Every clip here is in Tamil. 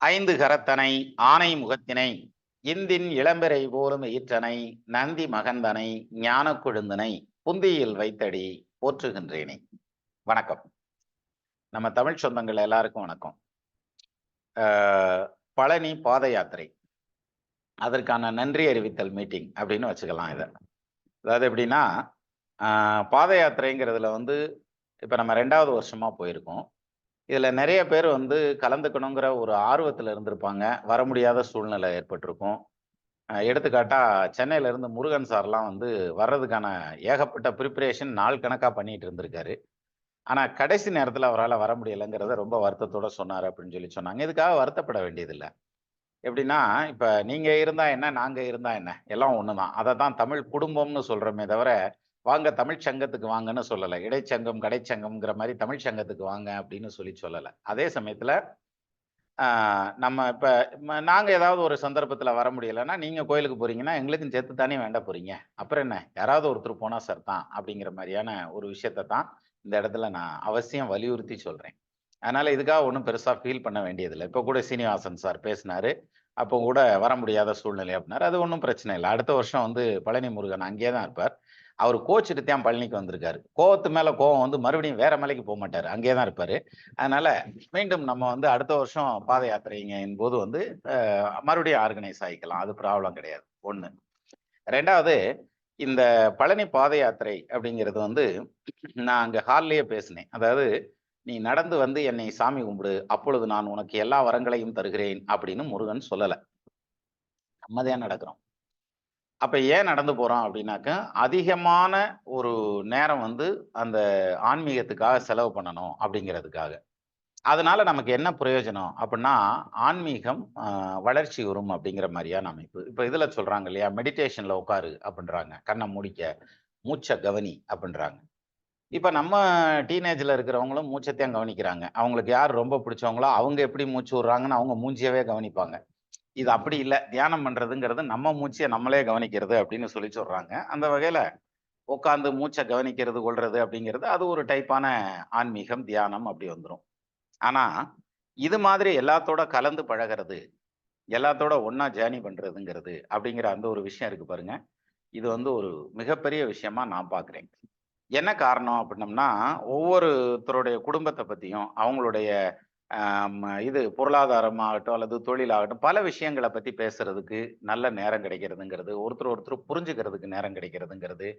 ஐந்து கரத்தனை ஆனை முகத்தினை இந்தின் இளம்பிறை போலும் ஈற்றனை நந்தி மகந்தனை ஞான கொழுந்தனை புந்தியில் வைத்தடி போற்றுகின்றேனே. வணக்கம். நம்ம தமிழ் சொந்தங்கள் எல்லாருக்கும் வணக்கம். பழனி பாத யாத்திரை, அதற்கான நன்றி அறிவித்தல் மீட்டிங் அப்படின்னு வச்சுக்கலாம் இதை. அதாவது எப்படின்னா, பாத யாத்திரைங்கிறதுல இப்போ நம்ம 2வது வருஷமா போயிருக்கோம். இதில் நிறைய பேர் கலந்துக்கணுங்கிற ஒரு ஆர்வத்தில் இருந்திருப்பாங்க. வர முடியாத சூழ்நிலை ஏற்பட்டிருக்கும். எடுத்துக்காட்டா சென்னையிலேருந்து முருகன் சார்லாம் வர்றதுக்கான ஏகப்பட்ட ப்ரிப்பரேஷன் நாள் கணக்காக பண்ணிட்டு இருந்திருக்காரு. ஆனால் கடைசி நேரத்தில் அவரால் வர முடியலைங்கிறத ரொம்ப வருத்தத்தோட சொன்னார் அப்படின்னு சொல்லி சொன்னாங்க. இதுக்காக வருத்தப்பட வேண்டியதில்லை. எப்படின்னா, இப்போ நீங்கள் இருந்தால் என்ன, நாங்கள் இருந்தால் என்ன, எல்லாம் ஒன்று தான். அதை தான் தமிழ் குடும்பம்னு சொல்கிறோமே தவிர, வாங்க தமிழ் சங்கத்துக்கு வாங்கன்னு சொல்லலை. இடைச்சங்கம் கடைச்சங்கம்ங்கிற மாதிரி தமிழ் சங்கத்துக்கு வாங்க அப்படின்னு சொல்லலை. அதே சமயத்தில் நம்ம இப்போ நாங்கள் ஏதாவது ஒரு சந்தர்ப்பத்தில் வர முடியலைன்னா, நீங்கள் கோயிலுக்கு போகிறீங்கன்னா எங்களுக்கும் சேர்த்து தானே வேண்ட போகிறீங்க. அப்புறம் என்ன, யாராவது ஒருத்தர் போனால் சார் தான் அப்படிங்கிற மாதிரியான ஒரு விஷயத்தை தான் இந்த இடத்துல நான் அவசியம் வலியுறுத்தி சொல்கிறேன். அதனால் இதுக்காக ஒன்றும் பெருசாக ஃபீல் பண்ண வேண்டியதில்லை. இப்போ கூட சீனிவாசன் சார் பேசினார். அப்போ கூட வர முடியாத சூழ்நிலை அப்படின்னாரு. அது ஒன்றும் பிரச்சனை இல்லை. அடுத்த வருஷம் பழனி முருகன் அங்கேயே தான் இருப்பார். அவர் கோச்சிட்டு தான் பழனிக்கு வந்திருக்காரு. கோவத்து மேல கோவம் மறுபடியும் வேற மலைக்கு போக மாட்டாரு. அங்கேயே தான் இருப்பாரு. அதனால மீண்டும் நம்ம அடுத்த வருஷம் பாத யாத்திரைங்க போது மறுபடியும் ஆர்கனைஸ் ஆகிக்கலாம். அது ப்ராப்ளம் கிடையாது. ஒண்ணு. 2வது, இந்த பழனி பாத யாத்திரை அப்படிங்கிறது நான் அங்க ஹால்லயே பேசினேன். அதாவது, நீ நடந்து என்னை சாமி கும்பிடு, அப்பொழுது நான் உனக்கு எல்லா வரங்களையும் தருகிறேன் அப்படின்னு முருகன் சொல்லல. நம்ம தான் நடக்கிறோம். அப்ப ஏன் நடந்து போறோம் அப்படின்னாக்க, அதிகமான ஒரு நேரம் அந்த ஆன்மீகத்துக்காக செலவு பண்ணணும் அப்படிங்கிறதுக்காக. அதனால நமக்கு என்ன பிரயோஜனம் அப்படின்னா, ஆன்மீகம் வளர்ச்சி உறும் அப்படிங்கிற மாதிரியான அமைப்பு. இப்ப இதுல சொல்றாங்க இல்லையா, மெடிடேஷன்ல உட்காரு அப்படின்றாங்க. கண்ணை மூடிக்க, மூச்சை கவனி அப்படின்றாங்க. இப்ப நம்ம டீனேஜ்ல இருக்கிறவங்களும் மூச்சத்தையும் கவனிக்கிறாங்க. அவங்களுக்கு யார் ரொம்ப பிடிச்சவங்களோ அவங்க எப்படி மூச்சு விடுறாங்கன்னு அவங்க மூஞ்சியவே கவனிப்பாங்க. இது அப்படி இல்ல. தியானம் பண்றதுங்கிறது நம்ம மூச்சைய நம்மளே கவனிக்கிறது அப்படின்னு சொல்லி சொல்றாங்க. அந்த வகையில உட்கார்ந்து மூச்சை கவனிக்கிறது, கொள்றது அப்படிங்கிறது அது ஒரு டைப்பான ஆன்மீகம், தியானம் அப்படி வந்துரும். ஆனா, இது மாதிரி எல்லாத்தோட கலந்து பழகுறது, எல்லாத்தோட ஒண்ணா ஜேர்னி பண்றதுங்கிறது அப்படிங்கிற அந்த ஒரு விஷயம் இருக்கு பாருங்க. இது ஒரு மிகப்பெரிய விஷயமா நான் பார்க்கிறேன். என்ன காரணம் அப்படின்னம்னா, ஒவ்வொருத்தருடைய குடும்பத்த பத்தியும், அவங்களுடைய இது பொருளாதாரமாகட்டும் அல்லது தொழிலாகட்டும், பல விஷயங்கள பத்தி பேசுறதுக்கு நல்ல நேரம் கிடைக்கிறதுங்கிறது, ஒருத்தர் புரிஞ்சுக்கிறதுக்கு நேரம் கிடைக்கிறதுங்கிறது,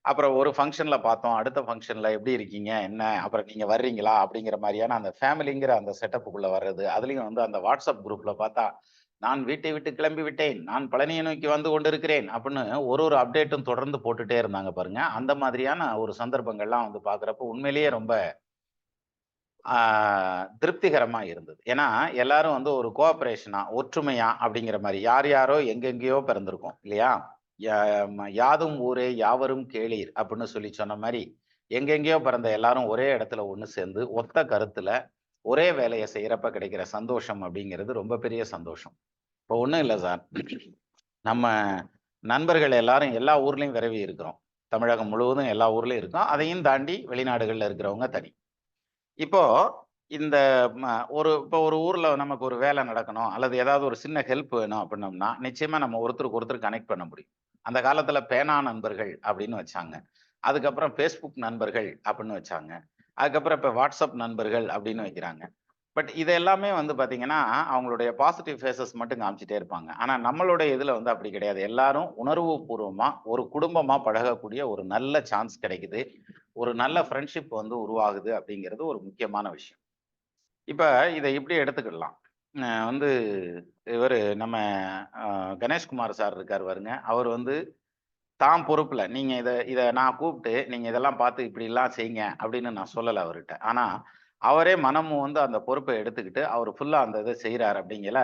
அப்புறம் ஒரு ஃபங்ஷன்ல பார்த்தோம், அடுத்த ஃபங்ஷன்ல எப்படி இருக்கீங்க? என்ன? அப்புறம் நீங்க வர்றீங்களா? அப்படிங்கிற மாரியான அந்த ஃபேமிலிங்கிற அந்த செட்டப்புக்குள்ள வர்றது. அதுலயும் அந்த WhatsApp குரூப்ல பார்த்தா, நான் வீட்டை விட்டு கிளம்பி விட்டேன். நான் பழனியை நோக்கி வந்து கொண்டிருக்கிறேன். அப்படின்னு ஒரு அப்டேட்டும் தொடர்ந்து போட்டுட்டே இருந்தாங்க பாருங்க. அந்த மாதிரியான ஒரு சந்தர்ப்பங்கள்லாம் பார்க்குறப்போ உண்மையிலேயே ரொம்ப ஆ திருப்திகரமா இருந்தது. ஏன்னா, எல்லாரும் ஒரு கோஆப்பரேஷனா, ஒற்றுமையா அப்படிங்கிற மாரி, யார் யாரோ எங்கெங்கேயோ பிறந்திருக்கோம் இல்லையா? யா யாதும் ஊரே யாவரும் கேளீர் அப்படின்னு சொல்லி சொன்ன மாரி, எங்கெங்கேயோ பிறந்த எல்லாரும் ஒரே இடத்துல ஒண்ணு சேர்ந்து, ஒத்த கருத்துல, ஒரே வேலைய செய்யறப்ப கிடைக்கிற சந்தோஷம் அப்படிங்கிறது ரொம்ப பெரிய சந்தோஷம். இப்போ ஒண்ணும் இல்ல சார். நம்ம நண்பர்கள் எல்லாரும் எல்லா ஊர்லயும் விரவி இருக்கிறோம். தமிழகம் முழுவதும் எல்லா ஊர்லயும் இருக்கோம். அதையும் தாண்டி வெளிநாடுகள்ல இருக்கிறவங்க தனி. இப்போ இந்த இப்போ ஒரு ஊர்ல நமக்கு ஒரு வேலை நடக்கணும், அல்லது ஏதாவது ஒரு சின்ன ஹெல்ப் வேணும் அப்படின்னோம்னா, நிச்சயமா நம்ம ஒருத்தருக்கு ஒருத்தர் கனெக்ட் பண்ண முடியும். அந்த காலத்துல பேனா நண்பர்கள் அப்படின்னு வச்சாங்க. அதுக்கப்புறம் Facebook நண்பர்கள் அப்படின்னு வச்சாங்க. அதுக்கப்புறம் இப்ப WhatsApp நண்பர்கள் அப்படின்னு வைக்கிறாங்க. பட் இது எல்லாமே பார்த்தீங்கன்னா, அவங்களுடைய பாசிட்டிவ் ஃபேஸஸ் மட்டும் காமிச்சுட்டே இருப்பாங்க. ஆனா நம்மளுடைய இதுல அப்படி கிடையாது. எல்லாரும் உணர்வுபூர்வமா, ஒரு குடும்பமா பழகக்கூடிய ஒரு நல்ல சான்ஸ் கிடைக்குது. ஒரு நல்ல ஃப்ரெண்ட்ஷிப் உருவாகுது அப்படிங்கிறது ஒரு முக்கியமான விஷயம். இப்ப இத இப்படி எடுத்துக்கிடலாம். அ வந்து இவரு நம்ம அ கணேஷ்குமார் சார் இருக்காரு பாருங்க. அவர் தான் பொறுப்புல நீங்க இத இத நான் கூப்பிட்டு, நீங்க இதெல்லாம் பார்த்து இப்படிலாம் செய்யுங்க அப்படின்னு நான் சொல்லல அவர்ட்ட. ஆனா, அவரே மனமும் அந்த பொறுப்ப எடுத்துக்கிட்டு, அவரு ஃபுல்லா அந்த இத செய்றாரு அப்படிங்கையில,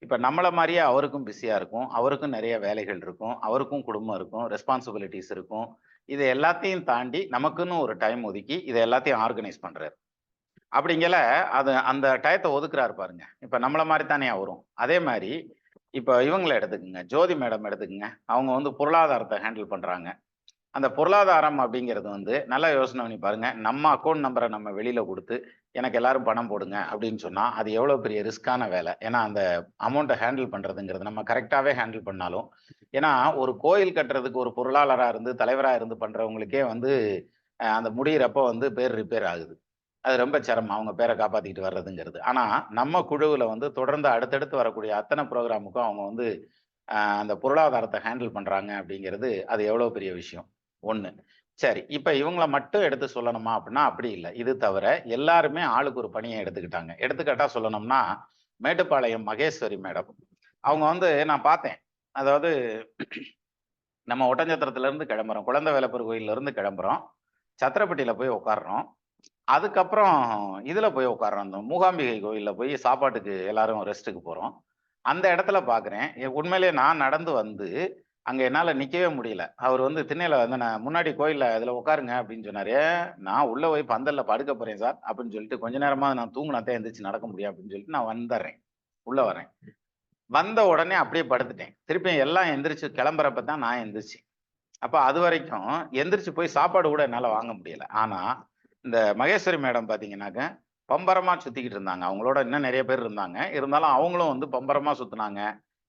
இப்ப நம்மள மாரியே அவருக்கும் பிஸியா இருக்கும். அவருக்கும் நெறைய வேலைகள் இருக்கும். அவருக்கும் குடும்பம் இருக்கும். ரெஸ்பான்சிபிலிட்டீஸ் இருக்கும். இது எல்லாத்தையும் தாண்டி நமக்குன்னு ஒரு டைம் ஒதுக்கி, இத எல்லாத்தையும் ஆர்கனைஸ் பண்றாரு. அப்படிங்கல அது அந்த டயத்த ஒதுக்குறாரு பாருங்க. இப்ப நம்மள மாரி தானே அவரும். அதே மாரி இப்ப இவங்கள எடுத்துக்கங்க. ஜோதி மேடம் எடுத்துக்கங்க. அவங்க பொருளாதாரத்த ஹேண்டில் பண்றாங்க. அந்த பொருளாதாரம் அப்படிங்கிறது வந்து நல்லா யோசனை பண்ணி பாருங்க. நம்ம அக்கவுண்ட் நம்பரை நம்ம வெளியில குடுத்து, எனக்கு எல்லாரும் பணம் போடுங்க அப்படின்னு சொன்னா, அது எவ்வளவு பெரிய ரிஸ்க்கான வேலை. ஏன்னா, அந்த அமௌண்ட்ட ஹேண்டில் பண்றதுங்கிறது நம்ம கரெக்ட்டாவே ஹேண்டில் பண்ணாலும், ஏன்னா ஒரு கோயில் கட்டுறதுக்கு ஒரு பொருளாளரா இருந்து, தலைவரா இருந்து பண்றவங்களுக்கே வந்து அந்த முடியிறப்போ வந்து பேர் ரிப்பேர் ஆகுது. அது ரொம்ப சிரமம். அவங்க பேர காப்பாத்திக்கிட்டு வர்றதுங்கிறது. ஆனா, நம்ம குழுவுல வந்து தொடர்ந்து அடுத்தடுத்து வரக்கூடிய அத்தன புரோகிராமுக்கும் அவங்க வந்து அந்த பொருளாதாரத்த ஹேண்டில் பண்றாங்க அப்படிங்கிறது, அது எவ்வளோ பெரிய விஷயம். 1. சரி, இப்ப இவங்கள மட்டும் எடுத்து சொல்லணுமா அப்படின்னா, அப்படி இல்ல. இது தவிர எல்லாருமே ஆளுக்கு ஒரு பணிய எடுத்துக்கிட்டாங்க. எடுத்துக்காட்டா சொல்லணும்னா, மேட்டுப்பாளையம் மகேஸ்வரி மேடம். அவங்க வந்து நான் பார்த்தேன். அதாவது நம்ம ஒட்டஞ்சத்திரத்திலிருந்து கிளம்புறோம். குழந்தை வேலப்பர் கோயில்லருந்து கிளம்புறோம். சத்திரப்பட்டியில போய் உட்கார்றோம். அதுக்கப்புறம் இதுல போய் உட்கார்றோம். அந்த மூகாம்பிகை கோயில்ல போய் சாப்பாட்டுக்கு எல்லாரும் ரெஸ்ட்டுக்கு போறோம். அந்த இடத்துல பார்க்குறேன். உண்மையிலேயே நான் நடந்து வந்து, அங்க என்னால நிக்கவே முடியல. அவரு வந்து திண்ணையில வந்து நான் முன்னாடி கோயில்ல "இதுல உட்காருங்க" அப்படின்னு சொன்னாரு. நான் உள்ள போய் பந்தல்ல படுக்க போறேன் சார் அப்படின்னு சொல்லிட்டு, கொஞ்ச நேரமாவது நான் தூங்குனா தான் எந்திரிச்சு நடக்க முடியும் அப்படின்னு சொல்லிட்டு நான் வந்துர்றேன். உள்ள வரேன். வந்த உடனே அப்படியே படுத்துட்டேன். திருப்பியும் எல்லாம் எந்திரிச்சு கிளம்புறப்ப தான் நான் எந்திரிச்சேன். அப்ப அதுவரைக்கும் எந்திரிச்சு போய் சாப்பாடு கூட என்னால வாங்க முடியல. ஆனா, இந்த மகேஸ்வரி மேடம் பார்த்தீங்கன்னாக்க, பம்பரமா சுத்திக்கிட்டு இருந்தாங்க. அவங்களோட இன்னும் நெறைய பேர் இருந்தாங்க. இருந்தாலும் அவங்களும் வந்து பம்பரமா சுத்துனாங்க.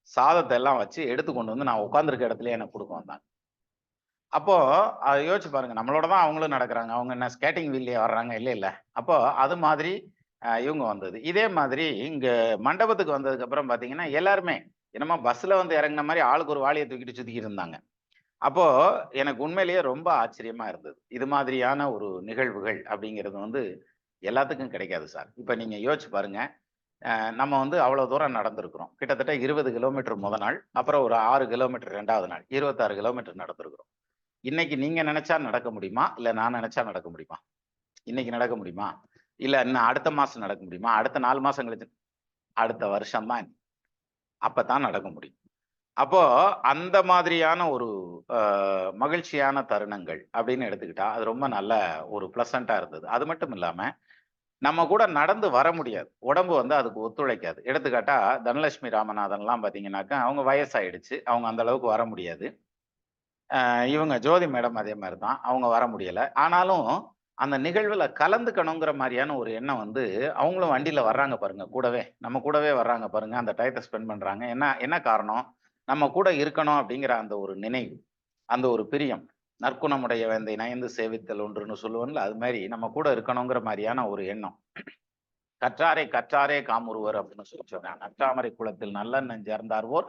சாதத்த எல்லாம் வச்சு எடுத்து கொண்டு வந்து நான் உட்கார்ந்திருக்க இடத்திலேயே எனக்கு குடுக்க வந்தாங்க. அப்போ அத யோசிச்சு பாருங்க. நம்மளோட தான் அவங்களும் நடக்குறாங்க. அவங்க என்ன ஸ்கேட்டிங் வீல்லயா வர்றாங்க? இல்லைல்ல. அப்போ அது மாதிரி இவங்க வந்தது. இதே மாதிரி இங்க மண்டபத்துக்கு வந்ததுக்கு அப்புறம் பார்த்தீங்கன்னா, எல்லாருமே என்னமோ பஸ்ல வந்து இறங்குன மாரி ஆளுக்கு ஒரு வாளிய தூக்கிட்டு சுத்திக்கிட்டு இருந்தாங்க. அப்போ எனக்கு உண்மையிலேயே ரொம்ப ஆச்சரியமா இருந்தது. இது மாதிரியான ஒரு நிகழ்வுகள் அப்படிங்கிறது வந்து எல்லாத்துக்கும் கிடைக்காது சார். இப்ப நீங்க யோசிச்சு பாருங்க. நம்ம வந்து அவ்வளோ தூரம் நடந்திருக்கிறோம். கிட்டத்தட்ட 20 கிலோமீட்டர் மொத நாள், அப்புறம் ஒரு 6 கிலோமீட்டர் 2வது நாள். 26 கிலோமீட்டர் நடந்திருக்கிறோம். இன்னைக்கு நீங்க நெனச்சா நடக்க முடியுமா? இல்ல நான் நெனச்சா நடக்க முடியுமா? இன்னைக்கு நடக்க முடியுமா? இல்ல இன்னும் அடுத்த மாசம் நடக்க முடியுமா? அடுத்த 4 மாசம் கழிச்சு அடுத்த வருஷம் தான். அப்பதான் நடக்க முடியும். அப்போ அந்த மாதிரியான ஒரு அ மகிழ்ச்சியான தருணங்கள் அப்படின்னு எடுத்துக்கிட்டா, அது ரொம்ப நல்ல ஒரு ப்ளசன்ட்டா இருந்தது. அது மட்டும் இல்லாம, நம்ம கூட நடந்து வர முடியாது. உடம்பு வந்து அதுக்கு ஒத்துழைக்காது. எடுத்துக்காட்டா, தனலட்சுமி ராமநாதன்லாம் பார்த்தீங்கன்னாக்கா, அவங்க வயசாயிடுச்சு. அவங்க அந்த அளவுக்கு வர முடியாது. இவங்க ஜோதி மேடம் அதே மாரி தான். அவங்க வர முடியல. ஆனாலும், அந்த நிகழ்வுல கலந்துக்கணுங்கிற மாரியான ஒரு எண்ணம் வந்து, அவங்களும் வண்டியில வர்றாங்க பாருங்க கூடவே. நம்ம கூடவே வர்றாங்க பாருங்க. அந்த டயத்த ஸ்பெண்ட் பண்றாங்க. என்ன என்ன காரணம்? நம்ம கூட இருக்கணும் அப்படிங்கிற அந்த ஒரு நினைவு. அந்த ஒரு பிரியம். "நற்குணமுடைய வேந்தை நயந்து சேவித்தல் ஒன்றுன்னு" சொல்லுவோம்ல, அது மாரி நம்ம கூட இருக்கணுங்கிற மாரியான ஒரு எண்ணம். "கற்றாரை கற்றாரே காமுறுவர்" அப்படின்னு சொல்லி சொன்னாங்க. "நற்றாமரை குளத்தில் நல்லெண்ணெய் சேர்ந்தார்வோர்,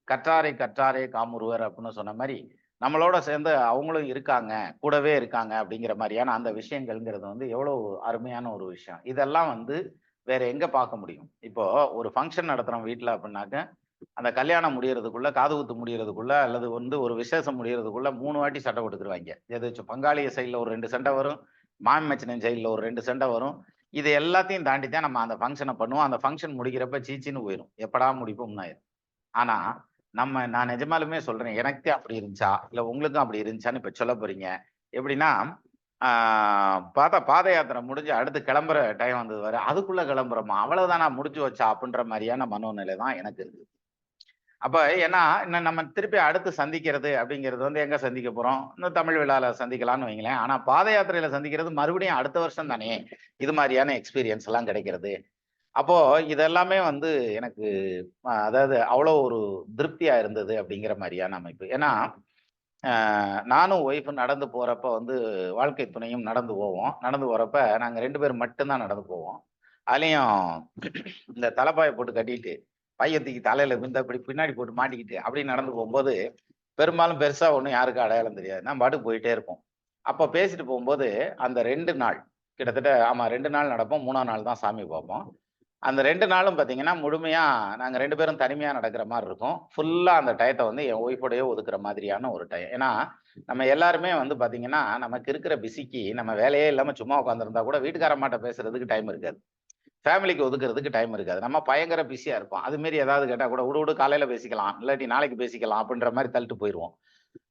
கற்றாரை கற்றாரே காமுறுவர்" அப்படின்னு சொன்ன மாரி, நம்மளோட சேர்ந்து அவங்களும் இருக்காங்க, கூடவே இருக்காங்க அப்படிங்கிற மாரியான அந்த விஷயங்கள்ங்கிறது வந்து எவ்வளோ அருமையான ஒரு விஷயம். இதெல்லாம் வந்து வேற எங்க பார்க்க முடியும்? இப்போ ஒரு ஃபங்ஷன் நடத்துறோம் வீட்ல அப்படின்னாக்க, அந்த கல்யாணம் முடியறதுக்குள்ள, காதுகுத்து முடியறதுக்குள்ள, அல்லது வந்து ஒரு விசேஷம் முடியறதுக்குள்ள 3 வாட்டி சண்டை போட்டுக்குருவாய்ங்க. எதாச்சும் பங்காளிய சைடுல ஒரு 2 சண்டை வரும். மாமன் மச்சினன் சைடுல ஒரு 2 சண்டை வரும். இது எல்லாத்தையும் தாண்டி தான் நம்ம அந்த ஃபங்ஷன பண்ணுவோம். அந்த ஃபங்ஷன் முடிக்கிறப்ப சீச்சீன்னு போயிரும். எப்படா முடிப்போம்னு ஆயிரும். ஆனா, நான் நிஜமாலுமே சொல்றேன். எனக்கு அப்படி இருந்துச்சா? இல்ல உங்களுக்கும் அப்படி இருந்துச்சான்னு இப்ப சொல்லப் போறீங்க. எப்படின்னா, ஆ பார்த்தா பாத யாத்திரை முடிஞ்சு அடுத்து கிளம்புற டைம் வந்தது பாரு. அதுக்குள்ள கிளம்புறோமா? அவ்வளவுதானா முடிஞ்சு வச்சா? அப்படின்ற மாரியான மனோநிலை தான் எனக்கு இருக்கு. அப்ப ஏன்னா, இன்னும் நம்ம திருப்பி அடுத்து சந்திக்கிறது அப்படிங்கிறது வந்து எங்க சந்திக்க போறோம்? இன்னும் தமிழ் விழால சந்திக்கலாம்னு வைங்களேன். ஆனா பாத யாத்திரையில சந்திக்கிறது மறுபடியும் அடுத்த வருஷம் தானே! இது மாரியான எக்ஸ்பீரியன்ஸ் எல்லாம் கிடைக்கிறது. அப்போ இதெல்லாமே வந்து எனக்கு அதாவது அவ்வளோ ஒரு திருப்தியா இருந்தது அப்படிங்கிற மாரியான அமைப்பு. ஏன்னா, நானும் ஒய்ஃபும் நடந்து போறப்ப வந்து வாழ்க்கை துணையும் நடந்து போவோம். நடந்து போறப்ப நாங்க 2 பேரும் மட்டும் தான் நடந்து போவோம். அதுலயும் இந்த தலப்பாய போட்டு கட்டிட்டு, பைய தூக்கி தலையில இப்படி பின்னாடி போட்டு மாட்டிக்கிட்டு, அப்படி நடந்து போம்போது, பெரும்பாலும் பெருசா ஒண்ணும் யாருக்கும் அடையாளம் தெரியாது. நான் பாட்டுக்கு போயிட்டே இருப்போம். அப்ப பேசிட்டு போம்போது, அந்த 2 நாள் கிட்டத்தட்ட ஆமா 2 நாள் நடப்போம். 3ஆம் நாள் தான் சாமி பார்ப்போம். அந்த 2 நாளும் பார்த்தீங்கன்னா, முழுமையா நாங்க 2 பேரும் தனிமையா நடக்கிற மாரி இருக்கும். ஃபுல்லா அந்த டயத்த வந்து என் ஒய்ஃபோடயே ஒதுக்குற மாதிரியான ஒரு டைம். ஏன்னா, நம்ம எல்லாருமே வந்து பார்த்தீங்கன்னா, நமக்கு இருக்கிற பிஸிக்கு நம்ம வேலையே இல்லாம சும்மா உட்கார்ந்திருந்தா கூட வீட்டுக்காரம்மாட்ட பேசுறதுக்கு டைம் இருக்காது. ஃபேமிலிக்கு ஒதுக்குறதுக்கு டைம் இருக்காது. நம்ம பயங்கர பிஸியா இருப்போம். அது மாரி ஏதாவது கேட்டா கூட, "விடு விடு காலையில பேசிக்கலாம். இல்லாட்டி நாளைக்கு பேசிக்கலாம்." அப்படின்ற மாரி தள்ளிட்டு போயிருவோம்.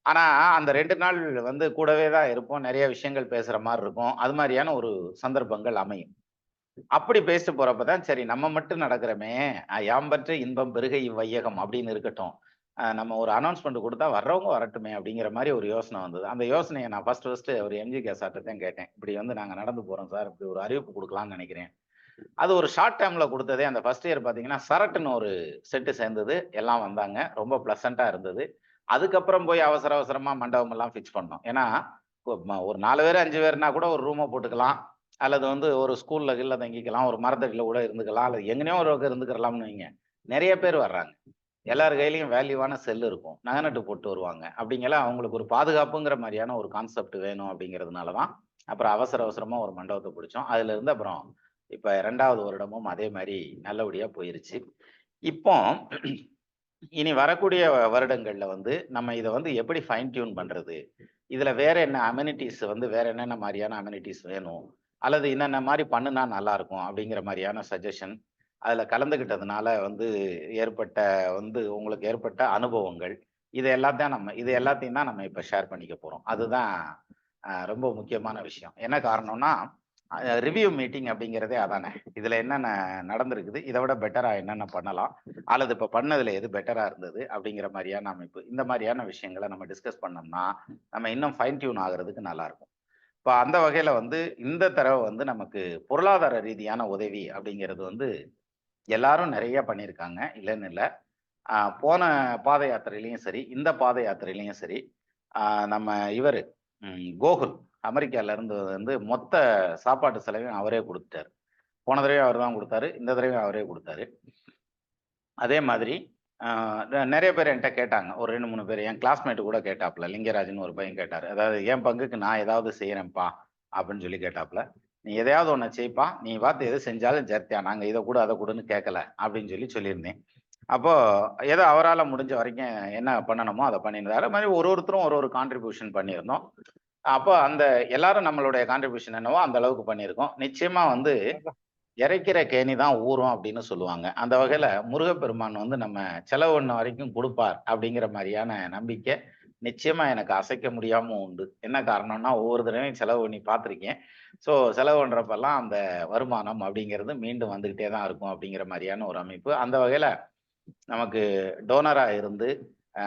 ஆனா, அந்த 2 நாள் வந்து கூடவே தான் இருப்போம். நெறைய விஷயங்கள் பேசுற மாரி இருக்கும். அது மாரியான ஒரு சந்தர்ப்பங்கள் அமையும். அப்படி பேசிட்டு போறப்ப தான், சரி நம்ம மட்டும் நடக்கிறோமே, "யாம்பற்ற இன்பம் பெருக இவ்வையகம்" அப்படின்னு இருக்கட்டும். நம்ம ஒரு அனௌன்ஸ்மெண்ட் குடுத்தா வர்றவங்க வரட்டுமே அப்படிங்கிற மாரி ஒரு யோசனை வந்தது. அந்த யோசனைய நான் ஃபர்ஸ்ட்டு ஒரு எம்ஜிகே சார்ட்ட தான் கேட்டேன். இப்படி வந்து நாங்க நடந்து போறோம் சார். இப்படி ஒரு அறிவிப்பு குடுக்கலாம்னு நெனைக்கிறேன். அது ஒரு ஷார்ட் டேர்ம்ல குடுத்ததே அந்த ஃபர்ஸ்ட் இயர் பார்த்தீங்கன்னா, சரட்டுன்னு ஒரு செட்டு சேர்ந்தது. எல்லாம் வந்தாங்க. ரொம்ப ப்ளசன்ட்டா இருந்தது. அதுக்கப்புறம் போய் அவசர அவசரமா மண்டபம் எல்லாம் ஃபிக்ஸ் பண்ணோம். ஏன்னா, ஒரு 4 பேரு, 5 பேருனா கூட ஒரு ரூம போட்டுக்கலாம். அல்லது வந்து ஒரு ஸ்கூல்ல கீழ்ல தங்கிக்கலாம். ஒரு மரத்தடியில கூட இருந்துக்கலாம். அல்லது எங்கனயோ ஒரு பக்கம் இருந்துக்கிறலாம்னு வைங்க. நெறைய பேர் வர்றாங்க. எல்லார் கையிலயும் வேல்யூவான செல் இருக்கும். நகை நட்டு போட்டு வருவாங்க. அப்படிங்கல அவங்களுக்கு ஒரு பாதுகாப்புங்கிற மாரியான ஒரு கான்செப்ட் வேணும் அப்படிங்கிறதுனால தான், அப்புறம் அவசர அவசரமா ஒரு மண்டபத்த புடிச்சோம். அதிலிருந்து அப்புறம் இப்ப 2வது வருடமும் அதே மாரி நல்லபடியா போயிருச்சு. இப்போ இனி வரக்கூடிய வருடங்கள்ல வந்து நம்ம இத வந்து எப்படி ஃபைன் டியூன் பண்றது? இதுல வேற என்ன அமெனிட்டீஸ் வந்து வேற என்னென்ன மாரியான அமெனிட்டீஸ் வேணும்? அல்லது இன்னென்ன மாரி பண்ணுனா நல்லாருக்கும் அப்படிங்கிற மாரியான சஜஷன். அதுல கலந்துக்கிட்டதுனால வந்து ஏற்பட்ட உங்களுக்கு ஏற்பட்ட அனுபவங்கள். இது எல்லாத்தையும் தான் நம்ம இப்ப ஷேர் பண்ணிக்க போறோம். அதுதான் ரொம்ப முக்கியமான விஷயம். என்ன காரணம்னா, ரிவ்யூ மீட்டிங் அப்படிங்கிறதே அதானே. இதுல என்னென்ன நடந்திருக்குது? இத விட பெட்டரா என்னென்ன பண்ணலாம்? அல்லது இப்ப பண்ணதுல எது பெட்டரா இருந்தது? அப்படிங்கிற மாரியான அமைப்பு. இந்த மாரியான விஷயங்கள நம்ம டிஸ்கஸ் பண்ணோம்னா, நம்ம இன்னும் ஃபைன் டியூன் ஆகுறதுக்கு நல்லாருக்கும். இப்ப அந்த வகையில வந்து இந்த தடவ வந்து நமக்கு பொருளாதார ரீதியான உதவி அப்படிங்கிறது வந்து எல்லாரும் நெறைய பண்ணியிருக்காங்க. இல்லன்னு இல்ல. போன பாத யாத்திரையிலயும் சரி, இந்த பாத யாத்திரையிலயும் சரி, அ நம்ம இவரு கோகுல் அமெரிக்கால இருந்து வந்து மொத்த சாப்பாட்டு செலவையும் அவரே குடுத்துட்டாரு. போன தடவையும் அவர் தான் குடுத்தாரு. இந்த தடவையும் அவரே குடுத்தாரு. அதே மாதிரி அ நெறைய பேர் என்ட்ட கேட்டாங்க. ஒரு 2, 3 பேர். என் கிளாஸ்மேட் கூட கேட்டாப்ல. லிங்கராஜ்ன்னு ஒரு பையன் கேட்டாரு. அதாவது என் பங்குக்கு நான் ஏதாவது செய்றேன்ப்பா, அப்படின்னு சொல்லி கேட்டாப்ல. "நீ எதையாவது ஒண்ண செய்ப்பா. நீ பார்த்து எது செஞ்சாலும் சரித்யா. நாங்க இத குடு, அத குடுன்னு கேட்கல." அப்படின்னு சொல்லியிருந்தேன். அப்போ ஏதோ அவரால முடிஞ்ச வரைக்கும் என்ன பண்ணணுமோ அத பண்ணியிருந்தாரு. அது மாரி ஒருத்தரும் ஒரு கான்ட்ரிபியூஷன் பண்ணியிருந்தோம். அப்போ அந்த எல்லாரும் நம்மளுடைய கான்ட்ரிபியூஷன் என்னவோ அந்த அளவுக்கு பண்ணியிருக்கோம். நிச்சயமா வந்து "இறைக்கிற கேணி தான் ஊறும்" அப்படின்னு சொல்லுவாங்க. அந்த வகையில முருகப்பெருமான் வந்து நம்ம செலவு பண்ண வரைக்கும் குடுப்பார் அப்படிங்கிற மாரியான நம்பிக்கை நிச்சயமா எனக்கு அசைக்க முடியாம உண்டு. என்ன காரணம்னா, ஒவ்வொரு தடவையும் செலவு பண்ணி பார்த்துருக்கேன். ஸோ செலவு பண்றப்பல்லாம் அந்த வருமானம் அப்படிங்கிறது மீண்டும் வந்துகிட்டே தான் இருக்கும் அப்படிங்கிற மாரியான ஒரு அமைப்பு. அந்த வகையில நமக்கு டோனரா இருந்து அ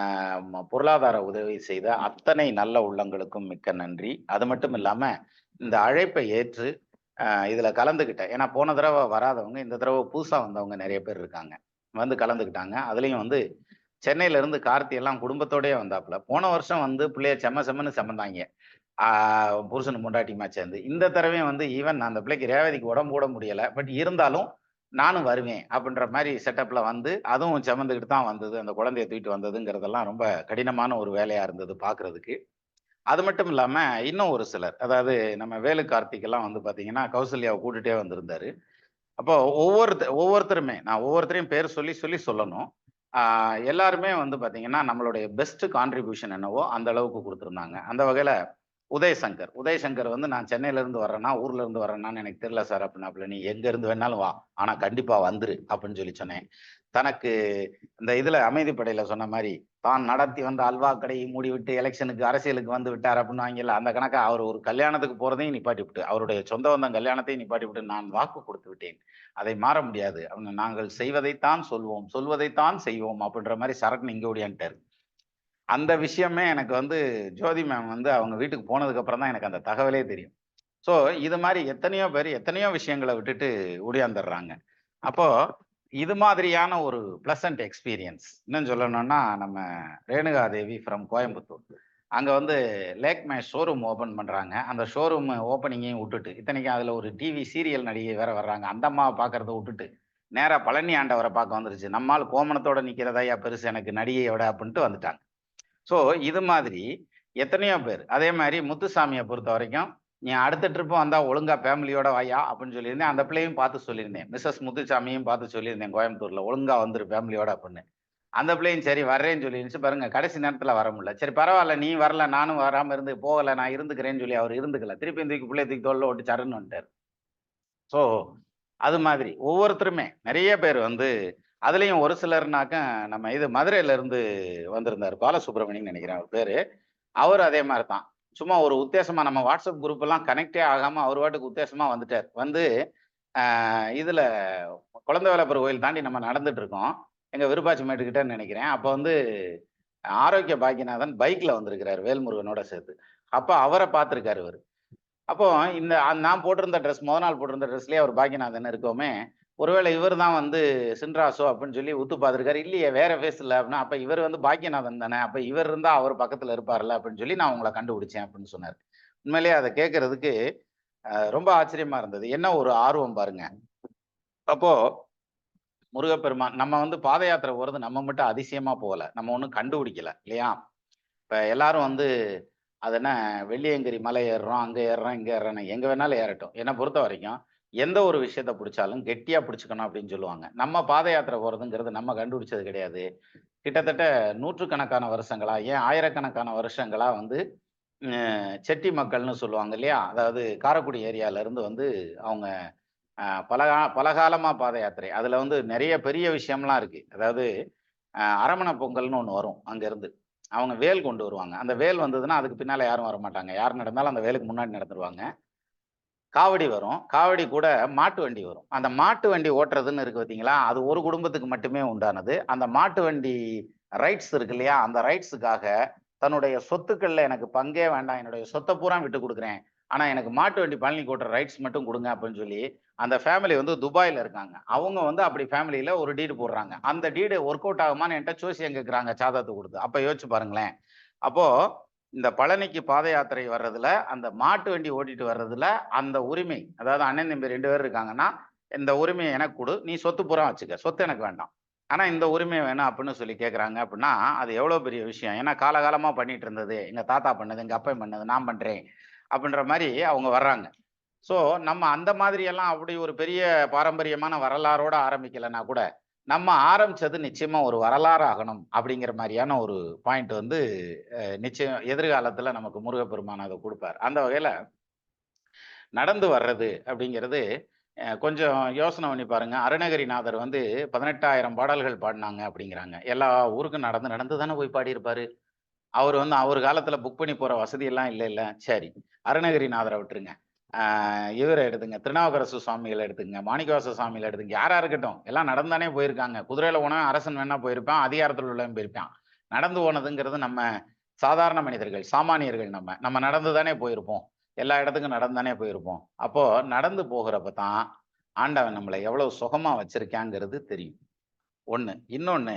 பொருளாதார உதவி செய்த அத்தனை நல்ல உள்ளங்களுக்கும் மிக்க நன்றி. அது மட்டும் இல்லாம, இந்த அழைப்பை ஏற்று இதுல கலந்துக்கிட்டேன். ஏன்னா போன தடவ வராதவங்க, இந்த தடவ புதுசா வந்தவங்க நெறைய பேர் இருக்காங்க. வந்து கலந்துக்கிட்டாங்க. அதுலயும் வந்து சென்னையில இருந்து கார்த்தி எல்லாம் குடும்பத்தோடயே வந்தாப்புல. போன வருஷம் வந்து புள்ளைய செம செமன்னு செமந்தாய்ங்க. ஆ புருஷனும் பொண்டாட்டியுமா சேர்ந்து. இந்த தடவையும் வந்து ஈவன் அந்த பிள்ளைக்கு ரேவதிக்கு உடம்பு கூட முடியல. பட் இருந்தாலும் நானும் வருவேன் அப்படின்ற மாரி செட்டப்ல வந்து, அதுவும் செமந்துகிட்டு தான் வந்தது. அந்த குழந்தைய தூக்கிட்டு வந்ததுங்கிறதெல்லாம் ரொம்ப கடினமான ஒரு வேலையா இருந்தது பார்க்கறதுக்கு. அது மட்டும் இல்லாம இன்னும் ஒரு சிலர், அதாவது நம்ம வேலு கார்த்திக் எல்லாம் வந்து பார்த்தீங்கன்னா, கௌசல்யாவ கூட்டிட்டே வந்திருந்தாரு. அப்போ ஒவ்வொருத்தருமே நான் ஒவ்வொருத்தரையும் பேர் சொல்லி சொல்லி சொல்லணும். ஆ எல்லாருமே வந்து பார்த்தீங்கன்னா, நம்மளுடைய பெஸ்ட் கான்ட்ரிபியூஷன் என்னவோ அந்த அளவுக்கு குடுத்திருந்தாங்க. அந்த வகையில உதயசங்கர் வந்து நான் சென்னையில இருந்து வர்றேன்னா, ஊர்ல இருந்து வர்றேனான்னு எனக்கு தெரியல சார் அப்படின்னாப்புல. "நீ எங்க இருந்து வேணாலும் வா. ஆனா கண்டிப்பா வந்துரு" அப்படின்னு சொல்லி சொன்னேன். தனக்கு இந்த இதுல அமைதிப்படையில சொன்ன மாரி, தான் நடத்தி வந்த அல்வா கடையை மூடிவிட்டு எலக்ஷனுக்கு அரசியலுக்கு வந்து விட்டார் அப்படின்னுவாங்கல்ல, அந்த கணக்கா அவர் ஒரு கல்யாணத்துக்கு போறதையும் நிப்பாட்டிப்புட்டு, அவருடைய சொந்த பந்தம் கல்யாணத்தையும் நிப்பாட்டிப்புட்டு, "நான் வாக்கு கொடுத்து விட்டேன். அதை மாற முடியாது. அப்படின்னு நாங்கள் செய்வதைத்தான் சொல்வோம், சொல்வதைத்தான் செய்வோம்" அப்படின்ற மாரி சரக்குன்னு இங்க ஓடியான்ட்டாரு. அந்த விஷயமே எனக்கு வந்து ஜோதி மேம் வந்து அவங்க வீட்டுக்கு போனதுக்கு அப்புறம் தான் எனக்கு அந்த தகவலே தெரியும். ஸோ இது மாரி எத்தனையோ பேர் எத்தனையோ விஷயங்கள விட்டுட்டு ஓடியாந்துர்றாங்க. அப்போ இது மாதிரியான ஒரு பிளசன்ட் எக்ஸ்பீரியன்ஸ். இன்னும் சொல்லணும்னா நம்ம ரேணுகா தேவி ஃப்ரம் கோயம்புத்தூர். அங்க வந்து லேக்மே ஷோரூம் ஓப்பன் பண்றாங்க. அந்த ஷோரூம் ஓப்பனிங்கையும் உட்டுட்டு, இத்தனைக்கும் அதுல ஒரு டிவி சீரியல் நடிகை வேற வர்றாங்க. அந்த அம்மாவ பார்க்கறத உட்டுட்டு, நேரா பழனி ஆண்டவர பார்க்க வந்துருச்சு. நம்ம ஆள் கோமணத்தோட நிக்கிறதாய்யா பெருசு எனக்கு நடிகைய விட அப்டின்ட்டு வந்துட்டாங்க. ஸோ, இது மாதிரி எத்தனையோ பேர். அதே மாரி முத்துசாமிய பொறுத்தவரைக்கும், "நீ அடுத்த ட்ரிப் வந்தா ஒழுங்கா ஃபேமிலியோட வாய்யா" அப்படின்னு சொல்லியிருந்தேன். அந்த பிள்ளையும் பார்த்து சொல்லியிருந்தேன். மிஸ்ஸஸ் முத்துசாமியும் பார்த்து சொல்லியிருந்தேன் கோயம்புத்தூர்ல. "ஒழுங்கா வந்துரு ஃபேமிலியோட" அப்படின்னு. அந்த பிள்ளையும் சரி வர்றேன்னு சொல்லிருந்துச்சு. பாருங்க கடைசி நேரத்துல வர முடியல. சரி பரவால்ல நீ வரல, நானும் வராம இருந்து போகல நான் இருந்துக்கிறேன்னு சொல்லி அவரு இருந்துக்கல. திருப்பியும் தூக்கி புள்ளைய தூக்கி தோள்ல போட்டு சருன்னு வந்துட்டாரு. ஸோ, அது மாதிரி ஒவ்வொருத்தருமே நெறைய பேர் வந்து அதுலயும் ஒரு சிலர்னாக்க நம்ம இது மதுரையில இருந்து வந்திருந்தாரு. பாலசுப்ரமணியன்னு நெனைக்கிறேன் அவர் பேரு. அவரு அதே மாரி தான். சும்மா ஒரு உத்தேசமா நம்ம WhatsApp குரூப் எல்லாம் கனெக்ட்டே ஆகாம அவரு பாட்டுக்கு உத்தேசமா வந்துட்டாரு. வந்து இதுல குழந்தை வேலப்பர் கோயில் தாண்டி நம்ம நடந்துட்டு இருக்கோம். எங்க விருப்பாச்சி மேட்டுக்கிட்ட நினைக்கிறேன். அப்ப வந்து ஆரோக்கிய பாக்கியநாதன் பைக்ல வந்திருக்கிறாரு வேல்முருகனோட சேர்த்து. அப்ப அவர பார்த்திருக்காரு இவரு. அப்போ இந்த நான் போட்டிருந்த முத நாள் போட்டிருந்த ட்ரெஸ்லயே அவர் பாக்கியநாதன் இருக்கவுமே, ஒருவேளை இவர் தான் வந்து சின்ராசோ அப்படின்னு சொல்லி உத்து பார்த்திருக்காரு. இல்லையே வேற ஃபேஸ் இல்ல அப்படின்னா, அப்ப இவர் வந்து பாக்கியநாதன் தானே. அப்ப இவர் இருந்தா அவர் பக்கத்துல இருப்பார்ல அப்படின்னு சொல்லி நான் உங்கள கண்டுபிடிச்சேன் அப்படின்னு சொன்னாரு. உண்மையிலேயே அத கேட்கறதுக்கு ரொம்ப ஆச்சரியமா இருந்தது. என்ன ஒரு ஆர்வம் பாருங்க. அப்போ முருகப்பெருமான் நம்ம வந்து பாத யாத்திரை போறது நம்ம மட்டும் அதிசயமா போகல. நம்ம ஒண்ணும் கண்டுபிடிக்கல இல்லையா? இப்ப எல்லாரும் வந்து அது என்ன வெள்ளியங்கிரி மலை ஏறுறோம், அங்க ஏறுறோம், இங்க ஏறுறோம்ன்னு எங்க வேணாலும் ஏறட்டும். என்ன பொறுத்தவரைக்கும் எந்த ஒரு விஷயத்த புடிச்சாலும் கெட்டியா புடிச்சுக்கணும் அப்படின்னு சொல்லுவாங்க. நம்ம பாத யாத்திரை போறதுங்கிறது நம்ம கண்டுபிடிச்சது கிடையாது. கிட்டத்தட்ட நூற்றுக்கணக்கான வருஷங்களா, ஏன் ஆயிரக்கணக்கான வருஷங்களா வந்து செட்டி மக்கள்னு சொல்லுவாங்க இல்லையா? அதாவது காரைக்குடி ஏரியால இருந்து வந்து அவங்க பலகாலமா பாத யாத்திரை. அதுல வந்து நெறைய பெரிய விஷயம்லாம் இருக்கு. அதாவது அரமண பொங்கல்னு ஒண்ணு வரும் அங்கருந்து. அவங்க வேல் கொண்டு வருவாங்க. அந்த வேல் வந்ததுன்னா, அதுக்கு பின்னால யாரும் வரமாட்டாங்க. யார் நடந்தாலும் அந்த வேலுக்கு முன்னாடி நடந்துருவாங்க. காவடி வரும். காவடி கூட மாட்டு வண்டி வரும். அந்த மாட்டு வண்டி ஓட்டுறதுன்னு இருக்கு பார்த்தீங்களா? அது ஒரு குடும்பத்துக்கு மட்டுமே உண்டானது. அந்த மாட்டு வண்டி ரைட்ஸ் இருக்கு இல்லையா? அந்த ரைட்ஸுக்காக தன்னுடைய சொத்துக்கள்ல எனக்கு பங்கே வேண்டாம். என்னுடைய சொத்த பூரா விட்டுக் குடுக்குறேன். ஆனா எனக்கு மாட்டு வண்டி பழனிக்கு ஓட்டுற ரைட்ஸ் மட்டும் குடுங்க அப்படின்னு சொல்லி, அந்த ஃபேமிலி வந்து துபாய்ல இருக்காங்க. அவங்க வந்து அப்படி ஃபேமிலில ஒரு டீடு போடுறாங்க. அந்த டீடு ஒர்க் அவுட் ஆகுமான்னு என்ட்ட ஜோசியம் கேட்குறாங்க ஜாதகத்த குடுத்து. அப்ப யோசிச்சு பாருங்களேன். அப்போ இந்த பழனிக்கு பாத யாத்திரை வர்றதுல, அந்த மாட்டு வண்டி ஓட்டிட்டு வர்றதுல, அந்த உரிமை அதாவது அண்ணன், தம்பி 2 பேர் இருக்காங்கன்னா, இந்த உரிமைய எனக்கு குடு. நீ சொத்து பூரா வச்சுக்க. சொத்து எனக்கு வேண்டாம். ஆனா இந்த உரிமை வேணும் அப்படின்னு சொல்லி கேட்கறாங்க அப்படின்னா, அது எவ்வளோ பெரிய விஷயம். ஏன்னா காலகாலமா பண்ணிட்டு இருந்தது. எங்க தாத்தா பண்ணது, எங்க அப்பன் பண்ணது, நான் பண்றேன். அப்படின்ற மாரி அவங்க வர்றாங்க. ஸோ நம்ம அந்த மாதிரி எல்லாம் அப்படி ஒரு பெரிய பாரம்பரியமான வரலாறோட ஆரம்பிக்கலன்னா கூட, நம்ம ஆரம்பிச்சது நிச்சயமா ஒரு வரலாறு ஆகணும் அப்படிங்கிற மாரியான ஒரு பாயிண்ட் வந்து நிச்சயம் எதிர்காலத்துல நமக்கு முருகப்பெருமான் அத குடுப்பார். அந்த வகையில நடந்து வர்றது அப்படிங்கிறது கொஞ்சம் யோசனை பண்ணி பாருங்க. அருணகிரிநாதர் வந்து 18,000 பாடல்கள் பாடுனாங்க அப்படிங்கிறாங்க. எல்லா ஊருக்கும் நடந்து நடந்து தானே போய் பாடியிருப்பாரு. அவரு வந்து அவரு காலத்துல புக் பண்ணி போற வசதியெல்லாம் இல்லைல்ல. சரி. அருணகிரிநாதர விட்டுருங்க. இவர எடுத்துங்க. திருநாவுக்கரசு சுவாமிகள எடுத்துக்கங்க. மாணிக்கவாசக சுவாமிகள எடுத்துங்க. யாரா இருக்கட்டும். எல்லாம் நடந்து தானே போயிருக்காங்க. குதிரையில போனவன் அரசன் வேணா போயிருப்பான். அதிகாரத்துல உள்ளவன் போயிருப்பான். நடந்து போனதுங்கிறது நம்ம சாதாரண மனிதர்கள், சாமானியர்கள் நம்ம. நம்ம நடந்து தானே போயிருப்போம். எல்லா இடத்துக்கும் நடந்து தானே போயிருப்போம். அப்போ நடந்து போகிறப்ப தான் ஆண்டவன் நம்மள எவ்வளவு சுகமா வச்சிருக்காங்கிறது தெரியும். 1. இன்னொன்னு,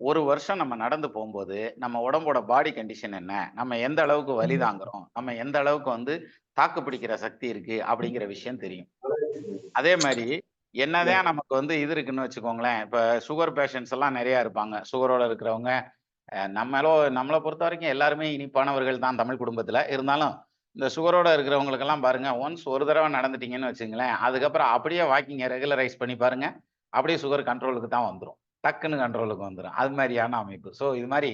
1 வருஷம் நம்ம நடந்து போம்போது, நம்ம உடம்போட பாடி கண்டிஷன் என்ன? நம்ம எந்த அளவுக்கு வலி தாங்குறோம்? நம்ம எந்த அளவுக்கு வந்து தாக்கு பிடிக்கிற சக்தி இருக்கு? அப்படிங்கிற விஷயம் தெரியும். அதே மாரி, என்னதான் நமக்கு வந்து இது இருக்குன்னு வச்சுக்கோங்களேன், இப்ப சுகர் பேஷண்ட்ஸ் எல்லாம் நெறைய இருப்பாங்க. சுகரோட இருக்கிறவங்க, நம்மள பொறுத்தவரைக்கும் எல்லாருமே இனிப்பானவர்கள் தான் தமிழ் குடும்பத்தில. இருந்தாலும், இந்த சுகரோட இருக்கிறவங்களுக்கெல்லாம் பாருங்க, ஒன்ஸ் ஒரு தடவ நடந்துட்டீங்கன்னு வச்சுக்கங்களேன், அதுக்கப்புறம் அப்படியே வாக்கிங்க ரெகுலரைஸ் பண்ணி பாருங்க. அப்படியே சுகர் கண்ட்ரோலுக்கு தான் வந்துரும். டக்குன்னு கண்ட்ரோலுக்கு வந்துரும். அது மாரியான அமைப்பு. ஸோ இது மாரி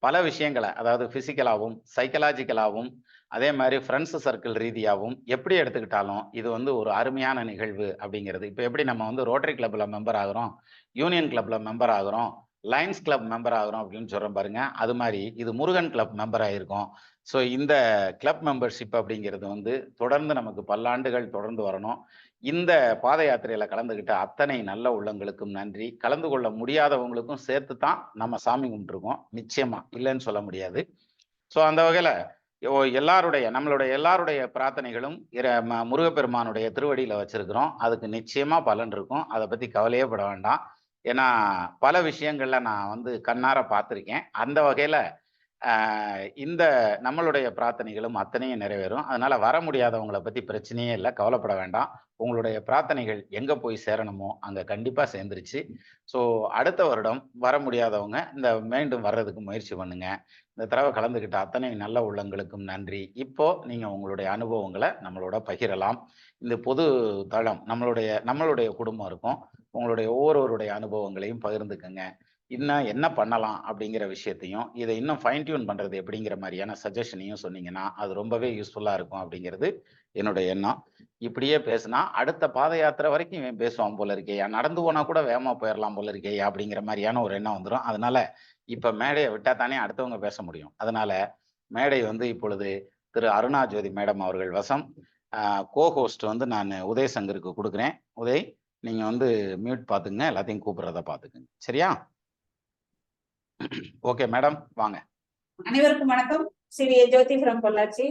பல விஷயங்கள, அதாவது பிசிக்கலாவும், சைக்காலஜிக்கலாவும், அதே மாரி ஃபிரெண்ட்ஸ் சர்க்கிள் ரீதியாவும் எப்படி எடுத்துக்கிட்டாலும், இது வந்து ஒரு அருமையான நிகழ்வு அப்படிங்கிறது. இப்ப எப்படி நம்ம வந்து ரோட்டரி கிளப்ல மெம்பர் ஆகுறோம், யூனியன் கிளப்ல மெம்பர் ஆகுறோம், லயன்ஸ் கிளப் மெம்பர் ஆகுறோம் அப்படின்னு சொல்றோம் பாருங்க. அது மாரி இது முருகன் கிளப் மெம்பர் ஆயிருக்கோம். ஸோ இந்த கிளப் மெம்பர்ஷிப் அப்படிங்கிறது வந்து தொடர்ந்து நமக்கு பல்லாண்டுகள் தொடர்ந்து வரணும். இந்த பாத யாத்திரையில கலந்துகிட்ட அத்தனை நல்ல உள்ளங்களுக்கும் நன்றி. கலந்து கொள்ள முடியாதவங்களுக்கும் சேர்த்து தான் நம்ம சாமி கும்பிட்டுருக்கோம். நிச்சயமா, இல்லன்னு சொல்ல முடியாது. ஸோ அந்த வகையில நம்மளுடைய எல்லாருடைய பிரார்த்தனைகளும் முருகப்பெருமானுடைய திருவடியில வச்சிருக்கிறோம். அதுக்கு நிச்சயமா பலன் இருக்கும். அத பத்தி கவலையே பட வேண்டாம். ஏன்னா, பல விஷயங்கள்ல நான் வந்து கண்ணார பார்த்திருக்கேன். அந்த வகையில அ இந்த நம்மளுடைய பிரார்த்தனைகளும் அத்தனையும் நிறைவேறும். அதனால வர முடியாதவங்கள பத்தி பிரச்சனையே இல்ல. கவலைப்பட வேண்டாம். உங்களுடைய பிரார்த்தனைகள் எங்க போய் சேரணுமோ, அங்க கண்டிப்பா சேர்ந்துருச்சு. ஸோ அடுத்த வருடம் வர முடியாதவங்க மீண்டும் வர்றதுக்கு முயற்சி பண்ணுங்க. இந்த தடவ கலந்துக்கிட்ட அத்தனை நல்ல உள்ளங்களுக்கும் நன்றி. இப்போ நீங்க உங்களுடைய அனுபவங்கள நம்மளோட பகிரலாம். இந்த பொது தளம் நம்மளுடைய நம்மளுடைய குடும்பம் இருக்கும். உங்களுடைய ஒவ்வொருவருடைய அனுபவங்களையும் பகிர்ந்துக்கங்க. இன்னும் என்ன பண்ணலாம் அப்படிங்கிற விஷயத்தையும், இத இன்னும் ஃபைன் டியூன் பண்றது எப்படிங்கிற மாரியான சஜஷனையும் சொன்னீங்கன்னா, அது ரொம்பவே யூஸ்ஃபுல்லா இருக்கும் அப்படிங்கிறது என்னுடைய எண்ணம். இப்படியே பேசுனா, அடுத்த பாத யாத்திரை வரைக்கும் இவன் பேசுவான் போல இருக்கேய்யா! நடந்து போனா கூட வேகமா போயிரலாம் போல இருக்கேய்யா! அப்படிங்கிற மாரியான ஒரு எண்ணம் வந்துரும். அதனால, இப்ப மேடைய விட்டா தானே அடுத்தவங்க பேச முடியும். அதனால, மேடை வந்து இப்பொழுது திரு அருணா ஜோதி மேடம் அவர்கள் வசம். அ ஹோஸ்ட் வந்து நானு உதய் சங்கருக்கு குடுக்குறேன். உதய், நீங்க வந்து மியூட் பாத்துக்கங்க. எல்லாத்தையும் கூப்பிடுறத பாத்துக்கங்க. சரியா? ஓகே மேடம், வாங்க. அனைவருக்கும் வணக்கம். CVA Jothi from Pollachi.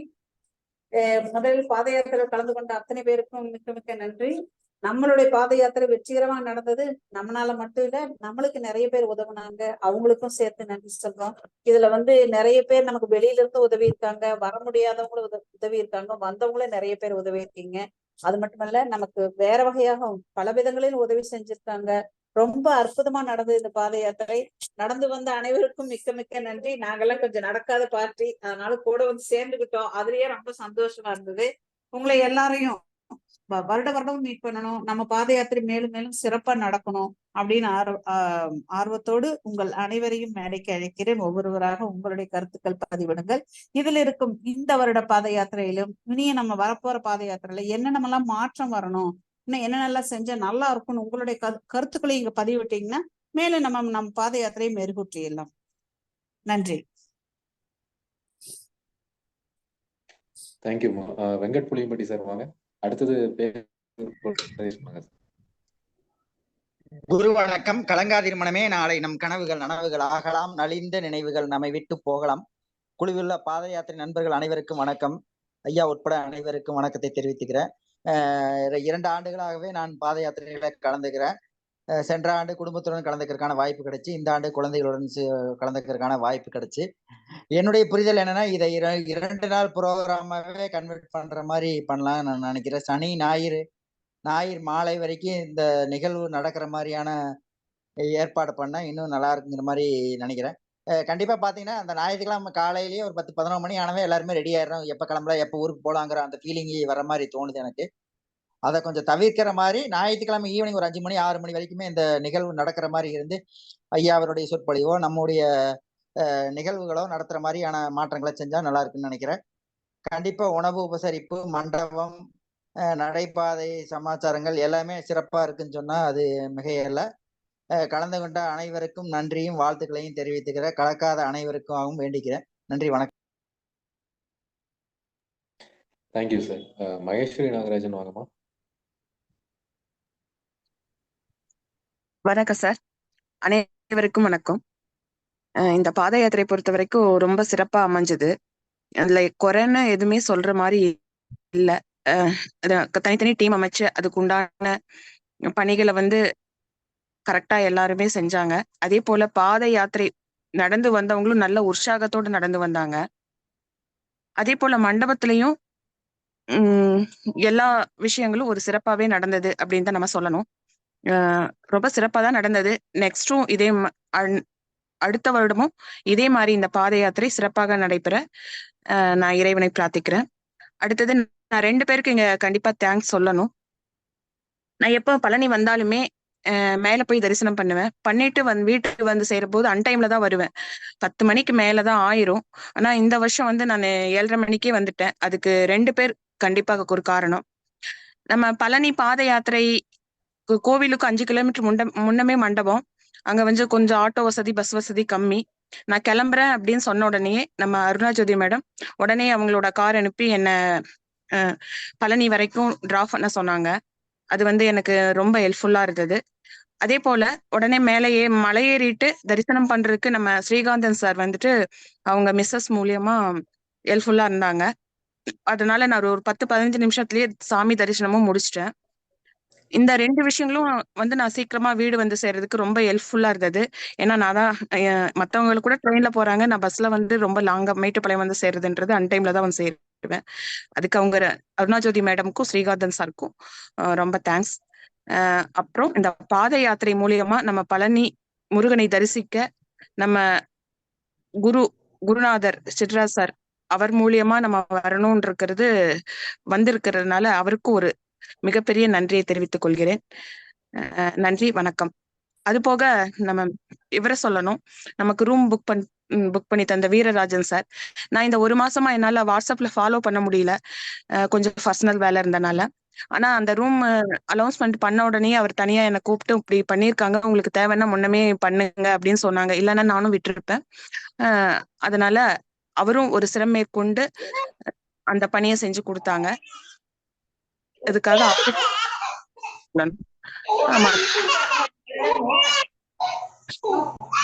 முதலில் பாத யாத்திரை கலந்து கொண்ட அத்தனை பேருக்கும் மிக்க மிக்க நன்றி. நம்மளுடைய பாத யாத்திரை வெற்றிகரமா நடந்தது. நம்மளால மட்டும் இல்ல, நம்மளுக்கு நிறைய பேர் உதவுனாங்க, அவங்களுக்கும் சேர்த்து நன்றி சொல்றோம். இதுல நிறைய பேர் நமக்கு வெளியில இருந்து உதவி இருக்காங்க, வர முடியாதவங்களும் உதவி இருக்காங்க, வந்தவங்களும் நிறைய பேர் உதவி இருக்கீங்க. அது மட்டுமல்ல, நமக்கு வேற வகையாக பல விதங்களில் உதவி செஞ்சிருக்காங்க. ரொம்ப அற்புதமா நடந்தது இந்த பாத யாத்திரை. நடந்து வந்த அனைவருக்கும் மிக்க மிக்க நன்றி. நாங்கெல்லாம் கொஞ்சம் நடக்காத பார்ட்டி, அதனால கூட சேர்ந்துகிட்டோம். அதுலயே ரொம்ப சந்தோஷமா இருந்தது. உங்களை எல்லாரையும் வருட வருடம் மீட் பண்ணணும், நம்ம பாத யாத்திரை மேலும் மேலும் சிறப்பா நடக்கணும் அப்படின்னு ஆர்வத்தோடு உங்கள் அனைவரையும் மேடைக்கு அழைக்கிறேன். ஒவ்வொருவராக உங்களுடைய கருத்துக்கள் பதிவிடுங்கள். இதுல இருக்கும் இந்த வருட பாத யாத்திரையிலும் இனிய நம்ம வரப்போற பாத யாத்திரையில என்னென்னலாம் மாற்றம் வரணும், இன்னும் என்னென்னலாம் செஞ்சா நல்லா இருக்கும்னு உங்களுடைய கருத்துக்களை இங்க பதிவிட்டீங்கன்னா மேலும் நம்ம பாத யாத்திரையை மெருகூற்றிடலாம். நன்றி. தேங்க்யூ. வெங்கட் புளியம்பட்டி சார் வாங்க. அடுத்தது குரு வணக்கம். கலங்காதிர் மனமே, நாளை நம் கனவுகள் நனவுகள் ஆகலாம், நலிந்த நினைவுகள் நம்மை விட்டு போகலாம். குழுவில் பாத யாத்திரை நண்பர்கள் அனைவருக்கும் வணக்கம். ஐயா உட்பட அனைவருக்கும் வணக்கத்தை தெரிவித்துக்கிறேன். 2 ஆண்டுகளாகவே நான் பாத யாத்திரைகளை கலந்துக்கிறேன். சென்ற ஆண்டு குடும்பத்துடன் கலந்துக்கிறதுக்கான வாய்ப்பு கிடைச்சு, இந்த ஆண்டு குழந்தைகளுடன் கலந்துக்கிறதுக்கான வாய்ப்பு கிடைச்சு. என்னுடைய புரிதல் என்னன்னா, இதை 2 நாள் ப்ரோக்ராமாவே கன்வெர்ட் பண்ற மாதிரி பண்ணலாம் நான் நினைக்கிறேன். சனி ஞாயிறு மாலை வரைக்கும் இந்த நிகழ்வு நடக்கிற மாதிரியான ஏற்பாடு பண்ண இன்னும் நல்லா இருக்குங்கிற மாதிரி நினைக்கிறேன். கண்டிப்பா பாத்தீங்கன்னா, அந்த ஞாயிற்றுக்கிழமை காலையிலேயே ஒரு 10-11 மணி ஆனவே எல்லாருமே ரெடி ஆயிடுறோம், எப்ப கிளம்பலாம், எப்ப ஊருக்கு போலாங்கிற அந்த ஃபீலிங் வர மாதிரி தோணுது எனக்கு. அதை கொஞ்சம் தவிர்க்கிற மாதிரி ஞாயிற்றுக்கிழமை ஈவினிங் ஒரு 5 மணி 6 மணி வரைக்குமே இந்த நிகழ்வு நடக்கிற மாதிரி இருந்து, ஐயா அவருடைய சொற்பொழிவோ நம்முடைய நிகழ்வுகளோ நடத்துற மாதிரியான மாற்றங்களை செஞ்சா நல்லா இருக்குன்னு நினைக்கிறேன். கண்டிப்பா உணவு உபசரிப்பு, மண்டபம், நடைபாதை சமாச்சாரங்கள் எல்லாமே சிறப்பா இருக்குன்னு சொன்னா அது மிகையல்ல. கலந்து கொண்ட அனைவருக்கும் நன்றியும் வாழ்த்துக்களையும் தெரிவித்துக்கிறேன். கலக்காத அனைவருக்கும் வேண்டிக்கிறேன். நன்றி, வணக்கம். Thank you sir. மகேஸ்வரி நாகராஜன் வாங்கம்மா. வணக்கம் சார், அனைவருக்கும் வணக்கம். இந்த பாத யாத்திரை பொறுத்த வரைக்கும் ரொம்ப சிறப்பா அமைஞ்சது. அதுல குறைன்னு எதுவுமே சொல்ற மாதிரி இல்ல. தனித்தனி டீம் அமைச்சு அதுக்கு உண்டான பணிகளை கரெக்டா எல்லாருமே செஞ்சாங்க. அதே போல பாத யாத்திரை நடந்து வந்தவங்களும் நல்ல உற்சாகத்தோடு நடந்து வந்தாங்க. அதே போல மண்டபத்திலையும் எல்லா விஷயங்களும் ஒரு சிறப்பாவே நடந்தது அப்படின்னு தான் நம்ம சொல்லணும். ரொம்ப சிறப்பா தான் நடந்தது. நெக்ஸ்டும் அடுத்த வருடமும் இதே மாதிரி இந்த பாத யாத்திரை சிறப்பாக நடைபெற நான் இறைவனை பிரார்த்திக்கிறேன். அடுத்தது நான் 2 பேருக்கு இங்க கண்டிப்பா தேங்க்ஸ் சொல்லணும். நான் எப்ப பழனி வந்தாலுமே மேல போய் தரிசனம் பண்ணுவேன். பண்ணிட்டு வீட்டுக்கு செய்யற போது அன்டைம்ல தான் வருவேன். 10 மணிக்கு மேலதான் ஆயிரும். ஆனா இந்த வருஷம் நான் 7:30 மணிக்கே வந்துட்டேன். அதுக்கு 2 பேர் கண்டிப்பாக ஒரு காரணம். நம்ம பழனி பாத யாத்திரை கோவிலுக்கு 5 கிலோமீட்டர் முன்னமே மண்டபம். அங்க கொஞ்சம் ஆட்டோ வசதி, பஸ் வசதி கம்மி. நான் கிளம்புறேன் அப்படின்னு சொன்ன உடனே நம்ம அருணாஜோதி மேடம் உடனே அவங்களோட கார் அனுப்பி என்ன பழனி வரைக்கும் டிராப் பண்ண சொன்னாங்க. அது எனக்கு ரொம்ப ஹெல்ப்ஃபுல்லா இருந்தது. அதே போல உடனே மேலேயே மலையேறிட்டு தரிசனம் பண்றதுக்கு நம்ம ஸ்ரீகாந்தன் சார் அவங்க மிஸ்ஸஸ் மூலியமா ஹெல்ப்ஃபுல்லா இருந்தாங்க. அதனால நான் ஒரு 10-15 நிமிஷத்துலயே சாமி தரிசனமும் முடிச்சிட்டேன். இந்த 2 விஷயங்களும் நான் சீக்கிரமா வீடு சேர்றதுக்கு ரொம்ப ஹெல்ப்ஃபுல்லா இருந்தது. ஏன்னா நான் தான் மத்தவங்க கூட ட்ரெயின்ல போறாங்க, நான் பஸ்ல ரொம்ப லாங்கா மேட்டுப்பாளையம் சேர்றதுன்றது அன்டைம்ல தான் சேருவேன். அதுக்கு அவங்க அருணாஜோதி மேடமுக்கும் ஸ்ரீகாந்தன் சாருக்கும் ரொம்ப தேங்க்ஸ். அப்புறம் இந்த பாத யாத்திரை மூலியமா நம்ம பழனி முருகனை தரிசிக்க நம்ம குருநாதர் சிட்ராஜ் சார் அவர் மூலியமா நம்ம வரணும்ன்றது வந்திருக்கிறதுனால அவருக்கும் ஒரு மிகப்பெரிய நன்றியை தெரிவித்துக் கொள்கிறேன். நன்றி, வணக்கம். அது போக நம்ம இவரை சொல்லணும், நமக்கு ரூம் புக் பண்ணி தந்த வீரராஜன் சார். நான் இந்த 1 மாசமா என்னால வாட்ஸ்அப்ல ஃபாலோ பண்ண முடியல, கொஞ்சம் பர்சனல் வேலை இருந்தனால. ஆனா அந்த ரூம் அனௌன்ஸ்மெண்ட் பண்ண உடனே அவர் தனியா என்னை கூப்பிட்டு இப்படி பண்ணியிருக்காங்க, உங்களுக்கு தேவைன்னா முன்னமே பண்ணுங்க அப்படின்னு சொன்னாங்க. இல்லைன்னா நானும் விட்டுருப்பேன். அதனால அவரும் ஒரு சிரம் மேற்கொண்டு அந்த பணியை செஞ்சு கொடுத்தாங்க. இதுக்காக ஆமா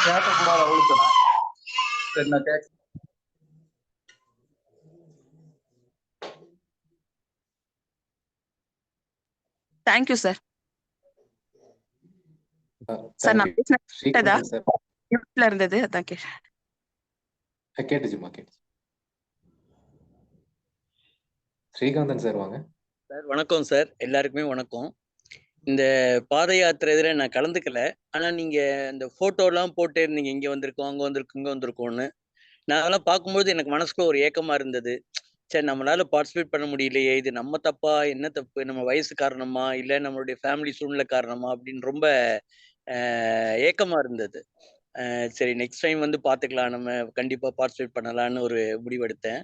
கேட்கக்கூடாது அவளுக்கு. என்ன கேட்க தேங்க்யூ சார். Sir thank you. நான் பேசினதா ஸ்ரீகாந்தன் சார். மியூட்ல இருந்தது, அதான் கேட்டேன். கேட்டுச்சுமா கேட்டுச்சு. ஸ்ரீகாந்தன் சார் வாங்க. சார் வணக்கம் சார், எல்லாருக்குமே வணக்கம். இந்த பாத யாத்திரை இதில் நான் கலந்துக்கல, ஆனால் நீங்கள் இந்த ஃபோட்டோலாம் போட்டே இருந்தீங்க, இங்கே வந்திருக்கோம் அங்கே வந்திருக்கோம் இங்கே வந்திருக்கோன்னு. நான் அதெல்லாம் பார்க்கும்போது எனக்கு மனசுக்குள்ள ஒரு ஏக்கமாக இருந்தது. சரி, நம்மளால பார்ட்டிசிபேட் பண்ண முடியலையே, இது நம்ம தப்பா, என்ன தப்பு, நம்ம வயசு காரணமா, இல்லை நம்மளுடைய ஃபேமிலி சூழ்நிலை காரணமா அப்படின்னு ரொம்ப ஏக்கமாக இருந்தது. சரி, நெக்ஸ்ட் டைம் வந்து பார்த்துக்கலாம், நம்ம கண்டிப்பாக பார்ட்டிசிபேட் பண்ணலான்னு ஒரு முடிவெடுத்தேன்.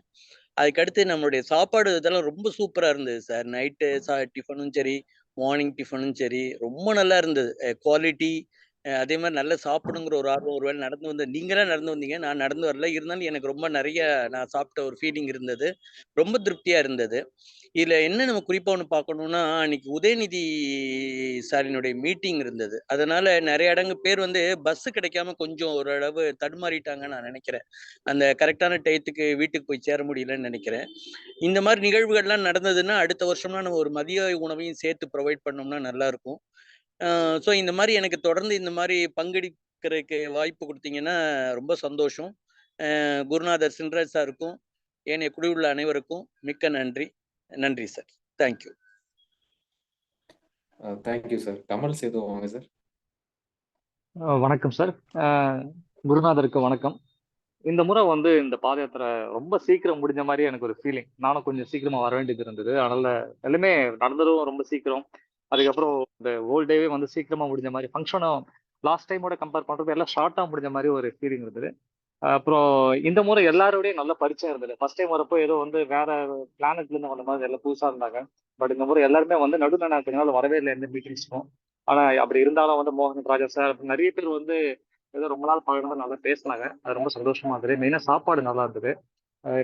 அதுக்கடுத்து நம்மளுடைய சாப்பாடு இதெல்லாம் ரொம்ப சூப்பராக இருந்தது சார். நைட்டு டிஃபனும் சரி, மார்னிங் டிஃபனும் சரி, ரொம்ப நல்லா இருந்தது. குவாலிட்டி, அதே மாதிரி நல்லா சாப்பிடுங்கிற ஒரு ஆர்வம். ஒரு வேளை நடந்து வந்து நீங்களாம் நடந்து வந்தீங்க, நான் நடந்து வரல, இருந்தாலும் எனக்கு ரொம்ப நிறைய நான் சாப்பிட்ட ஒரு ஃபீலிங் இருந்தது. ரொம்ப திருப்தியாக இருந்தது. இதில் என்ன நம்ம குறிப்பாக ஒன்று பார்க்கணுன்னா, அன்னைக்கு உதயநிதி சாரினுடைய மீட்டிங் இருந்தது. அதனால நிறைய பேர் வந்து பஸ்ஸு கிடைக்காம கொஞ்சம் ஓரளவு தடுமாறிட்டாங்கன்னு நான் நினைக்கிறேன். அந்த கரெக்டான டயத்துக்கு வீட்டுக்கு போய் சேர முடியலன்னு நினைக்கிறேன். இந்த மாதிரி நிகழ்வுகள்லாம் நடந்ததுன்னா அடுத்த வருஷம்லாம் நம்ம ஒரு மதிய உணவையும் சேர்த்து ப்ரொவைட் பண்ணோம்னா நல்லா இருக்கும். ஸோ இந்த மாதிரி எனக்கு தொடர்ந்து இந்த மாதிரி பங்கெடுக்கிறதுக்கு வாய்ப்பு கொடுத்தீங்கன்னா ரொம்ப சந்தோஷம். குருநாதர் சின்ராஜ் சாருக்கும் ஏனைய குழுவுள்ள அனைவருக்கும் மிக்க நன்றி. நன்றி sir. Thank you. Thank you sir. Kamal Sethu வாங்க சார். வணக்கம் சார். குருநாதருக்கு வணக்கம். இந்த முறை வந்து இந்த பாத யாத்திரை ரொம்ப சீக்கிரம் முடிஞ்ச மாதிரி எனக்கு ஒரு ஃபீலிங். நானும் கொஞ்சம் சீக்கிரமா வர வேண்டியது இருந்தது, அதனால எல்லாமே நடந்ததும் ரொம்ப சீக்கிரம். அதுக்கப்புறம் இந்த ஹோல் டேவே வந்து சீக்கிரமா முடிஞ்ச மாதிரி, ஃபங்க்ஷனும் லாஸ்ட் டைமோட கம்பேர் பண்றது எல்லாம் ஷார்ட்டா முடிஞ்ச மாதிரி ஒரு ஃபீலிங் இருந்தது. அப்புறம் இந்த முறை எல்லாரோடையும் நல்ல பரிச்சயம் இருந்தது. ஃபர்ஸ்ட் டைம் வரப்போ ஏதோ வந்து வேற பிளானட்ல இருந்து வந்த மாதிரி எல்லாம் புதுசா இருந்தாங்க. பட் இந்த முறை எல்லாருமே வந்து நடுவில் நான் கொஞ்ச நாள் வரவே இல்லை எந்த மீட்டிங்ஸ்க்கும். ஆனா அப்படி இருந்தாலும் வந்து மோகன் ராஜா சார் நிறைய பேர் வந்து ஏதோ ரொம்ப நாள் பழகினது நல்லா பேசினாங்க. அது ரொம்ப சந்தோஷமா இருந்தது. மெயினா சாப்பாடு நல்லா இருந்தது.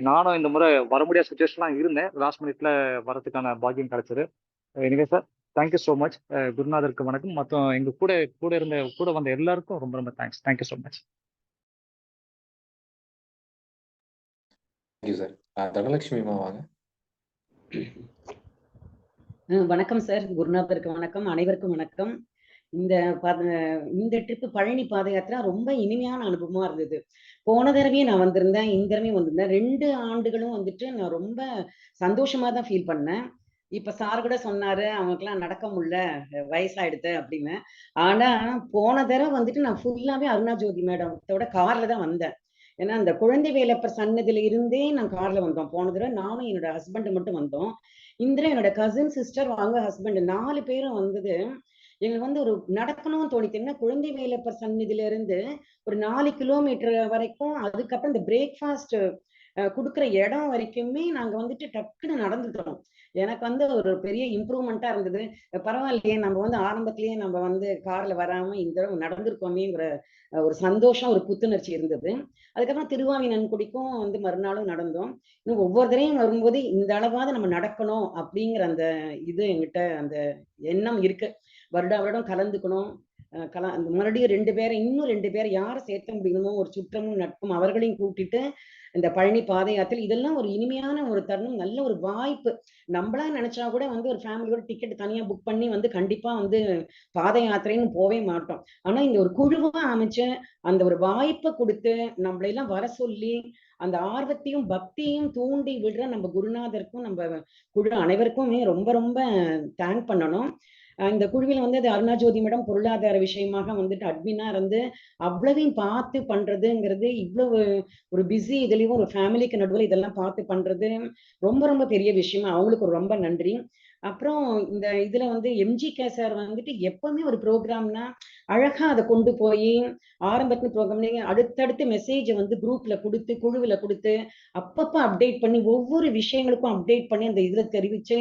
நானும் இந்த முறை வர முடியாத சுச்சுவேஷன்லாம் இருந்தேன், லாஸ்ட் மினிட்ல வரதுக்கான பாக்கியம் கிடைச்சது. Anyway sir, thank you so much. குருநாதருக்கு வணக்கம். மொத்தம் எங்க கூட வந்த எல்லாருக்கும் ரொம்ப ரொம்ப thanks. Thank you so much. Thank you sir. தனலட்சுமிமா வாங்க. வணக்கம் சார். குருநாதருக்கு வணக்கம், அனைவருக்கும் வணக்கம். இந்த ட்ரிப்பு பழனி பாத யாத்திரை ரொம்ப இனிமையான அனுபவமா இருந்தது. போன தடவையும் நான் வந்திருந்தேன், இந்த தடவையும் வந்திருந்தேன். 2 ஆண்டுகளும் வந்துட்டு நான் ரொம்ப சந்தோஷமா தான் ஃபீல் பண்ணேன். இப்ப சார் கூட சொன்னாரு, அவங்களுக்குலாம் நடக்க முடியல, வயசாயிடுது அப்படின்னு. ஆனா போன தடவை வந்துட்டு நான் ஃபுல்லாவே அருணா ஜோதி மேடத்தோட கார்ல தான் வந்தேன். ஏன்னா அந்த குழந்தை வேலப்பர் சன்னதியில இருந்தே நான் கார்ல வந்தோம். போன தடவை நானும் என்னோட ஹஸ்பண்ட் மட்டும் வந்தோம். இந்த தடவை என்னோட கசின் சிஸ்டர், அவங்க ஹஸ்பண்ட் 4 பேரும் வந்தது. எங்களுக்கு வந்து ஒரு நடக்கணும்னு தோணிச்சு. என்ன, குழந்தை வேலப்பர் சன்னதியில இருந்து ஒரு 4 கிலோமீட்டர் வரைக்கும், அதுக்கப்புறம் இந்த பிரேக்ஃபாஸ்ட் குடுக்குற இடம் வரைக்குமே நாங்க வந்துட்டு டக்குன்னு நடந்துட்டோம். எனக்கு வந்து ஒரு பெரிய இம்ப்ரூவ்மெண்டா இருந்தது. பரவாயில்லையே, நம்ம வந்து ஆரம்பத்திலேயே நம்ம வந்து கார்ல வராம இந்த தடவை நடந்திருக்கோமேங்கிற ஒரு சந்தோஷம், ஒரு புத்துணர்ச்சி இருந்தது. அதுக்கப்புறம் திருவாவினன்குடிக்கும் வந்து மறுநாளும் நடந்தோம். இன்னும் ஒவ்வொரு தடையும் வரும்போது இந்த அளவாவது நம்ம நடக்கணும் அப்படிங்கிற அந்த இது எங்கிட்ட அந்த எண்ணம் இருக்கு. வருடம் கலந்துக்கணும். மறுபடியும் 2 பேரை, இன்னும் 2 பேரை யாரை சேர்த்த முடியுமோ, ஒரு சுற்றமும் நட்பும் அவர்களையும் கூட்டிட்டு இந்த பழனி பாத யாத்திரை, இதெல்லாம் ஒரு இனிமையான ஒரு தருணம், நல்ல ஒரு வாய்ப்பு. நம்மளா நினைச்சா கூட வந்து ஒரு ஃபேமிலியோட டிக்கெட் தனியா புக் பண்ணி வந்து கண்டிப்பா வந்து பாத யாத்திரைன்னு போவே மாட்டோம். ஆனா இந்த ஒரு குழுவா அமைச்சு அந்த ஒரு வாய்ப்பை கொடுத்து நம்மளை எல்லாம் வர சொல்லி அந்த ஆர்வத்தையும் பக்தியையும் தூண்டி விடுற நம்ம குருநாதருக்கும் நம்ம குழு அனைவருக்குமே ரொம்ப ரொம்ப தேங்க் பண்ணணும். இந்த குழுவில் வந்து அது அருணா ஜோதி மேடம் பொருளாதார விஷயமாக வந்துட்டு அட்மினா இருந்து அவ்வளவையும் பார்த்து பண்றதுங்கிறது, இவ்வளவு ஒரு பிஸி இதுலயும் ஒரு ஃபேமிலிக்கு நடுவில் இதெல்லாம் பார்த்து பண்றது ரொம்ப ரொம்ப பெரிய விஷயம். அவங்களுக்கு ஒரு ரொம்ப நன்றி. அப்புறம் இந்த இதுல வந்து எம்ஜிகே சார் வந்துட்டு எப்பவுமே ஒரு ப்ரோக்ராம்னா அழகா அதை கொண்டு போய் ஆரம்பத்துல ப்ரோக்ராம் அடுத்தடுத்து மெசேஜை வந்து குரூப்ல கொடுத்து, குழுவில் கொடுத்து, அப்பப்ப அப்டேட் பண்ணி, ஒவ்வொரு விஷயங்களுக்கும் அப்டேட் பண்ணி அந்த இதுல தெரிவிச்சு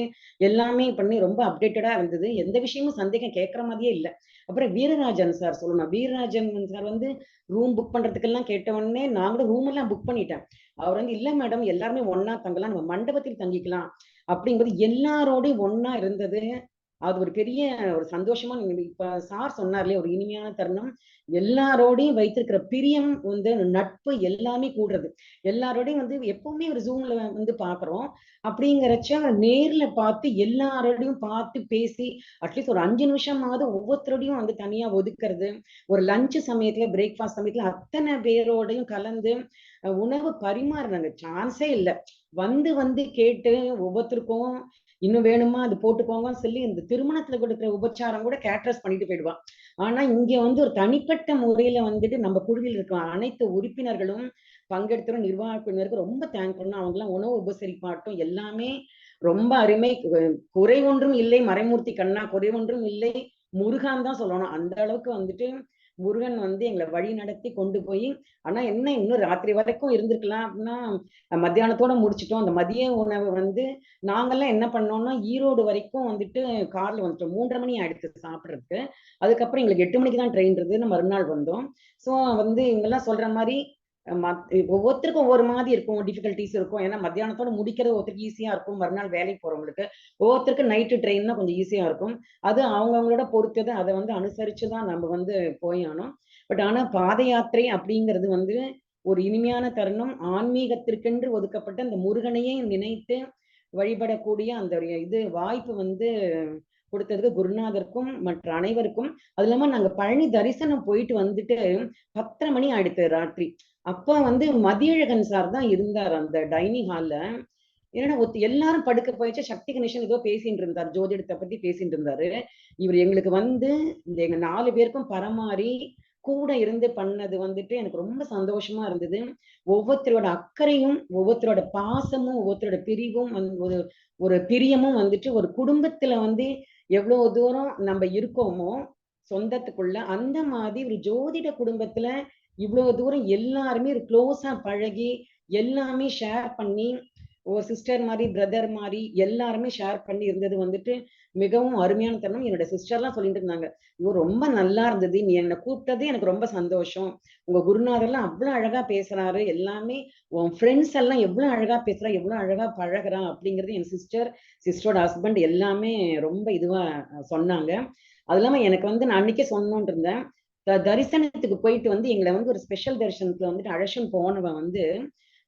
எல்லாமே பண்ணி ரொம்ப அப்டேட்டடா இருந்தது. எந்த விஷயமும் சந்தேகம் கேட்கற மாதிரியே இல்லை. அப்புறம் வீரராஜன் சார் சொல்லணும். வீரராஜன் சார் வந்து ரூம் புக் பண்றதுக்கெல்லாம் கேட்ட உடனே நான் கூட ரூம் எல்லாம் புக் பண்ணிட்டேன். அவர் வந்து இல்ல மேடம், எல்லாருமே ஒன்னா தங்கலாம், நம்ம மண்டபத்தில் தங்கிக்கலாம் அப்படிங்கிறது எல்லாரோடையும் ஒன்னா இருந்தது. அது ஒரு பெரிய ஒரு சந்தோஷமா நீங்க இப்ப சார் சொன்னார்லயே ஒரு இனிமையான தருணம். எல்லாரோடையும் வைத்திருக்கிற பிரியம் வந்து நட்பு எல்லாமே கூடுறது. எல்லாரோடையும் வந்து எப்பவுமே ஒரு ஜூம்ல வந்து பாக்குறோம். அப்படிங்கிறச்ச நேர்ல பார்த்து எல்லாரோடையும் பார்த்து பேசி அட்லீஸ்ட் ஒரு 5 நிமிஷமாவது ஒவ்வொருத்தரோடையும் வந்து தனியா ஒதுக்குறது. ஒரு லஞ்ச் சமயத்துல பிரேக்ஃபாஸ்ட் சமயத்துல அத்தனை பேரோடையும் கலந்து உணவு பரிமாறுறாங்க. சான்ஸே இல்ல. வந்து வந்து கேட்டு ஒவ்வொருத்தருக்கும் இன்னும் வேணுமா அது போட்டுக்கோங்கன்னு சொல்லி இந்த திருமணத்துல கொடுக்குற உபச்சாரம் கூட கேட்ரஸ் பண்ணிட்டு போயிடுவா. ஆனா இங்க வந்து ஒரு தனிப்பட்ட முறையில வந்துட்டு நம்ம குழுவில் இருக்க அனைத்து உறுப்பினர்களும் பங்கெடுத்துற நிர்வாக குழுவினருக்கு ரொம்ப தேங்க் பண்ணணும். அவங்க எல்லாம் உணவு உபசரிப்பாட்டும் எல்லாமே ரொம்ப அருமை. குறை ஒன்றும் இல்லை, மறைமூர்த்தி கண்ணா குறை ஒன்றும் இல்லை, முருகான் தான் சொல்லணும். அந்த அளவுக்கு வந்துட்டு முருகன் வந்து எங்களை வழி நடத்தி கொண்டு போய், ஆனா என்ன இன்னும் ராத்திரி வரைக்கும் இருந்திருக்கலாம் அப்படின்னா மத்தியானத்தோட முடிச்சிட்டோம். அந்த மதிய உணவு வந்து நாங்கெல்லாம் என்ன பண்ணோம்னா ஈரோடு வரைக்கும் வந்துட்டு கார்ல வந்துட்டோம். 3:30 மணி ஆயிடுச்சு சாப்பிடுறதுக்கு. அதுக்கப்புறம் எங்களுக்கு 8 மணிக்கு தான் ட்ரெயின் இருந்தது. மறுநாள் வந்தோம். சோ வந்து இவங்கெல்லாம் சொல்ற மாதிரி ஒவ்வொருத்தருக்கும் ஒவ்வொரு மாதிரி இருக்கும், டிஃபிகல்டிஸ் இருக்கும். ஏன்னா மத்தியானத்தோட முடிக்கிறது ஒருத்தருக்கு ஈஸியா இருக்கும், மறுநாள் வேலைக்கு போறவங்களுக்கு. ஒவ்வொருத்தருக்கு நைட்டு ட்ரெயின்னா கொஞ்சம் ஈஸியா இருக்கும். அது அவங்கவங்களோட பொறுத்தது. அதை வந்து அனுசரிச்சுதான் நம்ம வந்து போய் ஆனோம். பட் ஆனா பாத யாத்திரை அப்படிங்கிறது வந்து ஒரு இனிமையான தருணம். ஆன்மீகத்திற்கென்று ஒதுக்கப்பட்ட அந்த முருகனையே நினைத்து வழிபடக்கூடிய அந்த ஒரு இது வாய்ப்பு வந்து கொடுத்ததுக்கு குருநாதருக்கும் மற்ற அனைவருக்கும். அது இல்லாம நாங்க பழனி தரிசனம் போயிட்டு வந்துட்டு 10:30 மணி ஆயிடுத்து ராத்திரி. அப்ப வந்து மதியழகன் சார் தான் இருந்தார் அந்த டைனிங் ஹால்ல. ஏன்னா எல்லாரும் படுக்க போயிடுச்சு. சக்தி கணேசன் ஏதோ பேசிட்டு இருந்தார், ஜோதிடத்தை பத்தி பேசிட்டு இருந்தாரு. இவர் எங்களுக்கு வந்து இந்த எங்க 4 பேருக்கும் பரமாறி கூட இருந்து பண்ணது வந்துட்டு எனக்கு ரொம்ப சந்தோஷமா இருந்தது. ஒவ்வொருத்தரோட அக்கறையும், ஒவ்வொருத்தரோட பாசமும், ஒவ்வொருத்தரோட பிரிவும் ஒரு ஒரு பிரியமும் வந்துட்டு ஒரு குடும்பத்துல வந்து எவ்வளவு தூரம் நம்ம இருக்கோமோ சொந்தத்துக்குள்ள, அந்த மாதிரி ஒரு ஜோதிட குடும்பத்துல இவ்வளவு தூரம் எல்லாருமே ஒரு க்ளோஸா பழகி எல்லாமே ஷேர் பண்ணி ஒரு சிஸ்டர் மாதிரி பிரதர் மாதிரி எல்லாருமே ஷேர் பண்ணி இருந்தது வந்துட்டு மிகவும் அருமையான தருணம். என்னோட சிஸ்டர்லாம் சொல்லிட்டு இருந்தாங்க, ஐயோ ரொம்ப நல்லா இருந்தது, நீ என்னை கூப்பிட்டதே எனக்கு ரொம்ப சந்தோஷம், உங்க குருநாதர்லாம் அவ்வளவு அழகா பேசுறாரு, எல்லாமே உன் ஃப்ரெண்ட்ஸ் எல்லாம் எவ்வளவு அழகா பேசுறா, எவ்வளவு அழகா பழகுறா அப்படிங்கிறது என் சிஸ்டரோட ஹஸ்பண்ட் எல்லாமே ரொம்ப இதுவா சொன்னாங்க. அது இல்லாம எனக்கு வந்து நான் அன்னைக்கே சொன்னோன்னு இருந்தேன், தரிசனத்துக்கு போயிட்டு வந்து எங்களை வந்து ஒரு ஸ்பெஷல் தரிசனத்துல வந்துட்டு அழைச்சும் போனவன் வந்து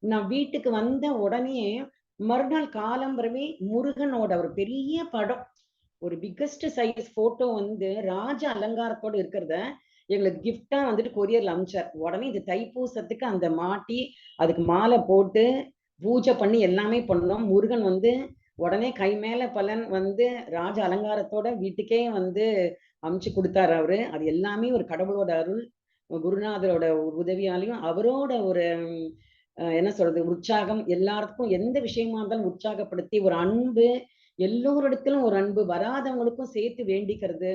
நான் வீட்டுக்கு வந்த உடனே மறுநாள் காலம்பரமே முருகனோட ஒரு பெரிய படம், ஒரு பிக்கஸ்ட் சைஸ் போட்டோ வந்து ராஜ அலங்காரத்தோட இருக்கிறத எங்களுக்கு கிஃப்டா வந்துட்டு கொரியர்ல அனுப்பிச்சார். உடனே இது தைப்பூசத்துக்கு அந்த மாட்டி அதுக்கு மாலை போட்டு பூஜை பண்ணி எல்லாமே பண்ணோம். முருகன் வந்து உடனே கை மேல பலன் வந்து ராஜ அலங்காரத்தோட வீட்டுக்கே வந்து அமுச்சு கொடுத்தாரு அவரு. அது எல்லாமே ஒரு கடவுளோட அருள், குருநாதரோட உதவியாலையும் அவரோட ஒரு என்ன சொல்றது உற்சாகம், எல்லாருக்கும் எந்த விஷயமா இருந்தாலும் உற்சாகப்படுத்தி ஒரு அன்பு, எல்லோரிடத்திலும் ஒரு அன்பு, வராதவங்களுக்கும் சேர்த்து வேண்டிக்கிறது,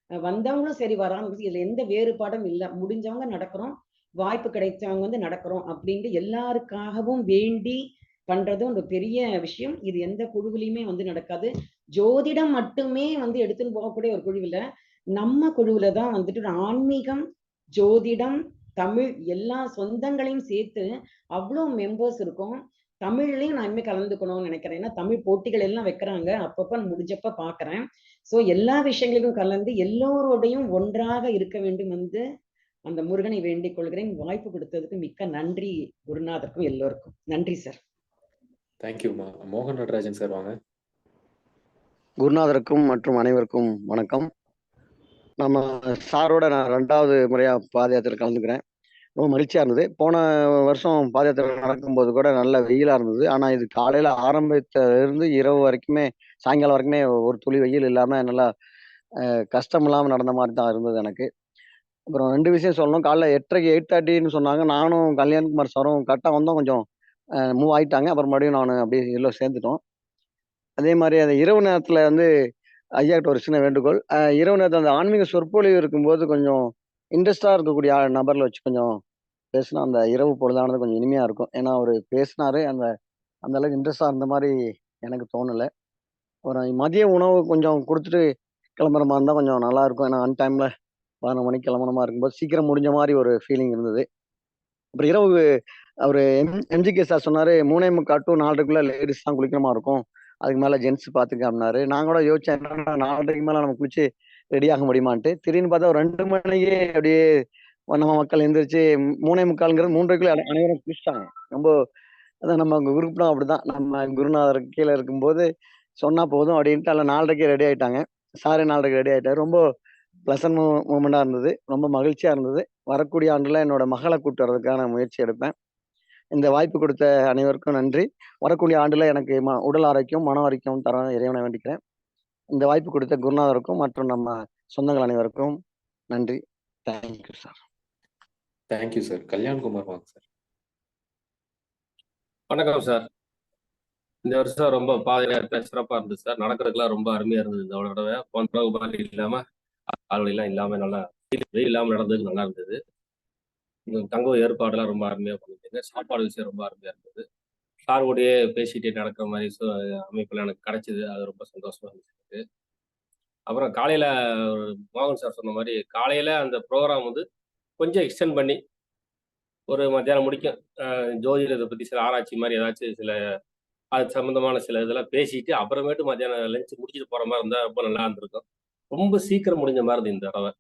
வந்தவங்களும் சரி வராம இதுல எந்த வேறுபாடும் இல்லை, முடிஞ்சவங்க நடக்கிறோம், வாய்ப்பு கிடைச்சவங்க வந்து நடக்கிறோம் அப்படின்ட்டு எல்லாருக்காகவும் வேண்டி பண்றதும் ஒரு பெரிய விஷயம். இது எந்த குழுவிலையுமே வந்து நடக்காது. ஜோதிடம் மட்டுமே வந்து எடுத்துன்னு போகக்கூடிய ஒரு குழுவில நம்ம குழுவுல தான் வந்துட்டு ஒரு ஆன்மீகம், ஜோதிடம், தமிழ் எல்லா சொந்தங்களையும் சேர்த்து அவ்வளவு மெம்பர்ஸ் இருக்கும். தமிழ்லயும் நான் இனிமே கலந்துக்கணும்னு நினைக்கிறேன். ஏன்னா தமிழ் போட்டிகள் எல்லாம் வைக்கிறாங்க, அப்பப்ப முடிஞ்சப்ப பாக்குறேன். சோ எல்லா விஷயங்களிலும் கலந்து எல்லோரோடையும் ஒன்றாக இருக்க வேண்டும் என்று அந்த முருகனை வேண்டிக் கொள்கிறேன். வாய்ப்பு கொடுத்ததுக்கு மிக்க நன்றி குருநாதருக்கும் எல்லோருக்கும். நன்றி சார். தேங்க்யூமா. மோகன் நடராஜன் சார் வாங்க. குருநாதருக்கும் மற்றும் அனைவருக்கும் வணக்கம். நம்ம சாரோட நான் 2வது முறையா பாத யாத்திரை கலந்துக்கிறேன். ரொம்ப மகிழ்ச்சியா இருந்தது. போன வருஷம் பாத யாத்திரை நடக்கும்போது கூட நல்ல வெயிலா இருந்தது. ஆனா இது காலையில ஆரம்பத்திலிருந்து இரவு வரைக்குமே, சாயங்காலம் வரைக்குமே ஒரு துளி வெயில் இல்லாம நல்லா கஷ்டம் இல்லாம நடந்த மாதிரி தான் இருந்தது எனக்கு. அப்புறம் 2 விஷயம் சொல்லணும். காலைல 8:30க்கு 8:30ன்னு சொன்னாங்க. நானும் கல்யாண்குமார் சாரும் கரெக்டா வந்தோம். கொஞ்சம் மூவ் ஆயிட்டாங்க. அப்புறம் மறுபடியும் நான் அப்படியே எல்லாம் சேர்ந்துட்டோம். அதே மாதிரி அந்த இரவு நேரத்துல வந்து ஐயாக்கிட்ட ஒரு சின்ன வேண்டுகோள். இரவு நேரத்துல அந்த ஆன்மீக சொற்பொழிவு இருக்கும்போது கொஞ்சம் இன்ட்ரெஸ்டா இருக்கக்கூடிய நபர்ல வச்சு கொஞ்சம் பேசினா அந்த இரவு பொழுதானது கொஞ்சம் இனிமையா இருக்கும். ஏன்னா அவரு பேசினாரு, அந்த அந்த அளவுக்கு இன்ட்ரெஸ்டா இருந்த மாதிரி எனக்கு தோணல. ஒரு மதிய உணவு கொஞ்சம் கொடுத்துட்டு கிளம்புற மாதிரி இருந்தா கொஞ்சம் நல்லா இருக்கும். ஏன்னா அன் டைம்ல 11 மணிக்கு கிளம்பணுமா இருக்கும்போது சீக்கிரம் முடிஞ்ச மாதிரி ஒரு ஃபீலிங் இருந்தது. அப்புறம் இரவு அவரு எம்ஜிகே சார் சொன்னாரு, 3:45 to 4:00க்குள்ள லேடிஸ் தான் குளிக்கிற மாதிரி இருக்கும், அதுக்கு மேலே ஜென்ஸ் பார்த்துக்க அப்படின்னாரு. நான் கூட யோசிச்சேன், என்னடா 4:30க்கு மேலே நம்ம குளிச்சு ரெடி ஆக முடியுமான்ட்டு. திடீர்னு பார்த்தா ஒரு 2 மணியே அப்படியே நம்ம மக்கள் எந்திரிச்சு 3:45 3:30க்குள்ள அனைவரும் குளிச்சிட்டாங்க. ரொம்ப அதான் நம்ம குரூப்லாம் அப்படிதான். நம்ம குருநாதர் கீழே இருக்கும்போது சொன்னா போதும் அப்படின்ட்டு அதில் 4:30க்கே ரெடி ஆயிட்டாங்க. சாரே 4:30க்கு ரெடி ஆயிட்டாரு. ரொம்ப ப்ளசன்ட் மூமெண்டாக இருந்தது. ரொம்ப மகிழ்ச்சியாக இருந்தது. வரக்கூடிய ஆண்டில் என்னோட மகளை கூப்பிட்டு வர்றதுக்கான முயற்சி எடுப்பேன். இந்த வாய்ப்பு கொடுத்த அனைவருக்கும் நன்றி. வரக்கூடிய ஆண்டில் எனக்கு உடல் ஆரோக்கியம், மன ஆரோக்கியம் தர இறைவனை வேண்டிக்கிறேன். இந்த வாய்ப்பு கொடுத்த குருநாதருக்கும் மற்றும் நம்ம சொந்தங்கள் அனைவருக்கும் நன்றி. Thank you sir. Thank you sir. Kalyankumar வாங்க சார். வணக்கம் சார். இந்த வருஷம் ரொம்ப பாதையாத்திரை சிறப்பாக இருந்தது சார். நடக்கிறதுக்குலாம் ரொம்ப அருமையாக இருந்தது. இந்த தடவை போன தடவை மாதிரி இல்லாமல் ஆளுநெல்லாம் இல்லாமல் நல்லா வெயில் இல்லாமல் நடந்தது, நல்லா இருந்தது. தங்க ஏற்பாடுலாம் ரொம்ப அருமையாக பண்ணிருந்தீங்க. சாப்பாடு விஷயம் ரொம்ப அருமையாக இருந்தது. சார் கூடயே பேசிட்டே நடக்கிற மாதிரி அமைப்புலாம் எனக்கு கிடைச்சிது. அது ரொம்ப சந்தோஷமா இருந்துச்சு. அப்புறம் காலையில் மோகன் சார் சொன்ன மாதிரி காலையில் அந்த ப்ரோக்ராம் வந்து கொஞ்சம் எக்ஸ்டெண்ட் பண்ணி ஒரு மத்தியானம் முடிக்கும் ஜோதிடத்தை பற்றி சில ஆராய்ச்சி மாதிரி ஏதாச்சும் சில அது சம்மந்தமான சில இதெல்லாம் பேசிட்டு அப்புறமேட்டு மத்தியானம் லஞ்ச் முடிச்சுட்டு போகிற மாதிரி இருந்தால் ரொம்ப நல்லா இருந்திருக்கும். ரொம்ப சீக்கிரம் முடிஞ்ச மாதிரி இருந்தது இந்த தடவை.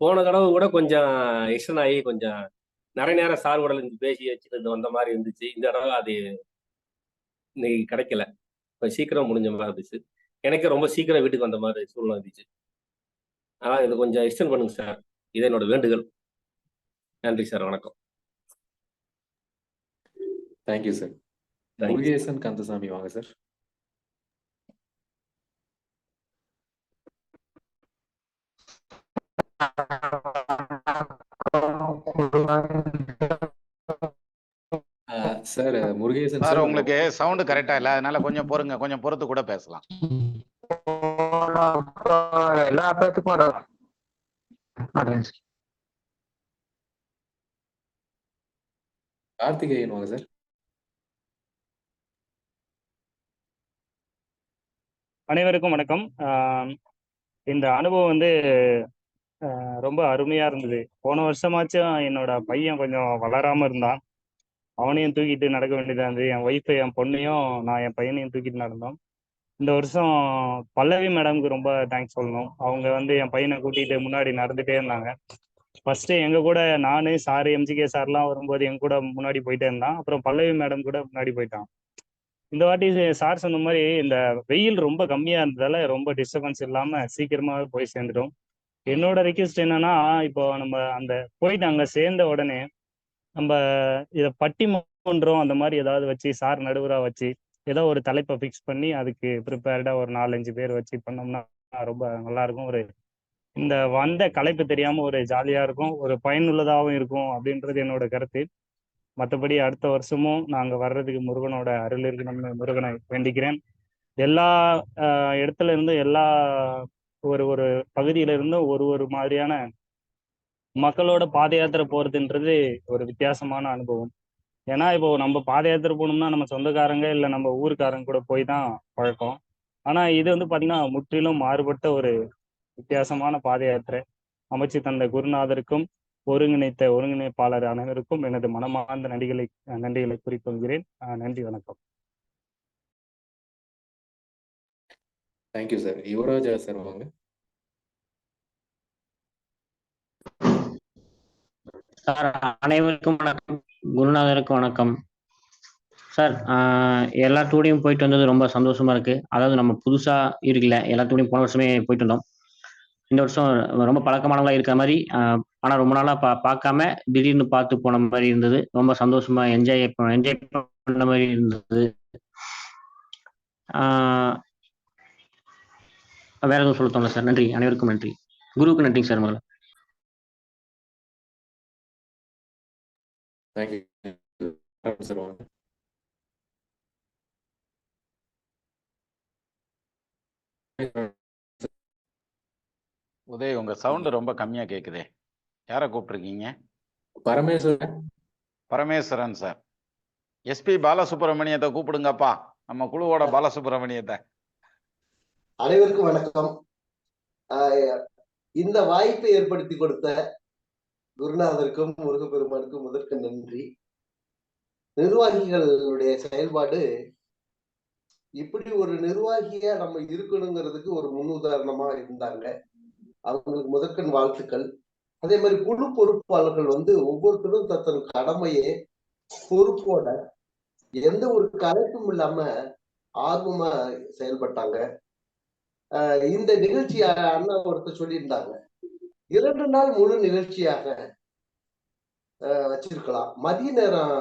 போன தடவை கூட கொஞ்சம் எக்ஸ்டன் ஆகி கொஞ்சம் நிறைய நேரம் சார் கூட பேசி வச்சுட்டு வந்த மாதிரி இருந்துச்சு. இந்த தடவை அது இன்னைக்கு கிடைக்கல. கொஞ்சம் சீக்கிரம் முடிஞ்ச மாதிரி இருந்துச்சு. எனக்கு ரொம்ப சீக்கிரம் வீட்டுக்கு வந்த மாதிரி சூழ்நிலை இருந்துச்சு. ஆனால் இது கொஞ்சம் எக்ஸ்டெண்ட் பண்ணுங்க சார். இது என்னோட வேண்டுதல். நன்றி சார். வணக்கம். Thank you sir. முருகேசன் கந்தசாமி வாங்க சார். சார் முருகேசன் சார் உங்களுக்கு சவுண்ட் கரெக்டா இல்ல, அதனால கொஞ்சம் பொறுங்க, கொஞ்சம் பொறுத்து கூட பேசலாம். எல்லா பேத்துக்கும் கார்த்திகேயன் வாங்க சார். அனைவருக்கும் வணக்கம். இந்த அனுபவம் வந்து ரொம்ப அருமையா இருந்தது. போன வருஷமாச்சும் என்னோட பையன் கொஞ்சம் வளராம இருந்தான். அவனையும் தூக்கிட்டு நடக்க வேண்டியதா இருந்தது. என் ஒய்ஃபை, என் பொண்ணையும், நான் என் பையனையும் தூக்கிட்டு நடந்தோம். இந்த வருஷம் பல்லவி மேடம்க்கு ரொம்ப தேங்க்ஸ் சொல்லணும். அவங்க வந்து என் பையனை கூட்டிகிட்டு முன்னாடி நடந்துகிட்டே இருந்தாங்க. ஃபர்ஸ்ட்டு எங்கள் கூட நான், சார், எம்ஜிகே சார்லாம் வரும்போது எங்க கூட முன்னாடி போயிட்டே இருந்தான். அப்புறம் பல்லவி மேடம் கூட முன்னாடி போயிட்டான். இந்த வாட்டி சார் சொன்ன மாதிரி இந்த வெயில் ரொம்ப கம்மியாக இருந்ததால ரொம்ப டிஸ்டர்பன்ஸ் இல்லாமல் சீக்கிரமாகவே போய் சேர்ந்துட்டோம். என்னோட ரெக்வெஸ்ட் என்னன்னா, இப்போ நம்ம அந்த போயிட்டு அங்கே சேர்ந்த உடனே நம்ம இதை பட்டிமன்றம் அந்த மாதிரி ஏதாவது வச்சு சார் நடுவராக வச்சு ஏதோ ஒரு தலைப்பை ஃபிக்ஸ் பண்ணி அதுக்கு ப்ரிப்பேர்டாக ஒரு 4-5 பேர் வச்சு பண்ணோம்னா ரொம்ப நல்லா இருக்கும். ஒரு இந்த வந்த களைப்பு தெரியாம ஒரு ஜாலியா இருக்கும், ஒரு பயனுள்ளதாகவும் இருக்கும் அப்படின்றது என்னோட கருத்து. மற்றபடி அடுத்த வருஷமும் நாங்க வர்றதுக்கு முருகனோட அருள் இருக்கணும்னு முருகனை வேண்டிக்கிறேன். எல்லா இடத்துல இருந்தும் எல்லா ஒரு ஒரு பகுதியில இருந்தும் ஒரு மாதிரியான மக்களோட பாத யாத்திரை போறதுன்றது ஒரு வித்தியாசமான அனுபவம். ஏன்னா இப்போ நம்ம பாத யாத்திரை போகணும்னா நம்ம சொந்தக்காரங்க இல்லை நம்ம ஊருக்காரங்க கூட போய் தான் பழக்கம். ஆனா இது வந்து பாத்தீங்கன்னா முற்றிலும் மாறுபட்ட ஒரு வித்தியாசமான பாத யாத்திரை. அமைச்சு தந்த குருநாதருக்கும் ஒருங்கிணைப்பாளர் அனைவருக்கும் எனது மனமார்ந்த நன்றிகளை குறிப்பிடுகிறேன். நன்றி, வணக்கம். Thank you sir. யுவராஜா சார் வாங்க. சார் அனைவருக்கும் வணக்கம், குருநாதருக்கும் வணக்கம். சார் எல்லா டூரையும் போயிட்டு வந்தது ரொம்ப சந்தோஷமா இருக்கு. அதாவது நம்ம புதுசா இருக்குல்ல, எல்லா டூரையும் போன வருஷமே போயிட்டு வந்தோம். இந்த வருஷம் ரொம்ப பழக்கமானவங்களா இருக்கிற மாதிரி, ஆனா ரொம்ப நாளா பார்க்காம திடீர்னு பார்த்து போன மாதிரி இருந்தது. ரொம்ப சந்தோஷமா என்ஜாய் பண்ண மாதிரி இருந்தது. வேற எதுவும் சொல்ல தோணல சார். நன்றி, அனைவருக்கும் நன்றி. குருவுக்கு நன்றிங்க சார். முதல்ல தேங்க்யூ சார். வாங்க. உதய், உங்க சவுண்ட் ரொம்ப கம்மியா கேக்குதே. யாரை கூப்பிட்டுருக்கீங்க? பரமேஸ்வரன் சார். எஸ்பி பாலசுப்ரமணியத்தை கூப்பிடுங்கப்பா, நம்ம குழுவோட பாலசுப்ரமணியத்தை. அனைவருக்கும் வணக்கம். இந்த வாய்ப்பை ஏற்படுத்தி கொடுத்த குருநாதருக்கும் முருகப்பெருமானுக்கும் முதற்கு நன்றி. நிர்வாகிகளுடைய செயல்பாடு இப்படி ஒரு நிர்வாகியா நம்ம இருக்கணுங்கிறதுக்கு ஒரு முன்னுதாரணமா இருந்தாங்க. அவங்களுக்கு முதற்கண் வாழ்த்துக்கள். அதே மாதிரி குழு பொறுப்பாளர்கள் ஒவ்வொருத்தரும் தத்தன் கடமையை பொறுப்போட எந்த ஒரு கலைப்பும் இல்லாம ஆர்வமா செயல்பட்டாங்க. இந்த நிகழ்ச்சி அண்ணா ஒருத்தர் சொல்லியிருந்தாங்க, 2 நாள் முழு நிகழ்ச்சியாக வச்சிருக்கலாம். மதிய நேரம்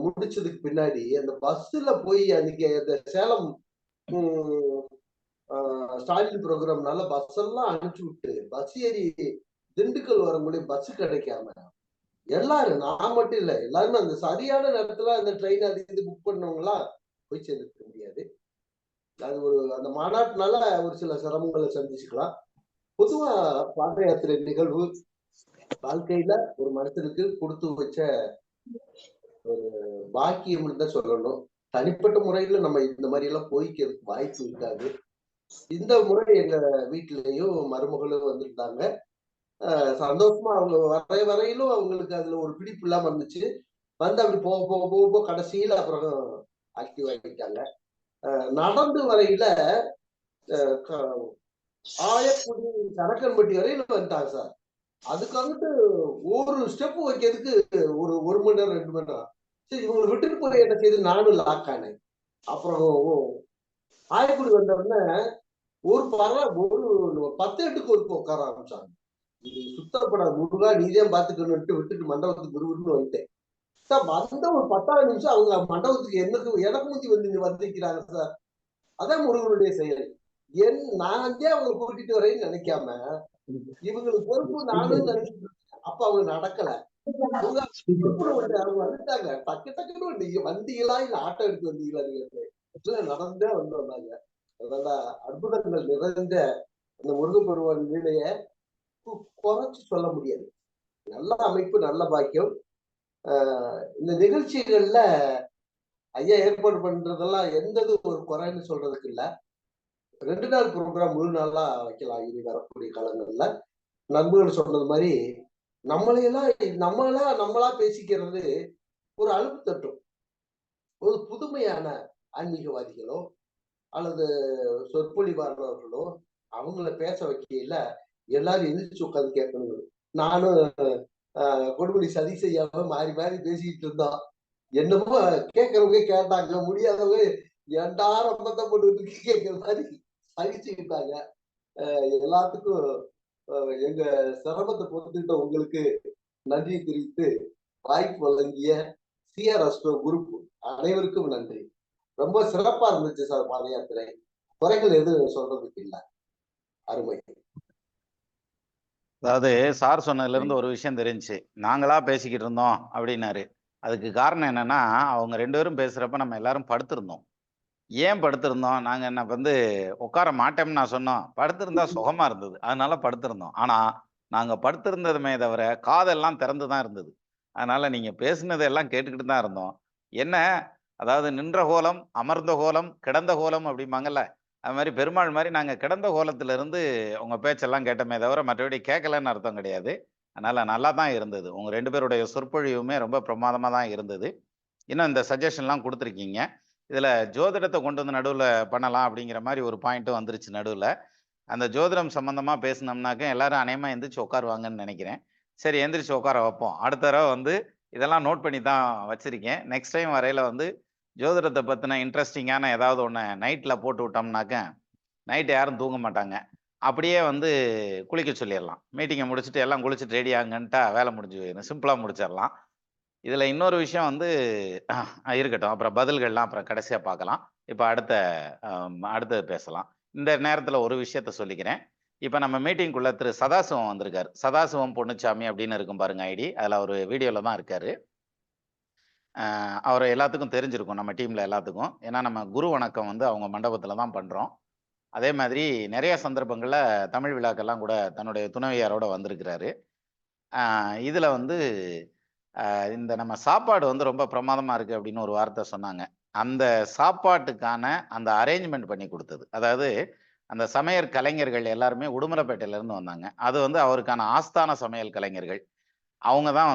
முடிச்சதுக்கு பின்னாடி அந்த பஸ்ல போய் அன்னைக்கு அந்த சேலம் ஸ்டாலின் ப்ரோக்ராம்னால பஸ் எல்லாம் அனுப்பிச்சு விட்டு பஸ் ஏறி திண்டுக்கல் வர முடியும், பஸ் கிடைக்காம எல்லாரும், நான் மட்டும் இல்ல, எல்லாருமே அந்த சரியான நேரத்துல அந்த ட்ரெயின் அது இது புக் பண்ணவங்க எல்லாம் போய் சேர்ந்துக்க முடியாது. அது அந்த மாநாட்டுனால ஒரு சில சிரமங்களை சந்திச்சுக்கலாம். பொதுவா பாத யாத்திரை நிகழ்வு வாழ்க்கையில ஒரு மனுஷனுக்கு கொடுத்து வச்ச ஒரு பாக்கியம்னு தான் சொல்லணும். தனிப்பட்ட முறையில நம்ம இந்த மாதிரி எல்லாம் போய்க்கிறதுக்கு வாய்ப்பு இருக்காது. இந்த முறை எங்க வீட்டிலையும் மருமகளும் வந்திருந்தாங்க. சந்தோஷமா அவங்க வரையிலும் அவங்களுக்கு அதுல ஒரு பிடிப்பு இல்லாம இருந்துச்சு. அப்படி போக போக போக போக கடைசியில அப்புறம் ஆக்டிவ் ஆகிட்டாங்க. நடந்து வரையில ஆயக்குடி கணக்கன்பட்டி வரையில வந்துட்டாங்க சார். அதுக்கு ஒரு ஸ்டெப் வைக்கிறதுக்கு ஒரு மணி நேரம் 2 மணி நேரம். சரி, இவங்களை விட்டுட்டு போய் என்ன செய்து நானும் லாக் ஆனேன். அப்புறம் ஆயக்குடி வந்த உடனே ஒரு 10 எட்டுக்கு உட்கார ஆரம்பிச்சாங்க. இது சுத்தப்படாத முருகா நீதான் பாத்துக்கணும்ட்டு விட்டுட்டு மண்டபத்துக்கு குருன்னு வந்துட்டேன் சார். வந்த ஒரு 10ஆவது நிமிஷம் அவங்க மண்டபத்துக்கு எனக்கு மூஞ்சி வந்திருக்கிறாங்க சார். அதான் முருகனுடைய செயல். நான் அவங்க கூட்டிட்டு வரேன்னு நினைக்காம இவங்களுக்கு பொறுப்பு நானும் நினைச்சிட்டு அப்ப அவங்க நடக்கல. அவங்க வந்துட்டாங்க. டக்கு டக்குன்னு நீங்க வந்தீங்களா இல்ல ஆட்டோ எடுத்து வந்தீங்களா நீங்க நடந்தே வந்தாங்க. அதனால அற்புதங்கள் நிறைந்த அந்த முருகப்பெருமான் நிலைய குறைச்சு சொல்ல முடியாது. நல்ல அமைப்பு, நல்ல பாக்கியம். இந்த நிகழ்ச்சிகள்ல ஐயா ஏற்பாடு பண்றதெல்லாம் எந்த ஒரு குறைன்னு சொல்றதுக்கு இல்ல. 2 நாள் ப்ரோக்ராம் முழு நாளா வைக்கலாம் இனி வரக்கூடிய காலங்கள்ல. நண்பர்கள் சொன்னது மாதிரி நம்மளா பேசிக்கிறது ஒரு அலுப்பு தட்டும். ஒரு புதுமையான ஆன்மீகவாதிகளோ அல்லது சொற்பொழிவாளர்களோ அவங்கள பேச வைக்கையில எல்லாரும் எந்திரிச்சு உட்காந்து கேட்கணும். நானும் கொடுமணி சதி செய்யாம மாறி மாறி பேசிக்கிட்டு இருந்தோம். என்னமோ கேட்கறவங்க கேட்டாங்க, முடியாதவங்க ஏண்டா ரொம்ப போட்டு கேட்கிற மாதிரி சகிச்சுக்கிட்டாங்க. எல்லாத்துக்கும் எங்க சிரமத்தை பொறுத்துக்கிட்ட உங்களுக்கு நன்றி தெரிவித்து வாய்ப்பு வழங்கிய சிஆர் அஸ்ட்ரோ குரூப் அனைவருக்கும் நன்றி. ரொம்ப சிறப்பா இருந்துச்சு சார் பாத யாத்திரை. குறைகள் எதுவும் சொல்றதுக்கு இல்லை. அருமை. அதாவது சார் சொன்னதுல இருந்து ஒரு விஷயம் தெரிஞ்சுச்சு. நாங்களா பேசிக்கிட்டு இருந்தோம் அப்படின்னாரு. அதுக்கு காரணம் என்னன்னா, அவங்க 2 பேரும் பேசுறப்ப நம்ம எல்லாரும் படுத்திருந்தோம். ஏன் படுத்திருந்தோம்? நாங்க என்ன உட்கார மாட்டோம்னு நான் சொன்னோம். படுத்திருந்தா சுகமா இருந்தது, அதனால படுத்திருந்தோம். ஆனா நாங்க படுத்திருந்ததுமே தவிர காதெல்லாம் திறந்து தான் இருந்தது. அதனால நீங்க பேசுனதெல்லாம் கேட்டுக்கிட்டு தான் இருந்தோம். என்ன, அதாவது நின்ற கோலம், அமர்ந்த கோலம், கிடந்த கோலம் அப்படிம்பாங்கல்ல, அது மாதிரி பெருமாள் மாதிரி நாங்க கிடந்த கோலத்துல இருந்து உங்க பேச்செல்லாம் கேட்டோமே தவிர மற்றபடி கேட்கலன்னு அர்த்தம் கிடையாது. அதனால நல்லா தான் இருந்தது. உங்க 2 பேருடைய சொற்பொழிவுமே ரொம்ப பிரமாதமா தான் இருந்தது. இன்னும் இந்த சஜஷன்லாம் கொடுத்துருக்கீங்க. இதுல ஜோதிடத்தை கொண்டு வந்து நடுவுல பண்ணலாம் அப்படிங்கிற மாதிரி ஒரு பாயிண்ட்டும் வந்துருச்சு நடுவுல. அந்த ஜோதிடம் சம்பந்தமா பேசினோம்னாக்க எல்லாரும் அநேகமா எந்திரிச்சு உட்காருவாங்கன்னு நினைக்கிறேன். சரி, எந்திரிச்சு உட்கார வைப்போம். அடுத்த தடவை இதெல்லாம் நோட் பண்ணி தான் வச்சிருக்கேன். நெக்ஸ்ட் டைம் வரையில ஜோதிடத்தை பத்தின இன்ட்ரெஸ்டிங்கான ஏதாவது ஒன்று நைட்ல போட்டு விட்டோம்னாக்க நைட்டு யாரும் தூங்க மாட்டாங்க. அப்படியே குளிக்க சொல்லிடலாம். மீட்டிங்கை முடிச்சுட்டு எல்லாம் குளிச்சுட்டு ரெடி ஆகுங்கன்ட்டா வேலை முடிஞ்சு போயிடும். சிம்பிளா முடிச்சிடலாம். இதுல இன்னொரு விஷயம் இருக்கட்டும். அப்புறம் பதில்கள்லாம் அப்புறம் கடைசியா பார்க்கலாம். இப்ப அடுத்தது பேசலாம். இந்த நேரத்துல ஒரு விஷயத்த சொல்லிக்கிறேன். இப்ப நம்ம மீட்டிங்குள்ள திரு சதாசிவம் வந்திருக்காரு. சதாசிவம் பொன்னுச்சாமி அப்படின்னு இருக்கும் பாருங்க ஐடி. அதுல ஒரு வீடியோல தான் இருக்காரு. அவரை எல்லாத்துக்கும் தெரிஞ்சிருக்கும், நம்ம டீம்ல எல்லாத்துக்கும். ஏன்னா நம்ம குரு வணக்கம் அவங்க மண்டபத்துல தான் பண்றோம். அதே மாதிரி நிறைய சந்தர்ப்பங்கள்ல தமிழ் விழாக்கெல்லாம் கூட தன்னுடைய துணைவியாரோட வந்திருக்கிறாரு. இதுல இந்த நம்ம சாப்பாடு ரொம்ப பிரமாதமா இருக்கு அப்படின்னு ஒரு வார்த்தை சொன்னாங்க. அந்த சாப்பாட்டுக்கான அந்த அரேஞ்ச்மெண்ட் பண்ணி கொடுத்தது, அதாவது அந்த சமையல் கலைஞர்கள் எல்லாருமே உடுமலைப்பேட்டையில இருந்து வந்தாங்க. அது அவருக்கான ஆஸ்தான சமையல் கலைஞர்கள். அவங்க தான்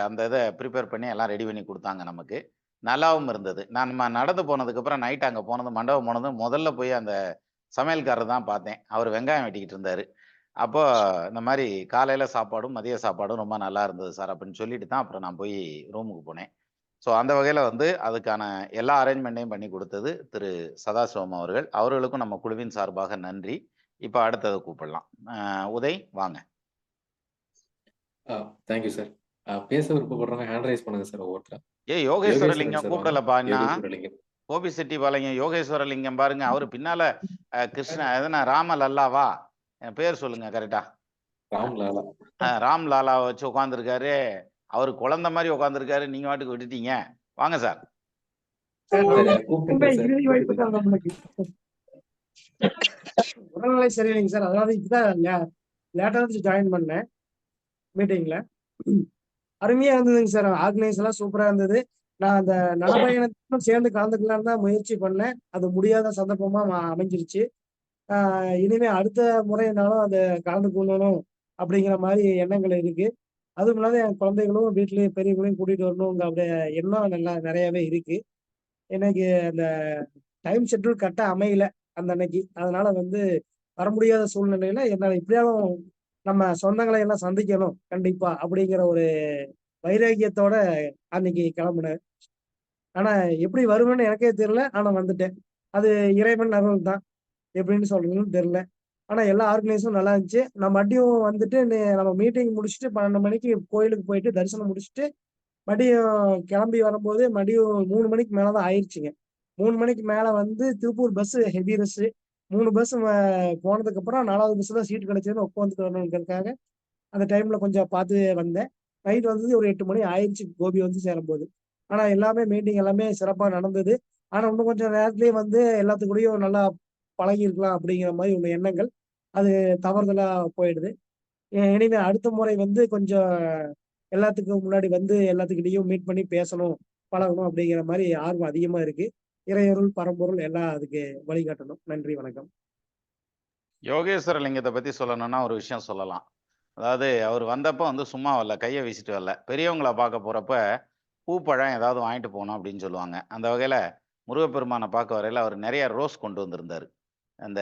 அந்த இதை ப்ரிப்பேர் பண்ணி எல்லாம் ரெடி பண்ணி கொடுத்தாங்க நமக்கு. நல்லாவும் இருந்தது. நம்ம நடந்து போனதுக்கப்புறம் நைட் அங்க போனது மண்டபம் போனது முதல்ல போய் அந்த சமையல்காரர் தான் பார்த்தேன். அவர் வெங்காயம் வெட்டிக்கிட்டு இருந்தாரு. அப்போ இந்த மாரி காலையில சாப்பாடும், மதிய சாப்பாடும் ரொம்ப நல்லா இருந்தது சார் அப்படின்னு சொல்லிட்டு தான் அப்புறம் நான் போய் ரூமுக்கு போனேன். ஸோ அந்த வகையில வந்து அதுக்கான எல்லா அரேஞ்ச்மெண்ட்டையும் பண்ணி கொடுத்தது திரு சதாசிவம் அவர்கள். அவர்களுக்கும் நம்ம குழுவின் சார்பாக நன்றி. இப்ப அடுத்தத கூப்பிடலாம். உதய் வாங்க. Thank you sir. பேச விருப்பப்படுறவங்க ஹேண்ட் ரைஸ் பண்ணுங்க சார் ஒவ்வொருத்தரா. யோகேஸ்வரலிங்கம் சார் வாங்க. கூப்பிடலப்பா இன்னும். யோகேஸ்வரலிங்கம். கோபிசெட்டிபாளையம் யோகேஸ்வரலிங்கம் பாருங்க. அவரு பின்னால கிருஷ்ண எதுனா ராம லல்லாவா? என் பேர் சொல்லுங்க கரெக்டா. ராம் லாலா. ராம் லாலாவை வச்சு உட்காந்துருக்காரு. அவரு குழந்தை மாதிரி உட்காந்துருக்காரு. நீங்க வாட்டுக்கு விட்டுட்டீங்க. வாங்க சார். உடல்நிலை சரியில்லைங்க சார். அதாவது இப்பதான் லேட்டா ஜாயின் பண்ணேன் மீட்டிங்ல. அருமையா இருந்ததுங்க சார். ஆர்கனைஸ் எல்லாம் சூப்பரா இருந்தது. நான் அந்த நடைபயணத்துக்கும் சேர்ந்து கலந்துக்கலான்னு தான் முயற்சி பண்ணேன். அது முடியாத சந்தர்ப்பமா அமைஞ்சிருச்சு. இனிமே அடுத்த முறைனாலும் அதை கலந்து கொள்ளணும் அப்படிங்கிற மாதிரி எண்ணங்கள் இருக்கு. அதுவும் இல்லாத என் குழந்தைகளும் வீட்லயும் பெரியவங்களையும் கூட்டிட்டு வரணுங்க அப்படிய எண்ணம் நல்லா நிறையவே இருக்கு. எனக்கு அந்த டைம் ஷெட்யூல் கரெக்டா அமையல அந்த அன்னைக்கு. அதனால வந்து வர முடியாத சூழ்நிலையில என்னால எப்படியாவது நம்ம சொந்தங்களை எல்லாம் சந்திக்கணும் கண்டிப்பா அப்படிங்கிற ஒரு வைராக்கியத்தோட அன்னைக்கு கிளம்புனேன். ஆனா எப்படி வருவேன்னு எனக்கே தெரியல. ஆனா வந்துட்டேன். அது இறைவன் அருள் தான். எப்படின்னு சொல்றதுன்னு தெரியல. ஆனா எல்லா ஆர்கனைஸும் நல்லா இருந்துச்சு. நான் மறுபடியும் வந்துட்டு நம்ம மீட்டிங் முடிச்சுட்டு 12 மணிக்கு கோயிலுக்கு போயிட்டு தரிசனம் முடிச்சுட்டு மறுபடியும் கிளம்பி வரும்போது மறுபடியும் 3 மணிக்கு மேலதான் ஆயிடுச்சுங்க. 3 மணிக்கு மேல வந்து திருப்பூர் பஸ் ஹெவி ரஸ். 3 பஸ் போனதுக்கு அப்புறம் 4வது பஸ் தான் சீட் கிடைச்சதுன்னு உட்காந்துட்டு வரணுங்கிறதுக்காக அந்த டைம்ல கொஞ்சம் பார்த்து வந்தேன். நைட் வந்தது ஒரு 8 மணி ஆயிடுச்சு கோபி வந்து சேரும்போது. ஆனா எல்லாமே மீட்டிங் எல்லாமே சிறப்பா நடந்தது. ஆனா இன்னும் கொஞ்சம் நேரத்திலேயே வந்து எல்லாத்துக்கூடயும் நல்லா பழகி இருக்கலாம் அப்படிங்கிற மாதிரி உள்ள எண்ணங்கள் அது தவறுதலா போயிடுது. இனிமே அடுத்த முறை வந்து கொஞ்சம் எல்லாத்துக்கும் முன்னாடி வந்து எல்லாத்துக்கிட்டையும் மீட் பண்ணி பேசணும், பழகணும் அப்படிங்கிற மாதிரி ஆர்வம் அதிகமா இருக்கு. இறையருள் பரம்பொருள் எல்லாம் அதுக்கு வழிகாட்டணும். நன்றி, வணக்கம். யோகேஸ்வரலிங்கத்தை பத்தி சொல்லணும்னா ஒரு விஷயம் சொல்லலாம். அதாவது அவர் வந்தப்ப வந்து சும்மா வரல, கையை வீசிட்டு வரல. பெரியவங்கள பார்க்க போறப்ப பூப்பழம் ஏதாவது வாங்கிட்டு போகணும் அப்படின்னு சொல்லுவாங்க. அந்த வகையில முருகப்பெருமானை பார்க்க வரையில அவர் நிறைய ரோஸ் கொண்டு வந்திருந்தாரு. அந்த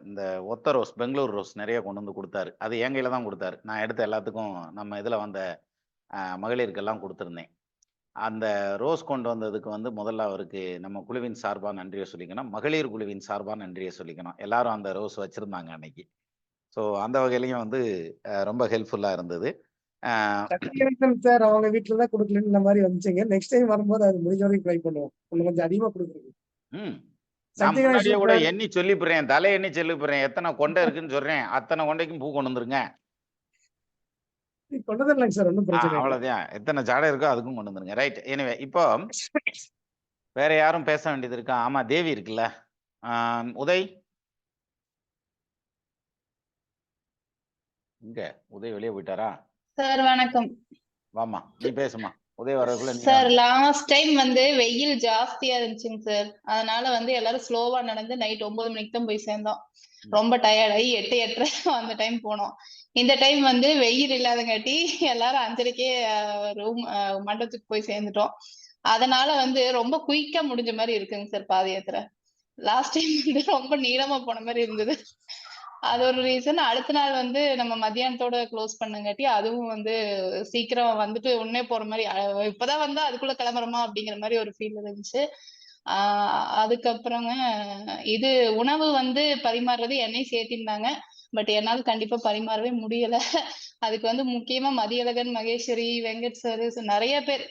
இந்த ஒத்த ரோஸ், பெங்களூர் ரோஸ் நிறைய கொண்டு வந்து கொடுத்தாரு. அது என் கையில தான் கொடுத்தாரு. நான் எடுத்த எல்லாத்துக்கும் நம்ம இதுல வந்த மகளிருக்கெல்லாம் கொடுத்துருந்தேன். அந்த ரோஸ் கொண்டு வந்ததுக்கு வந்து முதல்ல அவருக்கு நம்ம குழுவின் சார்பா நன்றியை சொல்லிக்கணும். மகளிர் குழுவின் சார்பா நன்றியை சொல்லிக்கணும். எல்லாரும் அந்த ரோஸ் வச்சிருந்தாங்க அன்னைக்கு. ஸோ அந்த வகையிலையும் வந்து ரொம்ப ஹெல்ப்ஃபுல்லா இருந்தது. சார் அவங்க வீட்டுல தான் கொடுக்கலன்னு இந்த மாதிரி வந்துச்சுங்க. நெக்ஸ்ட் டைம் வரும்போது அது முடிஞ்ச வரைக்கும் ட்ரை பண்ணுவோம். கொஞ்சம் அதிகமா கொடுக்குறது. நான் முன்னாடியே கூட எண்ணி சொல்லிப்புறேன், தலை எண்ணி சொல்லிப்புறேன். எத்தனை கொண்டை இருக்குன்னு சொல்றேன். அத்தனை கொண்டைக்கும் பூ கொண்டு வந்துருங்க. கொண்டதில்லைங்க சார், ஒன்றும் பிரச்சனை இல்லை. அவ்வளவுதான். எத்தனை ஜாடை இருக்கோ அதுக்கும் கொண்டு வந்துருங்க. ரைட். எனிவே இப்போ வேற யாரும் பேச வேண்டியது இருக்கா? ஆமா, தேவி இருக்குல்ல. உதய் இங்க உதய் வெளியே போயிட்டாரா? சார் வணக்கம். வாமா, நீ பேசுமா. உதய் வரதுக்குள்ள சார் லாஸ்ட் டைம் வந்து வெயில் ஜாஸ்தியா இருந்துச்சுங்க சார். அதனால வந்து எல்லாரும் ஸ்லோவா நடந்து நைட் 9 மணிக்கு தான் போய் சேர்ந்தோம். ரொம்ப டயர்டாகி 8, 8:30 அந்த டைம் போனோம். இந்த டைம் வந்து வெயில் இல்லாதங்காட்டி எல்லாரும் 5:30க்கே மண்டபத்துக்கு போய் சேர்ந்துட்டோம். அதனால வந்து ரொம்ப குயிக்கா முடிஞ்ச மாதிரி இருக்குங்க சார் பாத யாத்திரை. லாஸ்ட் டைம் வந்து ரொம்ப நீளமா போன மாதிரி இருந்தது. அது ஒரு ரீசன். அடுத்த நாள் வந்து நம்ம மத்தியானத்தோட க்ளோஸ் பண்ணங்காட்டி அதுவும் வந்து சீக்கிரம் வந்துட்டு உடனே போற மாதிரி இப்பதான் வந்து அதுக்குள்ள கிளம்புறோமா அப்படிங்கிற மாதிரி ஒரு ஃபீல் இருந்துச்சு. அதுக்கப்புறங்க இது உணவு வந்து பரிமாறுறது என்னையும் சேர்த்திருந்தாங்க. பட் என்னால கண்டிப்பா பரிமாறவே முடியல. அதுக்கு வந்து முக்கியமா மதியழகன், மகேஸ்வரி, வெங்கட் சார் நிறைய பேர்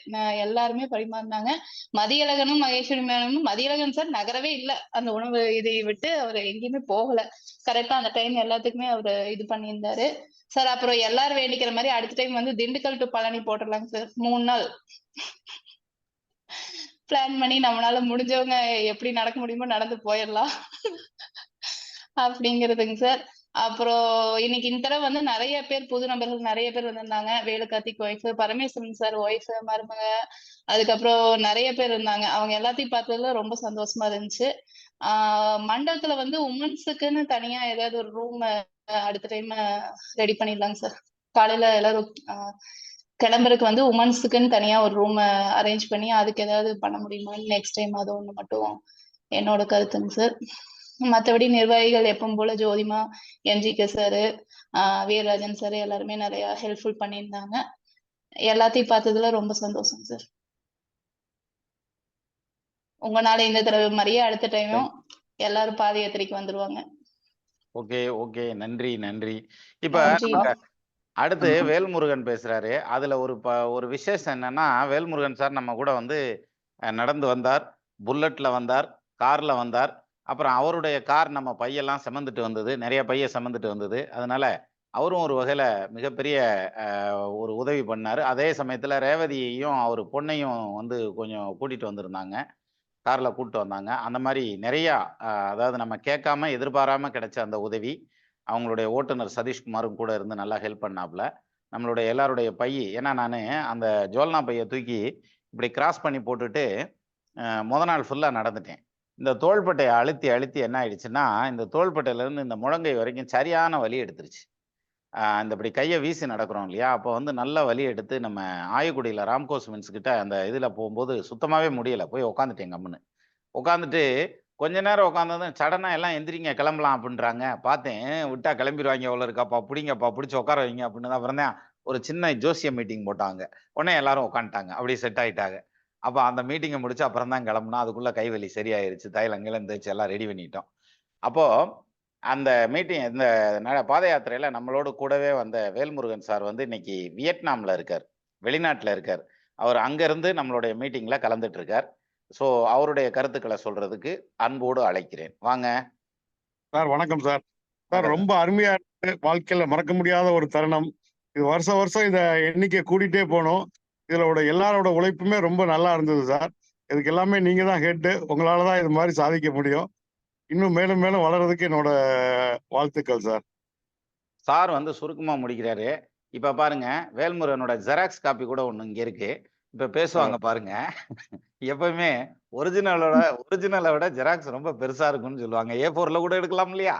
எல்லாருமே பரிமாறினாங்க. மதியழகனும் மகேஸ்வரி மேடமும், மதியழகன் சார் நகரவே இல்லை அந்த உணவு இதை விட்டு. அவர் எங்கேயுமே போகல. கரெக்டா அந்த டைம் எல்லாத்துக்குமே அவர் இது பண்ணியிருந்தாரு சார். அப்புறம் எல்லாரும் வேண்டிக்கிற மாதிரி அடுத்த டைம் வந்து திண்டுக்கல் டு பழனி போட்டுடலாங்க சார். 3 நாள் பிளான் பண்ணி நம்மளால முடிஞ்சவங்க எப்படி நடக்க முடியுமோ நடந்து போயிடலாம் அப்படிங்கிறதுங்க சார். அப்புறம் இன்னைக்கு இந்த தடவை வந்து நிறைய பேர் புது நபர்கள் நிறைய பேர் வந்திருந்தாங்க. வேலுக்கார்த்திக் ஒய்ஃப், பரமேஸ்வரன் சார் ஒய்ஃப், மருமக, அதுக்கப்புறம் நிறைய பேர் இருந்தாங்க. அவங்க எல்லாத்தையும் பார்த்ததுல ரொம்ப சந்தோஷமா இருந்துச்சு. மண்டபத்துல வந்து உமன்ஸுக்குன்னு தனியா ஏதாவது ஒரு ரூம் அடுத்த டைம் ரெடி பண்ணிடலாங்க சார். காலையில எல்லாரும் கிளம்புறதுக்கு வந்து உமன்ஸுக்குன்னு தனியா ஒரு ரூம் அரேஞ்ச் பண்ணி அதுக்கு ஏதாவது பண்ண முடியுமா நெக்ஸ்ட் டைம், அது ஒண்ணு மட்டும் என்னோட கருத்துங்க சார். மற்றபடி நிர்வாகிகள் எப்பவும் போல ஜோதிமா, எம்ஜிகே சாரு, வீரராஜன் சார் எல்லாருமே நிறைய ஹெல்ப்ஃபுல் பண்ணியிருந்தாங்க. எல்லாத்தையும் பார்த்ததுல ரொம்ப சந்தோஷம் சார். உங்களால இந்த தடவை மாதிரியே அடுத்த டைமும் எல்லாரும் பாத யாத்திரைக்கு வந்துருவாங்க. ஓகே ஓகே, நன்றி நன்றி. இப்ப நன்றி. நமக்கு அடுத்து வேல்முருகன் பேசுறாரு. அதுல ஒரு விசேஷம் என்னன்னா, வேல்முருகன் சார் நம்ம கூட வந்து நடந்து வந்தார், புல்லட்ல வந்தார், கார்ல வந்தார். அப்புறம் அவருடைய கார் நம்ம பையெல்லாம் சுமந்துட்டு வந்தது, நிறைய பைய சுமந்துட்டு வந்தது. அதனால அவரும் ஒரு வகையில மிகப்பெரிய ஒரு உதவி பண்ணாரு. அதே சமயத்துல ரேவதியையும் அவர் பொண்ணையும் வந்து கொஞ்சம் கூட்டிட்டு வந்திருந்தாங்க, கார்ல கூட்டு வந்தாங்க. அந்த மாதிரி நிறையா அதாவது நம்ம கேட்காம எதிர்பாராம கிடைச்ச அந்த உதவி. அவங்களுடைய ஓட்டுநர் சதீஷ்குமாரும் கூட இருந்து நல்லா ஹெல்ப் பண்ணாப்புல. நம்மளுடைய எல்லாருடைய பை, ஏன்னா நான் அந்த ஜோல்னா பையை தூக்கி இப்படி கிராஸ் பண்ணி போட்டுட்டு முத நாள் ஃபுல்லாக நடந்துட்டேன். இந்த தோள்பட்டையை அழுத்தி அழுத்தி என்ன ஆயிடுச்சுன்னா, இந்த தோள்பட்டையிலேருந்து இந்த முழங்கை வரைக்கும் சரியான வலி எடுத்துருச்சு. இந்த இப்படி கையை வீசி நடக்கிறோம் இல்லையா, அப்போ வந்து நல்ல வலி எடுத்து நம்ம ஆயக்குடியில் ராம்கோ சிமெண்ட்ஸ் கிட்ட அந்த இதில் போகும்போது சுத்தமாகவே முடியலை. போய் உட்காந்துட்டேன் கம்முன்னு. உட்காந்துட்டு கொஞ்ச நேரம் உட்காந்ததும் சடனா எல்லாம் எந்திரிங்க கிளம்பலாம் அப்படின்றாங்க. பார்த்தேன், விட்டா கிளம்பிடுவாங்க எவ்வளோ இருக்காப்பா, பிடிங்கப்பா, பிடிச்சி உட்கார வைங்க அப்படின்னு தான். அப்புறம் தான் ஒரு சின்ன ஜோசிய மீட்டிங் போட்டாங்க. உடனே எல்லாரும் உட்காந்துட்டாங்க, அப்படியே செட் ஆகிட்டாங்க. அப்போ அந்த மீட்டிங்கை முடிச்சு அப்புறம் தான் கிளம்புனா. அதுக்குள்ள கைவலி சரியாயிருச்சு, தைலங்கெல்லாம் இருந்துச்சு, எல்லாம் ரெடி பண்ணிட்டோம். அப்போ அந்த மீட்டிங், இந்த பாத யாத்திரையில நம்மளோட கூடவே வந்த வேல்முருகன் சார் வந்து இன்னைக்கு வியட்நாம்ல இருக்கார், வெளிநாட்டுல இருக்கார். அவர் அங்கிருந்து நம்மளுடைய மீட்டிங்ல கலந்துட்டு இருக்கார். ஸோ அவருடைய கருத்துக்களை சொல்றதுக்கு அன்போடு அழைக்கிறேன். வாங்க சார். வணக்கம் சார். சார் ரொம்ப அருமையா இருக்கு, வாழ்க்கையில மறக்க முடியாத ஒரு தருணம் இது. வருஷம் வருஷம் இதை எண்ணிக்கை கூட்டிகிட்டே போகணும். இதோட எல்லாரோட உழைப்புமே ரொம்ப நல்லா இருந்தது சார். இதுக்கு எல்லாமே நீங்க தான் ஹெட்டு, உங்களால தான் இது மாதிரி சாதிக்க முடியும். இன்னும் மேலும் மேலும் வளர்றதுக்கு என்னோட வாழ்த்துக்கள் சார். சார் வந்து சுருக்கமா முடிக்கிறாரு. இப்ப பாருங்க, வேல்முருகனோட ஜெராக்ஸ் காப்பி கூட ஒண்ணு இங்க இருக்கு. இப்ப பேசுவாங்க பாருங்க. எப்பவுமே ஒரிஜினலை விட ஜெராக்ஸ் ரொம்ப பெருசா இருக்கும்னு சொல்லுவாங்க. A4ல கூட எடுக்கலாம் இல்லையா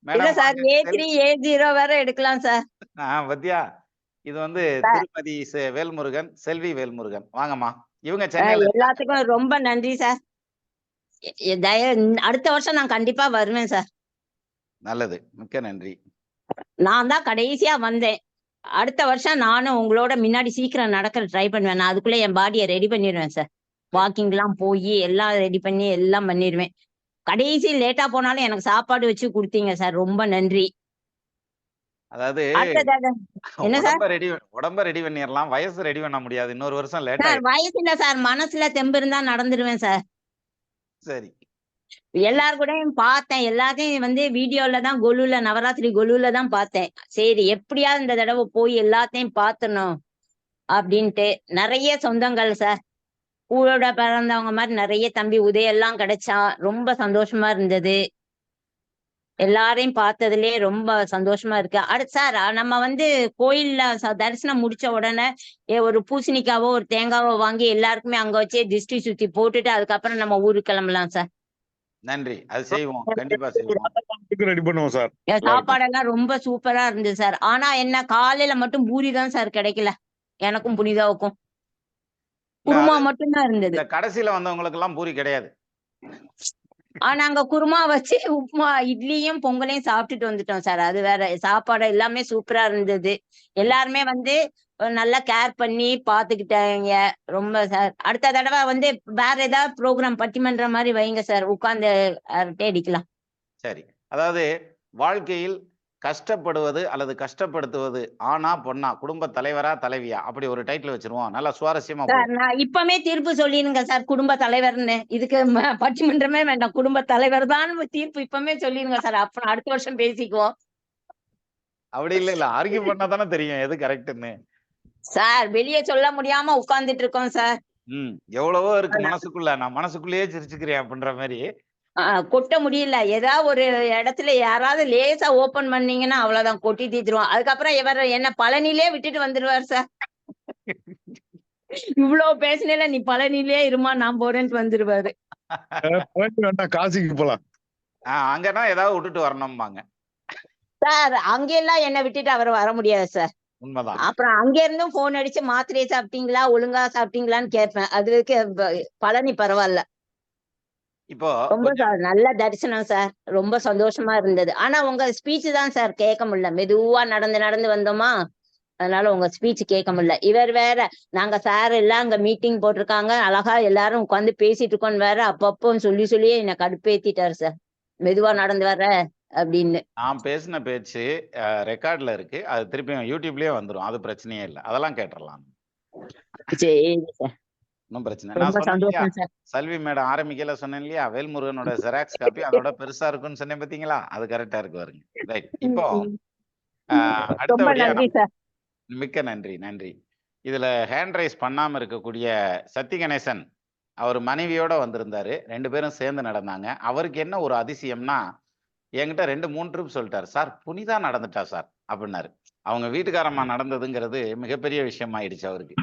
இல்ல மேடம்? சார், A3 A0 வரை எடுக்கலாம் சார். பத்தியா, இது வந்து திருமதி வேல்முருகன், செல்வி வேல்முருகன். வாங்கம்மா. இவங்க சென்னையில எல்லாத்துக்கும் ரொம்ப நன்றி சார். அடுத்த வருஷம் நான் கண்டிப்பா வருவேன் சார். நல்லது, மிக்க நன்றி. நான் தான் கடைசியா வந்தேன். அடுத்த வருஷம் நானும் உங்களோட முன்னாடி சீக்கிரம் நடக்க ட்ரை பண்ணுவேன். நான் அதுக்குள்ள என் பாடியை ரெடி பண்ணிடுவேன் சார். வாக்கிங் எல்லாம் போய் எல்லாம் ரெடி பண்ணி எல்லாம் பண்ணிடுவேன். கடைசி லேட்டா போனாலும் எனக்கு சாப்பாடு வச்சு கொடுத்தீங்க சார், ரொம்ப நன்றி. அதாவது என்ன சார், உடம்ப ரெடி பண்ணிடலாம், வயசு ரெடி பண்ண முடியாது. இன்னொரு வருஷம் லேட் சார் வயசு இல்ல சார், மனசுல தெம்பு இருந்தா நடந்துருவேன் சார். சரி, எல்லாரு கூடயும் பார்த்தேன், எல்லாத்தையும் வந்து வீடியோல தான், கொலுல நவராத்திரி கொலுல தான் பார்த்தேன். சரி எப்படியாவது இந்த தடவை போய் எல்லாத்தையும் பார்த்தணும் அப்படின்ட்டு. நிறைய சொந்தங்கள் சார், கூட பிறந்தவங்க மாதிரி நிறைய தம்பி உதயெல்லாம் கிடைச்சா ரொம்ப சந்தோஷமா இருந்தது. எல்லாரையும் பார்த்ததுலயே ரொம்ப சந்தோஷமா இருக்கு. அடுத்து சார், நம்ம வந்து கோயில்ல தரிசனம் முடிச்ச உடனே ஒரு பூசணிக்காவோ ஒரு தேங்காவோ வாங்கி எல்லாருக்குமே அங்க வச்சே திருஷ்டி சுத்தி போட்டுட்டு அதுக்கப்புறம் நம்ம ஊருக்கு கிளம்பலாம் சார். நன்றி, அது செய்வோம், கண்டிப்பா செய்வோம், ரெடி பண்ணுவோம் சார். சாப்பாடெல்லாம் ரொம்ப சூப்பரா இருந்தது சார். ஆனா என்ன, காலையில மட்டும் பூரி தான் சார் கிடைக்கல, எனக்கும் புனிதாவுக்கும். குருமா மட்டும்தான் இருந்தது. கடைசியில வந்தவங்களுக்கு எல்லாம் பூரி கிடையாது. நாங்க குருமா வச்சு உப்புமா, இட்லியும் பொங்கலையும் சாப்பிட்டுட்டு வந்துட்டோம் சார். அது வேற. சாப்பாடு எல்லாமே சூப்பரா இருந்தது. எல்லாருமே வந்து நல்லா கேர் பண்ணி பாத்துக்கிட்டாங்க ரொம்ப சார். அடுத்த தடவை வந்து வேற ஏதாவது ப்ரோக்ராம் பட்டிமன்ற மாதிரி வைங்க சார், உட்கார்ந்து அரட்டை அடிக்கலாம். சரி, அதாவது வாழ்க்கையில் கஷ்டப்படுவது அல்லது கஷ்டப்படுத்துவது ஆனா பொண்ணா, குடும்ப தலைவரா தலைவியா, அப்படி ஒரு டைட்டில் வச்சிருவோம். நல்லா சுவாரஸ்யமா சார். நான் இப்பமே தீர்ப்பு சொல்லிருங்க சார், குடும்ப தலைவர்னு. இதுக்கு பட்டிமன்றமே வேண்டாம், குடும்ப தலைவர் தான் தீர்ப்பு இப்பமே சொல்லிருங்க சார். அப்புறம் அடுத்த வருஷம் பேசிக்குவோம். அப்படி இல்ல, ஆர்கியூ பண்ணா தானே தெரியும் எது கரெக்ட்னு. சார் வெளியே சொல்ல முடியாம உட்கார்ந்துட்டு இருக்கோம் சார். எவ்வளவோ இருக்கு மனசுக்குள்ள, நான் மனசுக்குள்ளேயே சிரிச்சுக்கிறேன் அப்படின்ற மாதிரி. கொட்ட முடியல. ஏதாவது ஒரு இடத்துல யாராவது லேசா ஓபன் பண்ணீங்கன்னா அவ்வளவுதான், கொட்டி தீத்துருவோம். அதுக்கப்புறம் இவர் என்ன பழனிலே விட்டுட்டு வந்துருவார் சார். இவ்வளவு பேசினேல, நீ பழனிலே இருமா நான் போறேன்ட்டு வந்துருவாரு. காசிக்கு போலாம். அங்கன்னா ஏதாவது விட்டுட்டு வரணும்பாங்க சார். அங்கெல்லாம் என்ன விட்டுட்டு அவர் வர முடியாது சார். உண்மைதான். அப்புறம் அங்க இருந்தும் போன் அடிச்சு மாத்திரையை சாப்பிட்டீங்களா, ஒழுங்கா சாப்பிட்டீங்களான்னு கேட்பேன். அதுக்கு பழனி பரவாயில்ல. இப்போ ரொம்ப நல்ல தரிசனம் சார். ரொம்ப சந்தோஷமா இருந்தது. ஆனா உங்க ஸ்பீச் தான் சார் கேட்க முடியல. மெதுவா நடந்து நடந்து வந்தோமா, அதனால உங்க ஸ்பீச் கேட்க முடியல. இவர் வேற, நாங்க சார் எல்லாம் அங்க மீட்டிங் போட்டிருக்காங்க, அழகா எல்லாரும் உட்காந்து பேசிட்டு இருக்கோன்னு வேற அப்பப்போ சொல்லியே என்னை கடுப்பேத்திட்டாரு சார். மெதுவா நடந்து வர அப்படின்னு. நான் பேசின பேச்சு ரெக்கார்ட்ல இருக்கு. அது திருப்பியும் யூடியூப்லயே வந்துரும். அது பிரச்சனையே இல்ல. அதெல்லாம் கேட்டுறலாம். சரி சார். ஒன்றும் பிரச்சனை இல்ல. நான் ரொம்ப சொன்னேன் இல்லையா, சந்தோஷம் சார். சல்வி மேடம் ஆரம்பிக்கல சொன்னேன் இல்லையா, வேல்முருகனோட ஜெராக்ஸ் காப்பி அதோட பெருசா இருக்குன்னு சொன்னேன் பாத்தீங்களா, அது கரெக்டா இருக்கு பாருங்க. ரைட். இப்போ ரொம்ப அடுத்தபடியா நன்றி சார். மிக்க நன்றி, நன்றி. இதுல ஹேண்ட் ரைஸ் பண்ணாம இருக்கக்கூடிய சத்தி கணேசன், அவர் மனைவியோட வந்திருந்தாரு. 2 பேரும் சேர்ந்து நடந்தாங்க. அவருக்கு என்ன ஒரு அதிசயம்னா, என்கிட்ட 2-3 ட்ரிப் சொல்லிட்டாரு. சார் புனிதா நடந்துட்டா சார் அப்படின்னாரு. அவங்க வீட்டுக்காரம்மா நடந்ததுங்கிறது மிகப்பெரிய விஷயம் ஆயிடுச்சு அவருக்கு.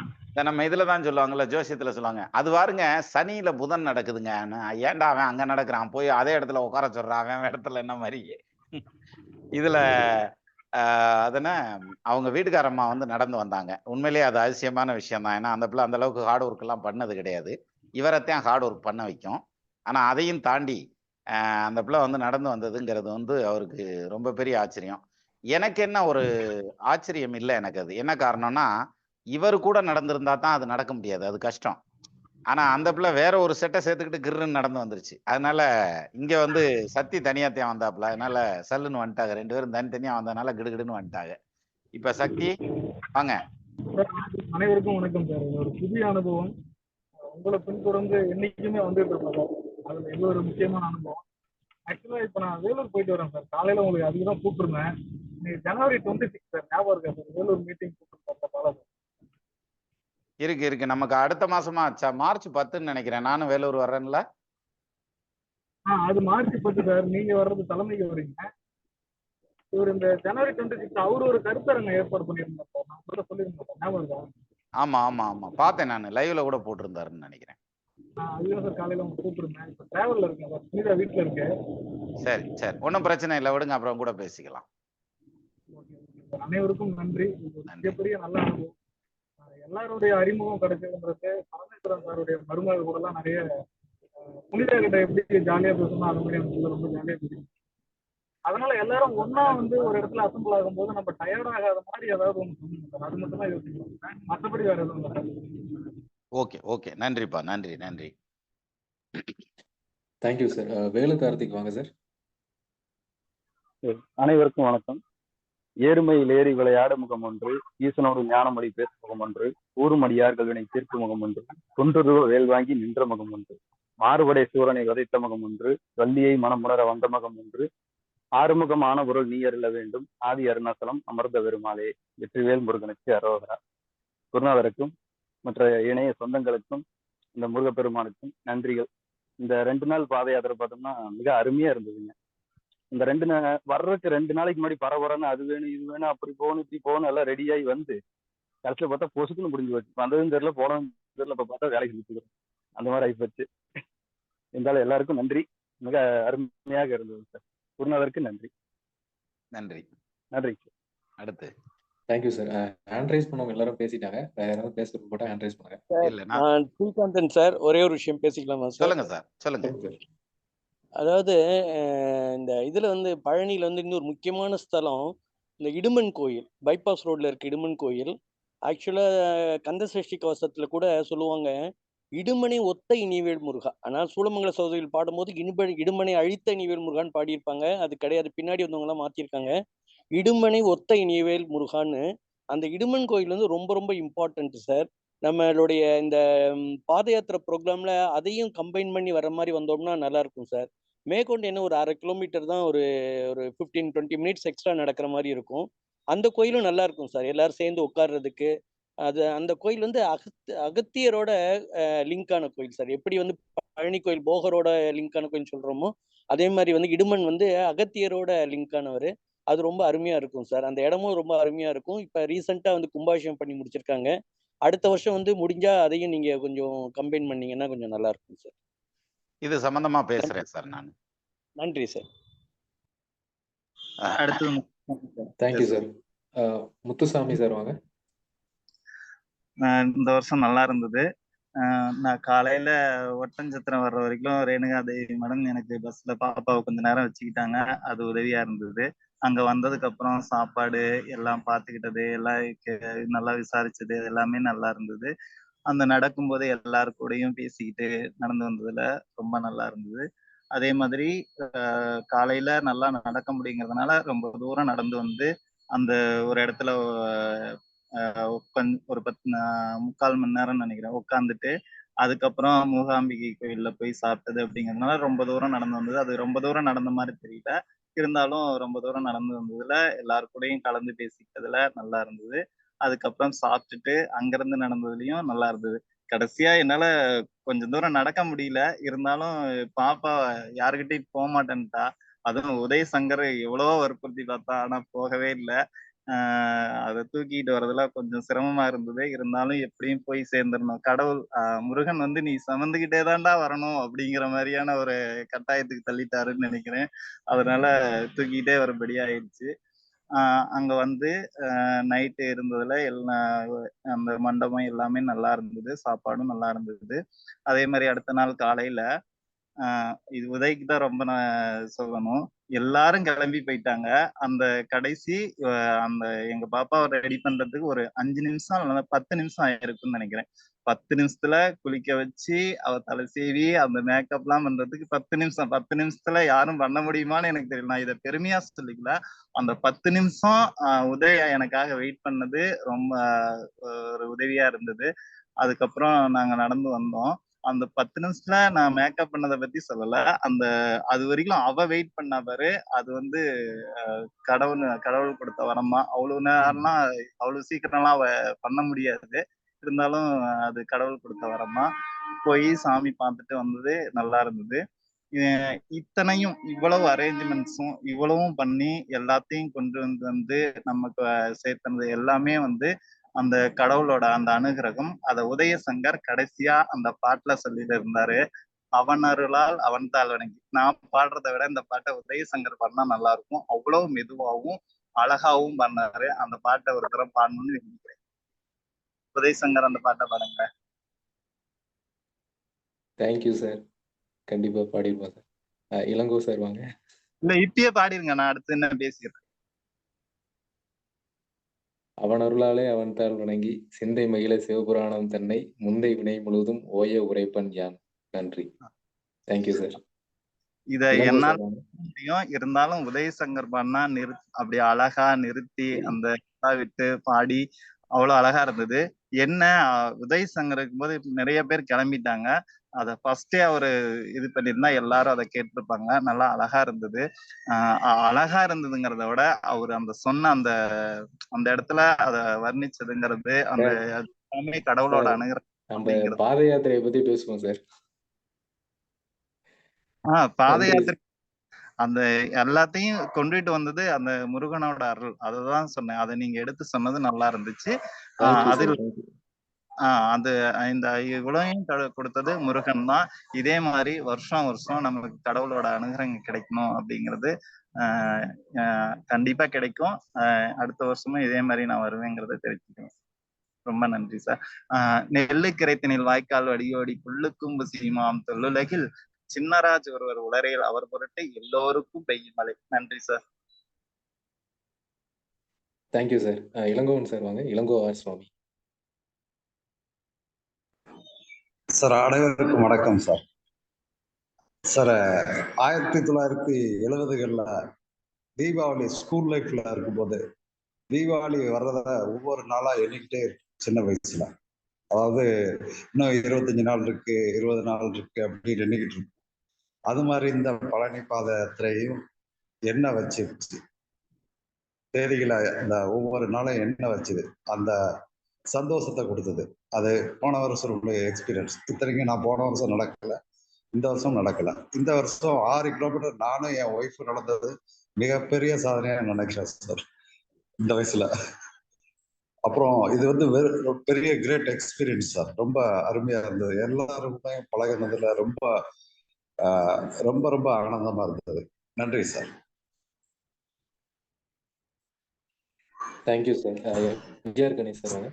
நம்ம இதுல தான் சொல்லுவாங்கல்ல, ஜோசியத்துல சொல்லுவாங்க, அது பாருங்க சனியில புதன் நடக்குதுங்க. ஏன்டா அவன் அங்க நடக்கிறான், போய் அதே இடத்துல உட்கார சொல்றான், அவன் இடத்துல என்ன மாதிரி. இதுல அதன அவங்க வீட்டுக்காரம்மா வந்து நடந்து வந்தாங்க. உண்மையிலேயே அது அதிசயமான விஷயம் தான். ஏன்னா அந்த பிள்ளை அந்த அளவுக்கு ஹார்ட் ஒர்க் எல்லாம் பண்ணது கிடையாது. இவரைத்தான் ஹார்ட் ஒர்க் பண்ண வைக்கும். ஆனா அதையும் தாண்டி அந்த பிள்ளை வந்து நடந்து வந்ததுங்கிறது வந்து அவருக்கு ரொம்ப பெரிய ஆச்சரியம். எனக்கு என்ன ஒரு ஆச்சரியம் இல்லை எனக்கு. அது என்ன காரணம்னா, இவர் கூட நடந்திருந்தா தான் அது நடக்க முடியாது, அது கஷ்டம். ஆனா அந்த பிள்ளை வேற ஒரு செட்டை சேர்த்துக்கிட்டு கிருன்னு நடந்து வந்துருச்சு. அதனால இங்க வந்து சத்தி தனியாத்தையும் வந்தாப்புல, அதனால சல்லுன்னு வந்துட்டாங்க. 2 பேரும் தனித்தனியா வந்ததுனால கிடுகிடுன்னு வந்துட்டாங்க. இப்ப சக்தி வாங்க. அனைவருக்கும் வணக்கம் சார். இது ஒரு புதிய அனுபவம். உங்களை பின்தொடர்ந்து என்னைக்குமே வந்துட்டு இருக்கோம் சார். அதுல இது ஒரு முக்கியமான அனுபவம். ஆக்சுவலா இப்ப நான் வேலூர் போயிட்டு வரேன் சார். காலையில உங்களுக்கு அதுக்கு தான் கூப்பிட்டுருந்தேன். இன்னைக்கு ஜனவரி 26 சார், ஞாபகம் இருக்கா சார்? வேலூர் மீட்டிங் கூப்பிட்டு இருக்கு நமக்கு அடுத்த மாசமா மார்ச் 10ன்னு நினைக்கிறேன். நானும் வேலூர் வர்றேன்ல. அது மார்ச் 10 சார். நீங்க வர்றது தலைமைக்கு வரீங்க. இவர் இந்த ஜனவரி 26 அவரு ஒரு கருத்தரங்க ஏற்பாடு பண்ணியிருந்தார் சார். நான் கூட சொல்லியிருந்தேன் சார், ஞாபகம் இருக்கா? ஆமா பார்த்தேன், நான் லைவ்ல கூட போட்டிருந்தாருன்னு நினைக்கிறேன். அதுதான் சார் காலையில அவங்க கூப்பிட்டுருந்தேன். இப்ப டிராவல்ல இருக்கேன் சார், புனிதா வீட்டுல இருக்கேன். சரி ஒன்றும் பிரச்சனை இல்லை, விடுங்க, அப்புறம் கூட பேசிக்கலாம். அனைவருக்கும் நன்றி. மிகப்பெரிய நல்ல அனுபவம். எல்லாருடைய அறிமுகம் கிடைச்சதுன்றது பரமேஸ்வரன் சாருடைய மருமகள் கூட எல்லாம் நிறைய புனிதா கிட்ட எப்படி ஜாலியா பேசணும், அது மாதிரி எனக்கு ரொம்ப ஜாலியா பேசணும். அதனால எல்லாரும் ஒன்னா வந்து ஒரு இடத்துல அசம்பிள் ஆகும் போது நம்ம டயர்ட் ஆகாத மாதிரி ஏதாவது ஒன்று சொல்லுங்க சார். அது மட்டும் தான் யோசிக்கணும், மற்றபடி வேற எதுவும் இல்லை. ஓகே நன்றிப்பா, நன்றி. Thank you sir. வேலு கார்த்திக் வாங்க சார். அனைவருக்கும் வணக்கம். ஏறுமையில் ஏறி விளையாட முகம் ஒன்று, ஈசனோடு ஞானமொழி பேசும் முகம் ஒன்று, ஊறுமடியார்கள் வினை தீர்க்கும் முகம் ஒன்று, தொன்றுருவ வேல் வாங்கி நின்ற முகம் ஒன்று, மாறுபடை சூரனை வதைத்த முகம் ஒன்று, வள்ளியை மனமுணர வந்த முகம் ஒன்று, ஆறுமுகம் ஆன பொருள் நீ அருள வேண்டும், ஆதி அருணாசலம் அமர்ந்த பெருமாளே, வெற்றிவேல் முருகனுக்கு அரோகரா. குருநாதருக்கும் மற்ற இணைய சொந்தங்களுக்கும் இந்த முருகப்பெருமானுக்கும் நன்றிகள். இந்த 2 நாள் பாத யாத்திரை பார்த்தோம்னா மிக அருமையா இருந்ததுங்க. இந்த வர்றதுக்கு 2 நாளைக்கு முன்னாடி பரபரன்னு அது வேணும் இது வேணும் அப்படி போகணும் இப்படி போகணும் எல்லாம் ரெடியாகி வந்து கடைசியில் பார்த்தா பொசுக்குன்னு முடிஞ்சு போச்சு. வந்ததும் தெரியல போனதும் தெரியல, இப்போ பார்த்தா வேலைக்கு சுற்றுக்கிறோம், அந்த மாதிரி ஆகிப்போச்சு. இருந்தாலும் எல்லாருக்கும் நன்றி, மிக அருமையாக இருந்தது சார். குருநாதருக்கு நன்றி. சார். அடுத்து தேங்க்யூ சார். ஹேண்ட் ரைஸ் பண்ணவங்க எல்லாரும் பேசிட்டாங்க. வேற யாராவது பேசுறது போட்டா ஹேண்ட் ரைஸ் பண்ணுங்க. ஸ்ரீகாந்தன் சார், ஒரே ஒரு விஷயம் பேசிக்கலாமா சார்? சொல்லுங்க சார், சொல்லுங்க. அதாவது இந்த இதுல வந்து பழனியில வந்து இன்னொரு முக்கியமான ஸ்தலம் இந்த இடுமன் கோயில், பைபாஸ் ரோட்ல இருக்க இடுமன் கோயில். ஆக்சுவலா கந்தசஷ்டி கவசத்துல கூட சொல்லுவாங்க, இடுமனை ஒத்த இனிவேல் முருகா. ஆனால் சூளமங்கல சோதரியில் பாடும்போது இடுமனை அழித்த இனிவேல் முருகான்னு பாடியிருப்பாங்க. அது கிடையாது, பின்னாடி வந்தவங்க எல்லாம் மாத்திருக்காங்க. இடுமனை ஒத்த இனிவேல் முருகான்னு. அந்த இடுமன் கோயில் வந்து ரொம்ப ரொம்ப இம்பார்ட்டன்ட் சார். நம்மளுடைய இந்த பாத யாத்திரை ப்ரோக்ராம்ல அதையும் கம்பைன் பண்ணி வர மாதிரி வந்தோம்னா நல்லா இருக்கும் சார். மேற்கொண்டு என்ன ஒரு 1/2 கிலோமீட்டர் தான், ஒரு 15-20 மினிட்ஸ் எக்ஸ்ட்ரா நடக்கிற மாதிரி இருக்கும். அந்த கோயிலும் நல்லா இருக்கும் சார், எல்லாரும் சேர்ந்து உட்கார்றதுக்கு. அந்த கோயில் வந்து அகத்தியரோட லிங்கான கோயில் சார். எப்படி வந்து பழனி கோயில் போகரோட லிங்கான கோயில் சொல்றோமோ, அதே மாதிரி வந்து இடுமன் வந்து அகத்தியரோட லிங்கானவர். அது ரொம்ப அருமையா இருக்கும் சார். அந்த இடமும் ரொம்ப அருமையா இருக்கும். இப்ப ரீசெண்டா வந்து கும்பாபிஷேகம் பண்ணி முடிச்சிருக்காங்க. அடுத்த வருஷம் வந்து முடிஞ்சா அதையும் நீங்க கொஞ்சம் கம்பைன் பண்ணீங்கன்னா கொஞ்சம் நல்லா இருக்கும் சார். இது சம்பந்தமா பேசுறேன் சார் நான். நன்றி sir. Thank you sir. Muthusamy sir வாங்க. இந்த வருஷம் நல்லா இருந்தது. நான் காலையில ஒட்டன்சத்திரம் வர்ற வரைக்கும் ரேணுகா தேவி மேடம் எனக்கு பஸ்ல பாப்பாவை கொஞ்ச நேரம் வச்சுக்கிட்டாங்க. அது உதவியா இருந்தது. அங்க வந்ததுக்கு அப்புறம் சாப்பாடு எல்லாம் பார்த்துக்கிட்டது, எல்லாம் நல்லா விசாரிச்சது எல்லாமே நல்லா இருந்தது. அந்த நடக்கும்போது எல்லாரு கூடயும் பேசிக்கிட்டு நடந்து வந்ததுல ரொம்ப நல்லா இருந்தது. அதே மாதிரி காலையில நல்லா நடக்க முடியுங்கிறதுனால ரொம்ப தூரம் நடந்து வந்து அந்த ஒரு இடத்துல ஒரு 3/4 மணி நேரம் நினைக்கிறேன் உட்காந்துட்டு அதுக்கப்புறம் மூகாம்பிகை கோயில்ல போய் சாப்பிட்டது அப்படிங்கிறதுனால ரொம்ப தூரம் நடந்து வந்தது. அது ரொம்ப தூரம் நடந்த மாதிரி தெரியல, இருந்தாலும் ரொம்ப தூரம் நடந்து வந்ததுல எல்லாரு கூடயும் கலந்து பேசிக்கிட்டதுல நல்லா இருந்தது. அதுக்கப்புறம் சாப்பிட்டுட்டு அங்கிருந்து நடந்ததுலயும் நல்லா இருந்தது. கடைசியா என்னால கொஞ்சம் தூரம் நடக்க முடியல, இருந்தாலும் பாப்பா யாருக்கிட்டையும் போக மாட்டேன்ட்டா. அதுவும் உதய சங்கர் எவ்வளவோ வற்புறுத்தி பார்த்தா, ஆனா போகவே இல்லை. அதை தூக்கிட்டு வர்றதுல கொஞ்சம் சிரமமா இருந்தது, இருந்தாலும் எப்படியும் போய் சேர்ந்துடணும். கடவுள் முருகன் வந்து நீ சுமந்துகிட்டே தான்டா வரணும் அப்படிங்கிற மாதிரியான ஒரு கட்டாயத்துக்கு தள்ளிட்டாருன்னு நினைக்கிறேன். அதனால தூக்கிட்டே வரும்படி ஆயிடுச்சு. அங்க வந்து நைட்டு இருந்ததுல எல்லாம் அந்த மண்டபம் எல்லாமே நல்லா இருந்தது, சாப்பாடும் நல்லா இருந்தது. அதே மாதிரி அடுத்த நாள் காலையில இது உதய்க்கு தான் ரொம்ப நான் சொல்லணும், எல்லாரும் கிளம்பி போயிட்டாங்க. அந்த கடைசி அந்த எங்க பாப்பாவை ரெடி பண்றதுக்கு ஒரு 5 நிமிஷம் இல்லைன்னா 10 நிமிஷம் ஆயிருக்குன்னு நினைக்கிறேன். 10 நிமிஷத்துல குளிக்க வச்சு அவ தலை சீவி அந்த மேக்கப் எல்லாம் பண்றதுக்கு 10 நிமிஷம். 10 நிமிஷத்துல யாரும் பண்ண முடியுமான்னு எனக்கு தெரியல. நான் இதை பெருமையா சொல்லிக்கல, அந்த 10 நிமிஷம் உதயா எனக்காக வெயிட் பண்ணது ரொம்ப ஒரு உதவியா இருந்தது. அதுக்கப்புறம் நாங்க நடந்து வந்தோம். அந்த 10 நிமிஷத்துல நான் மேக்கப் பண்ணதை பத்தி சொல்லல, அந்த அது வரைக்கும் அவ வெயிட் பண்ணா பாரு, அது வந்து கடவுள் கொடுத்த வரமா. அவ்வளவு நேரம்லாம் அவ்வளவு சீக்கிரம்லாம் அவ பண்ண முடியாது, இருந்தாலும் அது கடவுள் கொடுத்த வரமா. போய் சாமி பார்த்துட்டு வந்தது நல்லா இருந்தது. இத்தனையும் இவ்வளவு அரேஞ்ச்மெண்ட்ஸும் இவ்வளவும் பண்ணி எல்லாத்தையும் கொண்டு வந்து நமக்கு சேர்த்தது எல்லாமே வந்து அந்த கடவுளோட அந்த அனுகிரகம். அத உதய சங்கர் கடைசியா அந்த பாட்டுல சொல்லிட்டு இருந்தாரு, அவன் அருளால் அவன் தாள் வணங்கி. நான் பாடுறதை விட இந்த பாட்டை உதய சங்கர் பாடினா நல்லா இருக்கும், அவ்வளவு மெதுவாகவும் அழகாவும் பண்ணாரு. அந்த பாட்டை ஒரு தரம் பாடணும்னு நினைக்கிறேன். உதய சங்கர் அந்த பாட்டை பாடுங்க. தேங்க்யூ சார், கண்டிப்பா பாடிடுவோம் சார். இளங்கோ சார் வாங்க. இல்ல இப்பயே பாடிருங்க, நான் அடுத்து என்ன பேசிடுறேன். அவன் அருளாலே அவன் தாள் வணங்கி சிந்தை மகிழ சிவபுராணம் தன்னை முந்தை வினை முழுவதும் ஓய உரைப்பன் யான். நன்றி. Thank you sir. இத என்னால் முடியும், இருந்தாலும் உதய சங்கர் பாடினா அப்படி அழகா நிறுத்தி அந்த விட்டு பாடி அவ்வளவு அழகா இருந்தது. என்ன உதய சங்கர் இருக்கும்போது நிறைய பேர் கிளம்பிட்டாங்க, அதை ஃபர்ஸ்டே அவரு இது பண்ணியிருந்தா எல்லாரும் அதை கேட்டிருப்பாங்க. நல்லா அழகா இருந்தது. அழகா இருந்ததுங்கிறத விட அவரு அந்த சொன்ன அந்த அந்த இடத்துல அதை வர்ணிச்சதுங்கிறது அந்த எல்லாமே கடவுளோட அனுகிரகம். பாத யாத்திரையை பத்தி பேசுவோம் சார். பாத யாத்திரை அந்த எல்லாத்தையும் கொண்டுட்டு வந்தது அந்த முருகனோட அருள், அதுதான் சொன்னேன். அதை நீங்க எடுத்து சொன்னது நல்லா இருந்துச்சு. அதில் அது இந்த இவ்வளவையும் கொடுத்தது முருகன் தான். இதே மாதிரி வருஷம் வருஷம் நமக்கு கடவுளோட அனுகிரகம் கிடைக்கணும் அப்படிங்கிறது கண்டிப்பா கிடைக்கும். அடுத்த வருஷமும் இதே மாதிரி நான் வருவேங்கிறத தெரிவிச்சுக்கிறேன். ரொம்ப நன்றி சார். நெல்லு கிரைத்தனில் வாய்க்கால் வடியோடி புல்லுக்கும் புசியுமாம் தொல்லுலகில் சின்னராஜ் ஒருவர் உளரையில் அவர் பொருட்டு எல்லோருக்கும் பெய்யும் மழை. நன்றி sir. Thank you sir. Ilangovan sir வாங்க. Ilango R Swami sir. அனைவருக்கும் வணக்கம் சார். சார் 1970களில் தீபாவளி ஸ்கூல் லைஃப்ல இருக்கும்போது தீபாவளி வர்றத ஒவ்வொரு நாளா எண்ணிக்கிட்டே சின்ன வயசுல, அதாவது இன்னும் 25 நாள் இருக்கு, 20 நாள் இருக்கு அப்படின்னு எண்ணிக்கிட்டு இருக்கும். அது மாதிரி இந்த பழனி பாத யாத்திரையும் எண்ணெய் வச்சிருச்சு, தேதிகளை இந்த ஒவ்வொரு நாளும் எண்ணெய் வச்சுது, அந்த சந்தோஷத்தை கொடுத்தது. அது போன வருஷம் எக்ஸ்பீரியன்ஸ். இத்தனைக்கும் நான் போன வருஷம் நடக்கல, இந்த வருஷம் நடக்கல. இந்த வருஷம் 6 கிலோமீட்டர் நானும் என் ஒய்ஃபு நடந்தது மிகப்பெரிய சாதனையா நினைக்கிறேன் சார் இந்த வயசுல. அப்புறம் இது வந்து பெரிய கிரேட் எக்ஸ்பீரியன்ஸ் சார். ரொம்ப அருமையா இருந்தது. எல்லாருமே பழகினதுல ரொம்ப ரொம்ப ரொம்ப ஆனந்தமா இருந்தது. நன்றி sir. Thank you sir. MGR Ganesh sir வாங்க.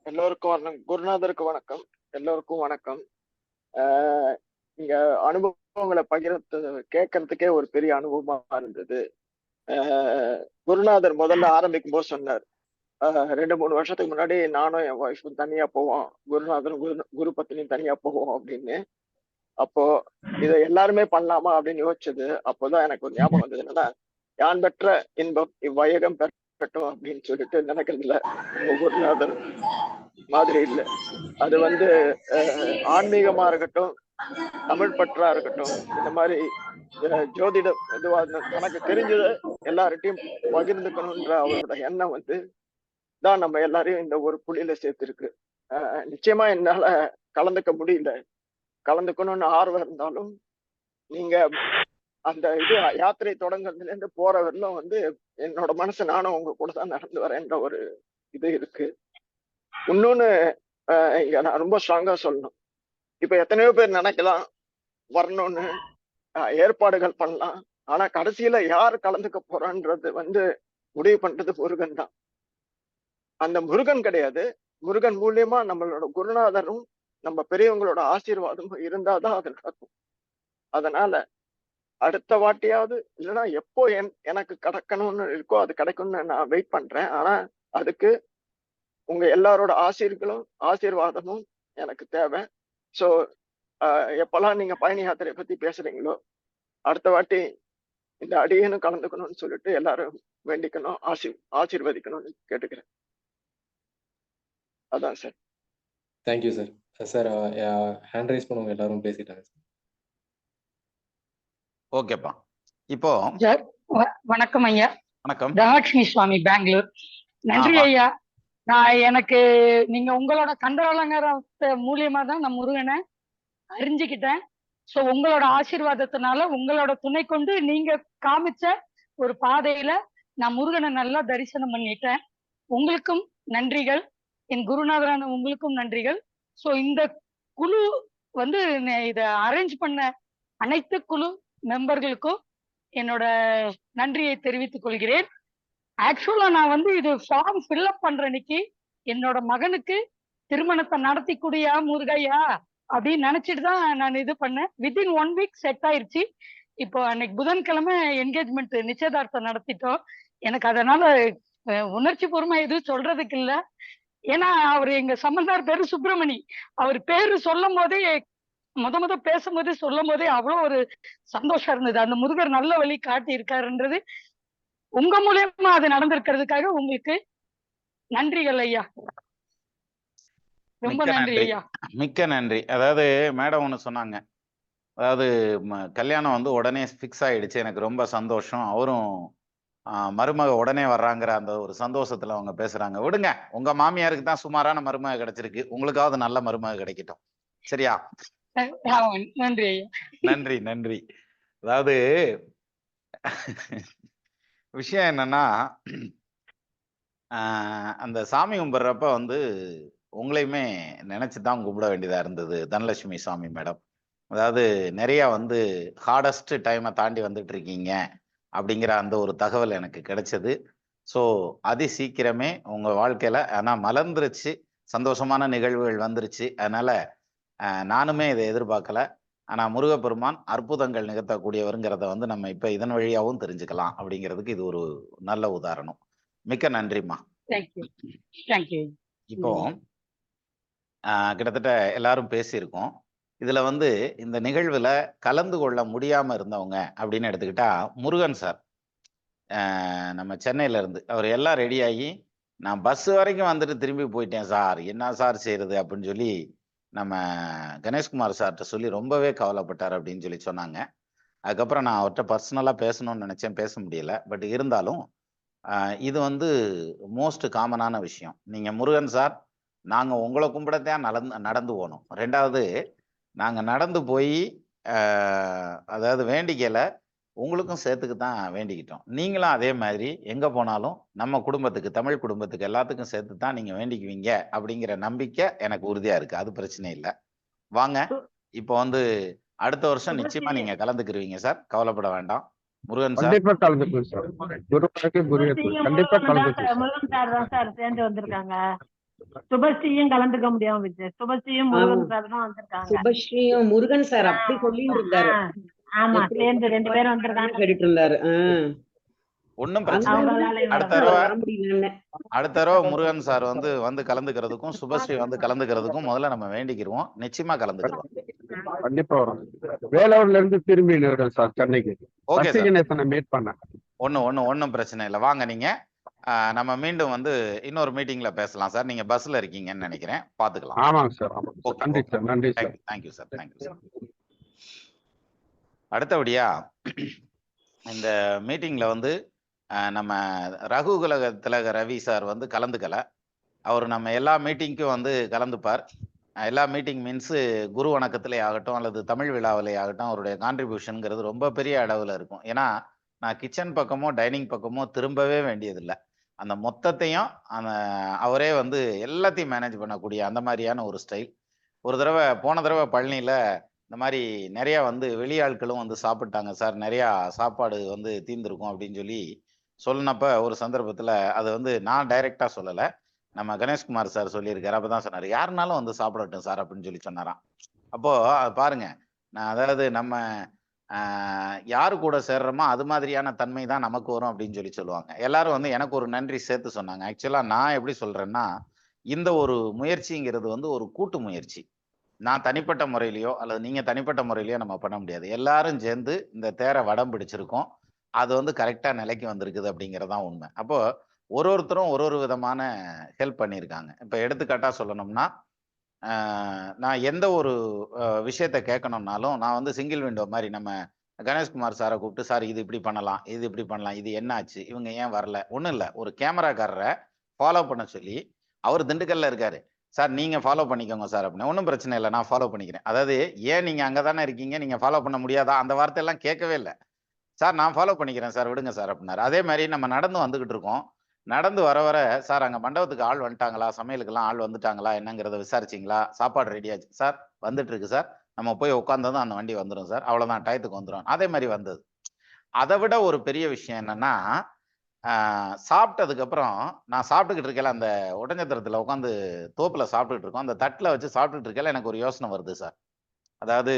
எல்லோருக்கும் குருநாதருக்கு வணக்கம். எல்லோருக்கும் வணக்கம். இங்க அனுபவங்களை பகிர்ந்து கேட்கறதுக்கே ஒரு பெரிய அனுபவமா இருந்தது. குருநாதர் முதல்ல ஆரம்பிக்கும் போது சொன்னார், 2-3 வருஷத்துக்கு முன்னாடி நானும் என் ஒய்ஃபும் தனியா போவோம், குருநாதரும் குரு பத்தினியும் தனியா போவோம் அப்படின்னு. அப்போ இதை எல்லாருமே பண்ணலாமா அப்படின்னு யோசிச்சது. அப்போதான் எனக்கு ஒரு ஞாபகம் வந்தது, என்னன்னா யான் பெற்ற இன்பம் இவ்வையகம் பெறட்டும் அப்படின்னு சொல்லிட்டு நினைக்கிறதுல உங்க குருநாதர் மாதிரி இல்லை. அது ஆன்மீகமா இருக்கட்டும், தமிழ் பற்றா இருக்கட்டும், இந்த மாதிரி ஜோதிட இதுவா தனக்கு தெரிஞ்சதை எல்லார்கிட்டையும் பகிர்ந்துக்கணும்ன்ற அவரோட எண்ணம் தான் நம்ம எல்லாரையும் இந்த ஒரு புள்ளியில சேர்த்திருக்கு. நிச்சயமா என்னால கலந்துக்க முடியல. கலந்துக்கணும்னு ஆர்வம் இருந்தாலும் நீங்க அந்த யாத்திரை தொடங்குறதுல இருந்து போற வரலும் என்னோட மனசு நானும் உங்க கூட தான் நடந்து வரேன்ற ஒரு இது இருக்கு. இன்னொன்னு இங்க நான் ரொம்ப ஸ்ட்ராங்கா சொல்லணும். இப்ப எத்தனையோ பேர் நினைக்கலாம் வரணும்னு, ஏற்பாடுகள் பண்ணலாம். ஆனா கடைசியில யார் கலந்துக்க போறான்றது முடிவு பண்றது முருகன் தான். அந்த முருகன் கிடையாது, முருகன் மூலியமா நம்மளோட குருநாதரும் நம்ம பெரியவங்களோட ஆசீர்வாதமும் இருந்தாதான் அது நடக்கும். அதனால அடுத்த வாட்டியாவது இல்லைன்னா எப்போ எனக்கு கிடைக்கணும்னு இருக்கோ அது கிடைக்கும்னு நான் வெயிட் பண்றேன். ஆனா அதுக்கு உங்க எல்லாரோட ஆசீர்வாதமும் எனக்கு தேவை. ஸோ எப்பெல்லாம் நீங்க பயணி யாத்திரையை பத்தி பேசுறீங்களோ அடுத்த வாட்டி இந்த அடியேனும் கலந்துக்கணும்னு சொல்லிட்டு எல்லாரும் வேண்டிக்கணும், ஆசீர்வதிக்கணும்னு கேட்டுக்கிறேன். அதான் sir. Thank you sir. Sir hand rice பண்ணுவாங்க, எல்லாரும் பேசிட்டாங்க சார். ஓகேப்பா. இப்போ வணக்கம் ஐயா. வணக்கம். தனலட்சுமி சுவாமி, பெங்களூர். நன்றி ஐயா. எனக்கு நீங்க உங்களோட கண்டவலங்கரத்தை மூலியமா தான் நான் முருகனை அறிஞ்சுக்கிட்டேன். ஸோ உங்களோட ஆசீர்வாதத்தினால, உங்களோட துணை கொண்டு நீங்க காமிச்ச ஒரு பாதையில நான் முருகனை நல்லா தரிசனம் பண்ணிட்டேன். உங்களுக்கும் நன்றிகள், என் குருநாதரான உங்களுக்கும் நன்றிகள். ஸோ இந்த குழு இதை அரேஞ்ச் பண்ண அனைத்து குழு மெம்பர்களுக்கும் என்னோட நன்றியை தெரிவித்துக் கொள்கிறேன். ஆக்சுவலா நான் இது ஃபார்ம் ஃபில்அப் பண்ற அன்னைக்கு என்னோட மகனுக்கு திருமணத்தை நடத்தி கூடியா முருகையா அப்படின்னு நினைச்சிட்டு தான் நான் இது பண்ணேன். வித்தின் 1 வீக் செட் ஆயிடுச்சு. இப்போ அன்னைக்கு புதன்கிழமை என்கேஜ்மெண்ட் நிச்சயதார்த்தம் நடத்திட்டோம். எனக்கு அதனால உணர்ச்சி பூர்வமா எதுவும் சொல்றதுக்கு இல்லை. ஏன்னா அவர் எங்க சம்பந்தார் பேரு சுப்பிரமணி. அவர் பேரு சொல்லும் போதே முத பேசும்போது சொல்லும் போதே அவ்வளோ ஒரு சந்தோஷம் இருந்தது. அந்த முருகர் நல்ல வழி காட்டி இருக்காருன்றது உங்க மூலியமா அது நடந்திருக்கிறதுக்காக உங்களுக்கு நன்றிகள் ஐயா. ரொம்ப நன்றி ஐயா. மிக்க நன்றி. அதாவது மேடம் ஒன்று சொன்னாங்க, அதாவது கல்யாணம் உடனே ஃபிக்ஸ் ஆயிடுச்சு, எனக்கு ரொம்ப சந்தோஷம், அவரும் மருமக உடனே வர்றாங்கிற அந்த ஒரு சந்தோஷத்துல அவங்க பேசுறாங்க. விடுங்க, உங்க மாமியாருக்கு தான் சுமாரான மருமக கிடைச்சிருக்கு, உங்களுக்காவது நல்ல மருமக கிடைக்கட்டும். சரியா? நன்றி ஐயா. நன்றி நன்றி. அதாவது விஷயம் என்னன்னா, அந்த சாமி கும்பிட்றப்ப உங்களையுமே நினைச்சுதான் கும்பிட வேண்டியதா இருந்தது தனலட்சுமி சாமி மேடம். அதாவது நிறைய ஹார்டஸ்ட் டைமை தாண்டி வந்துட்டு இருக்கீங்க அப்படிங்கிற அந்த ஒரு தகவல் எனக்கு கிடைச்சது. ஸோ அதி சீக்கிரமே உங்க வாழ்க்கையில மலர்ந்துருச்சு, சந்தோஷமான நிகழ்வுகள் வந்துருச்சு. அதனால நானுமே இதை எதிர்பார்க்கல. ஆனா முருகப்பெருமான் அற்புதங்கள் நிகழ்த்தக்கூடியவருங்கிறத நம்ம இப்ப இதன் வழியாகவும் தெரிஞ்சுக்கலாம் அப்படிங்கிறதுக்கு இது ஒரு நல்ல உதாரணம். மிக்க நன்றிம்மா. இப்போ கிட்டத்தட்ட எல்லாரும் பேசியிருக்கோம். இதுல இந்த நிகழ்வுல கலந்து கொள்ள முடியாம இருந்தவங்க அப்படின்னு எடுத்துக்கிட்டா முருகன் சார், நம்ம சென்னையில இருந்து அவர் எல்லாம் ரெடியாகி, நான் பஸ் வரைக்கும் வந்துட்டு திரும்பி போயிட்டேன் சார், என்ன சார் செய்யறது அப்படின்னு சொல்லி நம்ம கணேஷ்குமார் சார்கிட்ட சொல்லி ரொம்பவே கவலைப்பட்டார் அப்படின்னு சொல்லி சொன்னாங்க. அதுக்கப்புறம் நான் அவர்கிட்ட பர்சனலா பேசணும்னு நினைச்சேன், பேச முடியல. பட் இருந்தாலும் இது மோஸ்ட் காமனான விஷயம். நீங்க முருகன் சார், நாங்க உங்களை கும்பிடத்தான் நடந்து போனோம். ரெண்டாவது நாங்க நடந்து போய் அதாவது வேண்டிக்கல, உங்களுக்கும் சேர்த்துக்கு தான் வேண்டிக்கிட்டோம். நீங்களும் அதே மாதிரி எங்க போனாலும் நம்ம குடும்பத்துக்கு, தமிழ் குடும்பத்துக்கு எல்லாத்துக்கும் சேர்த்து தான் நீங்க வேண்டிக்குவீங்க அப்படிங்கிற நம்பிக்கை எனக்கு உறுதியா இருக்கு. அது பிரச்சனை இல்லை. வாங்க, இப்போ அடுத்த வருஷம் நிச்சயமா நீங்க கலந்துக்கிருவீங்க சார், கவலைப்பட வேண்டாம். முருகன் சார் கண்டிப்பா கலந்துக்குவேன் சார். குருவாருக்கு குருவேற்று கண்டிப்பா கலந்துக்குவேன் சார். முருகன் சார் தான் சார் சேர்ந்து வந்திருக்காங்க. சுபஸ்ரீயும் கலந்துக்க முடியாம போச்சு. சுபஸ்ரீயும் முருகன் சார் தான் வந்திருக்காங்க. சுபஸ்ரீயும் முருகன் சார் அப்படி சொல்லிட்டு இருந்தாரு. ஆமா, சேர்ந்து 2 பேரும் வந்திருக்காங்க. கேட்டுட்டு இருந்தாரு. ஒன்றும் பிரச்சனை இல்லை. அடுத்த தடவை முருகன் சார் வந்து கலந்துக்கிறதுக்கும் சுபஸ்ரீ வந்து கலந்துக்கிறதுக்கும் முதல்ல நம்ம வேண்டிக்கிருவோம். நிச்சயமா கலந்துக்கிறோம். கண்டிப்பா வரும். வேலூர்ல இருந்து திரும்பி இருக்கேன் சார் சென்னைக்கு. Okay sir. மீட் பண்ணேன். ஒன்றும் பிரச்சனை இல்லை. வாங்க நீங்க. நம்ம மீண்டும் இன்னொரு மீட்டிங்ல பேசலாம் சார். நீங்க பஸ்ல இருக்கீங்கன்னு நினைக்கிறேன். பாத்துக்கலாம். ஆமாங்க சார். நன்றி சார். நன்றி sir. Thank you sir. Thank you sir. அடுத்தபடியா இந்த மீட்டிங்ல நம்ம ரகுகுல திலக ரவி சார் கலந்துக்கல. அவர் நம்ம எல்லா மீட்டிங்க்கும் கலந்துப்பார். எல்லா மீட்டிங் மீன்ஸ் குரு வணக்கத்திலே ஆகட்டும் அல்லது தமிழ் விழாவிலே ஆகட்டும் அவருடைய கான்ட்ரிபியூஷனுங்கிறது ரொம்ப பெரிய அளவில் இருக்கும். ஏன்னா நான் கிச்சன் பக்கமோ டைனிங் பக்கமோ திரும்பவே வேண்டியதில்லை. அந்த மொத்தத்தையும் அவரே எல்லாத்தையும் மேனேஜ் பண்ணக்கூடிய அந்த மாதிரியான ஒரு ஸ்டைல். போன தடவை பழனியில் இந்த மாதிரி நிறையா வெளியாட்களும் சாப்பிட்டாங்க சார், நிறையா சாப்பாடு தீர்ந்துருக்கும் அப்படின்னு சொல்லி சொன்னப்ப ஒரு சந்தர்ப்பத்தில் அது நான் டைரெக்டாக சொல்லலை, நம்ம கணேஷ்குமார் சார் சொல்லியிருக்காரு. அப்போ தான் சொன்னார் யாருனாலும் சாப்பிடட்டும் சார் அப்படின்னு சொல்லி சொன்னாராம். அப்போது பாருங்க, நான் அதாவது நம்ம யாரு கூட சேர்றோமோ அது மாதிரியான தன்மை தான் நமக்கு வரும் அப்படின்னு சொல்லி சொல்லுவாங்க. எல்லாரும் எனக்கு ஒரு நன்றி சேர்த்து சொன்னாங்க. ஆக்சுவலாக நான் எப்படி சொல்கிறேன்னா, இந்த ஒரு முயற்சிங்கிறது ஒரு கூட்டு முயற்சி. நான் தனிப்பட்ட முறையிலையோ அல்லது நீங்கள் தனிப்பட்ட முறையிலையோ நம்ம பண்ண முடியாது. எல்லாரும் சேர்ந்து இந்த தேரை வடம் பிடிச்சிருக்கோம். அது கரெக்டாக நிலைக்கு வந்திருக்குது அப்படிங்கிறதான் உண்மை. அப்போது ஒருத்தரும் ஒரு விதமான ஹெல்ப் பண்ணியிருக்காங்க. இப்போ எடுத்துக்காட்டாக சொல்லணும்னா, நான் எந்த ஒரு விஷயத்தை கேட்கணும்னாலும் நான் சிங்கிள் விண்டோ மாதிரி நம்ம கணேஷ்குமார் சாரை கூப்பிட்டு, சார் இது இப்படி பண்ணலாம், இது இப்படி பண்ணலாம், இது என்னாச்சு, இவங்க ஏன் வரல, ஒன்றும் இல்லை, ஒரு கேமராக்காரரை ஃபாலோ பண்ண சொல்லி, அவர் திண்டுக்கல்ல இருக்காரு, சார் நீங்கள் ஃபாலோ பண்ணிக்கோங்க சார் அப்படின்னு. ஒன்றும் பிரச்சனை இல்லை, நான் ஃபாலோ பண்ணிக்கிறேன். அதாவது ஏன் நீங்கள் அங்கே தானே இருக்கீங்க, நீங்கள் ஃபாலோ பண்ண முடியாதா, அந்த வார்த்தையெல்லாம் கேட்கவே இல்லை. சார் நான் ஃபாலோ பண்ணிக்கிறேன் சார், விடுங்க சார் அப்படின்னாரு. அதே மாதிரி நம்ம நடந்து வந்துக்கிட்டு இருக்கோம். நடந்து வர சார் அங்கே மண்டபத்துக்கு ஆள் வந்துட்டாங்களா, சமையலுக்கெல்லாம் ஆள் வந்துட்டாங்களா என்னங்கிறத விசாரிச்சிங்களா, சாப்பாடு ரெடியாச்சு சார், வந்துட்டு இருக்கு சார், நம்ம போய் உட்காந்ததும் அந்த வண்டி வந்துடும் சார், அவ்வளோதான், டயத்துக்கு வந்துடும். அதே மாதிரி வந்தது. அதை விட ஒரு பெரிய விஷயம் என்னன்னா, சாப்பிட்டதுக்கு அப்புறம் நான் சாப்பிட்டுக்கிட்டு இருக்கல, அந்த ஒட்டஞ்சத்திரத்தில் உட்காந்து தோப்பில் சாப்பிட்டுக்கிட்டு இருக்கோம். அந்த தட்டில் வச்சு சாப்பிட்டுட்டு இருக்கல எனக்கு ஒரு யோசனை வருது சார். அதாவது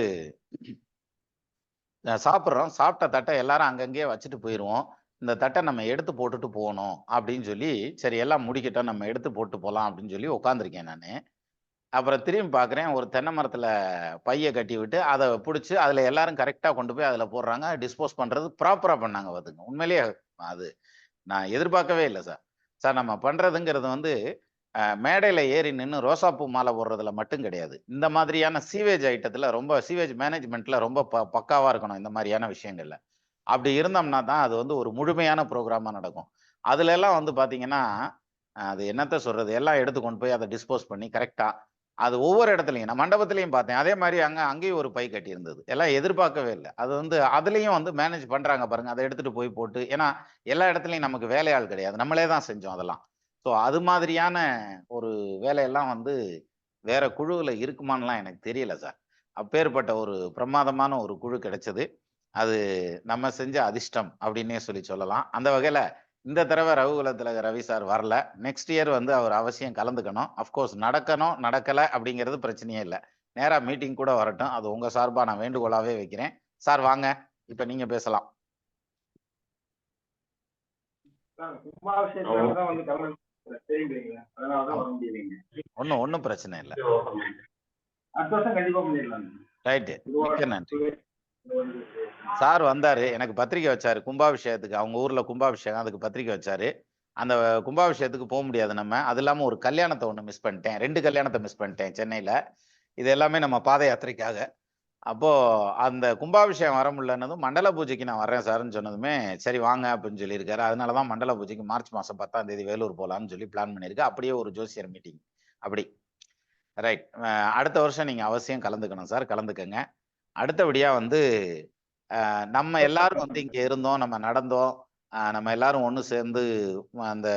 சாப்பிட்றோம், சாப்பிட்ட தட்டை எல்லாரும் அங்கங்கேயே வச்சுட்டு போயிடுவோம், இந்த தட்டை நம்ம எடுத்து போட்டுட்டு போகணும் அப்படின்னு சொல்லி, சரி எல்லாம் முடிக்கட்டும் நம்ம எடுத்து போட்டு போகலாம் அப்படின்னு சொல்லி உட்காந்துருக்கேன் நான். அப்புறம் திரும்பி பார்க்குறேன், ஒரு தென்னை மரத்தில் பையை கட்டி விட்டு அதை பிடிச்சி அதில் எல்லாரும் கரெக்டாக கொண்டு போய் அதில் போடுறாங்க. டிஸ்போஸ் பண்ணுறது ப்ராப்பராக பண்ணாங்க. பார்த்துங்க, உண்மையிலேயே அது நான் எதிர்பார்க்கவே இல்லை சார். சார் நம்ம பண்ணுறதுங்கிறது மேடையில் ஏறி நின்று ரோசாப்பூ மாலை போடுறதுல மட்டும் கிடையாது. இந்த மாதிரியான சீவேஜ் ஐட்டத்தில் ரொம்ப சீவேஜ் மேனேஜ்மெண்ட்டில் ரொம்ப பக்காவாக இருக்கணும். இந்த மாதிரியான விஷயங்கள்ல அப்படி இருந்தோம்னா தான் அது ஒரு முழுமையான ப்ரோக்ராமாக நடக்கும். அதுல எல்லாம் பார்த்தீங்கன்னா, அது என்னத்த சொல்றது, எல்லாம் எடுத்து கொண்டு போய் அதை டிஸ்போஸ் பண்ணி கரெக்டாக அது ஒவ்வொரு இடத்துலையும் நான் மண்டபத்திலையும் பார்த்தேன். அதே மாதிரி அங்கேயும் ஒரு பை கட்டி இருந்தது. எல்லாம் எதிர்பார்க்கவே இல்லை. அது அதுலேயும் மேனேஜ் பண்ணுறாங்க பாருங்க, அதை எடுத்துகிட்டு போய் போட்டு. ஏன்னா எல்லா இடத்துலையும் நமக்கு வேலையாள் கிடையாது, நம்மளே தான் செஞ்சோம் அதெல்லாம். ஸோ அது மாதிரியான ஒரு வேலையெல்லாம் வேற குழுவில் இருக்குமான்லாம் எனக்கு தெரியல சார். அப்பேற்பட்ட ஒரு பிரமாதமான ஒரு குழு கிடைச்சது. அது நம்ம செஞ்ச அதிர்ஷ்டம் அப்படின்னே சொல்லலாம். அந்த வகையில் இந்த தடவை ரகுகுல திலக ரவி சார் வரல. நெக்ஸ்ட் இயர் அவர் அவசியம் கலந்துக்கணும். அஃப்கோர்ஸ் நடக்கணும், நடக்கலை அப்படிங்கிறது பிரச்சனையே இல்லை. நேராக மீட்டிங் கூட வரட்டும். அது உங்கள் சார்பாக நான் வேண்டுகோளாகவே வைக்கிறேன். சார் வாங்க, இப்போ நீங்கள் பேசலாம். ஒன்றும் பிரச்சனை இல்லை. ரைட்டு, மிக்க நன்றி. சார் வந்தாரு, எனக்கு பத்திரிக்கை வச்சாரு கும்பாபிஷேகத்துக்கு. அவங்க ஊர்ல கும்பாபிஷேகம், அதுக்கு பத்திரிக்கை வச்சாரு. அந்த கும்பாபிஷேகத்துக்கு போக முடியாது நம்ம. அது இல்லாமல் ஒரு கல்யாணத்தை ஒன்று மிஸ் பண்ணிட்டேன், 2 கல்யாணத்தை மிஸ் பண்ணிட்டேன் சென்னையில். இது எல்லாமே நம்ம பாத யாத்திரைக்காக. அப்போது அந்த கும்பாபிஷேகம் வர முடியலன்னதும் மண்டல பூஜைக்கு நான் வரேன் சார்ன்னு சொன்னதுமே சரி வாங்க அப்படின்னு சொல்லியிருக்காரு. அதனால தான் மண்டல பூஜைக்கு மார்ச் மாதம் 10ஆம் தேதி வேலூர் போகலான்னு சொல்லி பிளான் பண்ணியிருக்கு. அப்படியே ஒரு ஜோசியர் மீட்டிங் அப்படி. ரைட், அடுத்த வருஷம் நீங்கள் அவசியம் கலந்துக்கணும் சார், கலந்துக்கங்க. அடுத்தபடியாக நம்ம எல்லாரும் இங்கே இருந்தோம், நம்ம நடந்தோம், நம்ம எல்லாரும் ஒன்று சேர்ந்து அந்த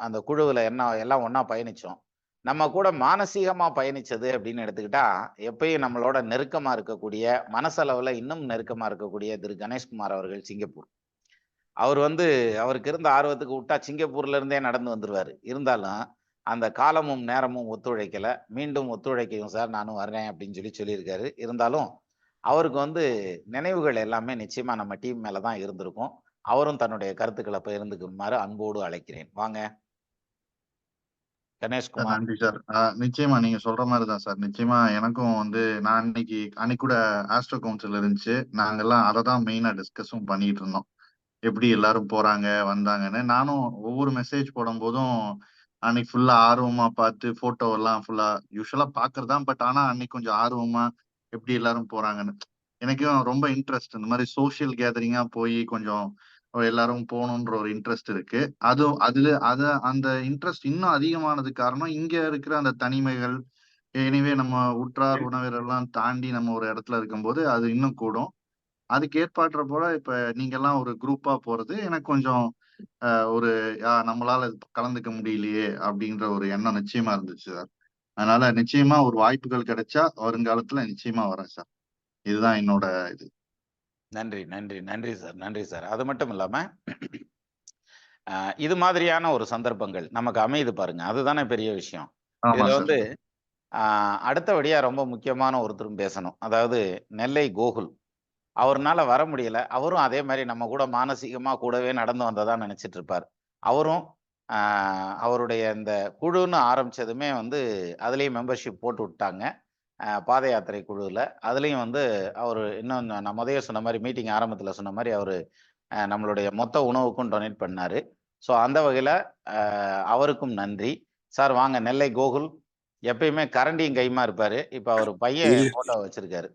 அந்த குழுவில் எல்லாம் ஒன்றா பயணித்தோம். நம்ம கூட மானசீகமாக பயணித்தது அப்படின்னு எடுத்துக்கிட்டா, எப்பயும் நம்மளோட நெருக்கமாக இருக்கக்கூடிய, மனசளவில் இன்னும் நெருக்கமாக இருக்கக்கூடிய திரு கணேஷ்குமார் அவர்கள் சிங்கப்பூர். அவர் வந்து அவருக்கு இருந்த ஆர்வத்துக்கு விட்டா சிங்கப்பூர்ல இருந்தே நடந்து வந்துருவாரு. இருந்தாலும் அந்த காலமும் நேரமும் ஒத்துழைக்கல. மீண்டும் ஒத்துழைக்கும் சார் நானும் வர்றேன் அப்படின்னு சொல்லியிருக்காரு. இருந்தாலும் அவருக்கு வந்து நினைவுகள் எல்லாமே நிச்சயமா நம்ம டீம் மேல தான் இருந்திருக்கும். அவரும் தன்னுடைய கருத்துக்களை பகிர்ந்துக்குமாறு அன்போடு அழைக்கிறேன். வாங்க சார் கணேஷ்குமார். நன்றி சார். நிச்சயமா நீங்க சொல்ற மாதிரி தான் சார். நிச்சயமா எனக்கும் வந்து நான் அன்னைக்கு கூட ஆஸ்ட்ரோ கவுன்சில் இருந்துச்சு. நாங்கெல்லாம் அதை தான் மெயினா டிஸ்கஸும் பண்ணிட்டு இருந்தோம். எப்படி எல்லாரும் போறாங்க வந்தாங்கன்னு. நானும் ஒவ்வொரு மெசேஜ் போடும் போதும் அன்னைக்கு ஃபுல்லா ஆர்வமா பார்த்து போட்டோ எல்லாம் ஃபுல்லா யூஸ்வலா பாக்குறதா. பட் ஆனா அன்னைக்கு கொஞ்சம் ஆர்வமா எப்படி எல்லாரும் போறாங்கன்னு எனக்கும் ரொம்ப இன்ட்ரெஸ்ட். இந்த மாதிரி சோசியல் கேதரிங்கா போய் கொஞ்சம் எல்லாரும் போகணுன்ற ஒரு இன்ட்ரெஸ்ட் இருக்கு. அந்த இன்ட்ரெஸ்ட் இன்னும் அதிகமானதுக்கு காரணம் இங்க இருக்கிற அந்த தனிமைகள். எனவே நம்ம உற்றார் உணவினர் எல்லாம் தாண்டி நம்ம ஒரு இடத்துல இருக்கும்போது அது இன்னும் கூடும். அதுக்கு ஏற்பாற்ற போல இப்ப நீங்க எல்லாம் ஒரு குரூப்பா போறது எனக்கு கொஞ்சம் ஒரு நம்மளால கலந்துக்க முடியலையே அப்படின்ற ஒரு எண்ணம் நிச்சயமா இருந்துச்சு சார். அதனால நிச்சயமா ஒரு வாய்ப்புகள் கிடைச்சா வருங்காலத்துல நிச்சயமா வரேன் சார். இதுதான் என்னோட இது. நன்றி நன்றி நன்றி சார். நன்றி சார். அது மட்டும் இல்லாம இது மாதிரியான ஒரு சந்தர்ப்பங்கள் நமக்கு அமையுது பாருங்க. அதுதானே பெரிய விஷயம். ஆமா இதுல சார். வந்து அடுத்தபடியா ரொம்ப முக்கியமான ஒருத்தரும் பேசணும். அதாவது நெல்லை கோகுல். அவர்னால வர முடியல. அவரும் அதே மாதிரி நம்ம கூட மானசீகமா கூடவே நடந்து வந்ததா நினைச்சிட்டு இருப்பார். அவரும் அவருடைய இந்த குழுன்னு ஆரம்பிச்சதுமே வந்து அதுலயும் மெம்பர்ஷிப் போட்டு விட்டாங்க. பாத யாத்திரை குழுவில். அதுலேயும் வந்து அவர் இன்னும் நான் முதல்ல சொன்ன மாதிரி மீட்டிங் ஆரம்பத்தில் சொன்ன மாதிரி அவர் நம்மளுடைய மொத்த உணவுக்கும் டொனேட் பண்ணார். ஸோ அந்த வகையில் அவருக்கும் நன்றி சார். வாங்க நெல்லை கோகுல். எப்பயுமே கரண்டியும் கைமா இருப்பார். இப்போ அவர் பையன் ஃபோட்டோ வச்சிருக்காரு.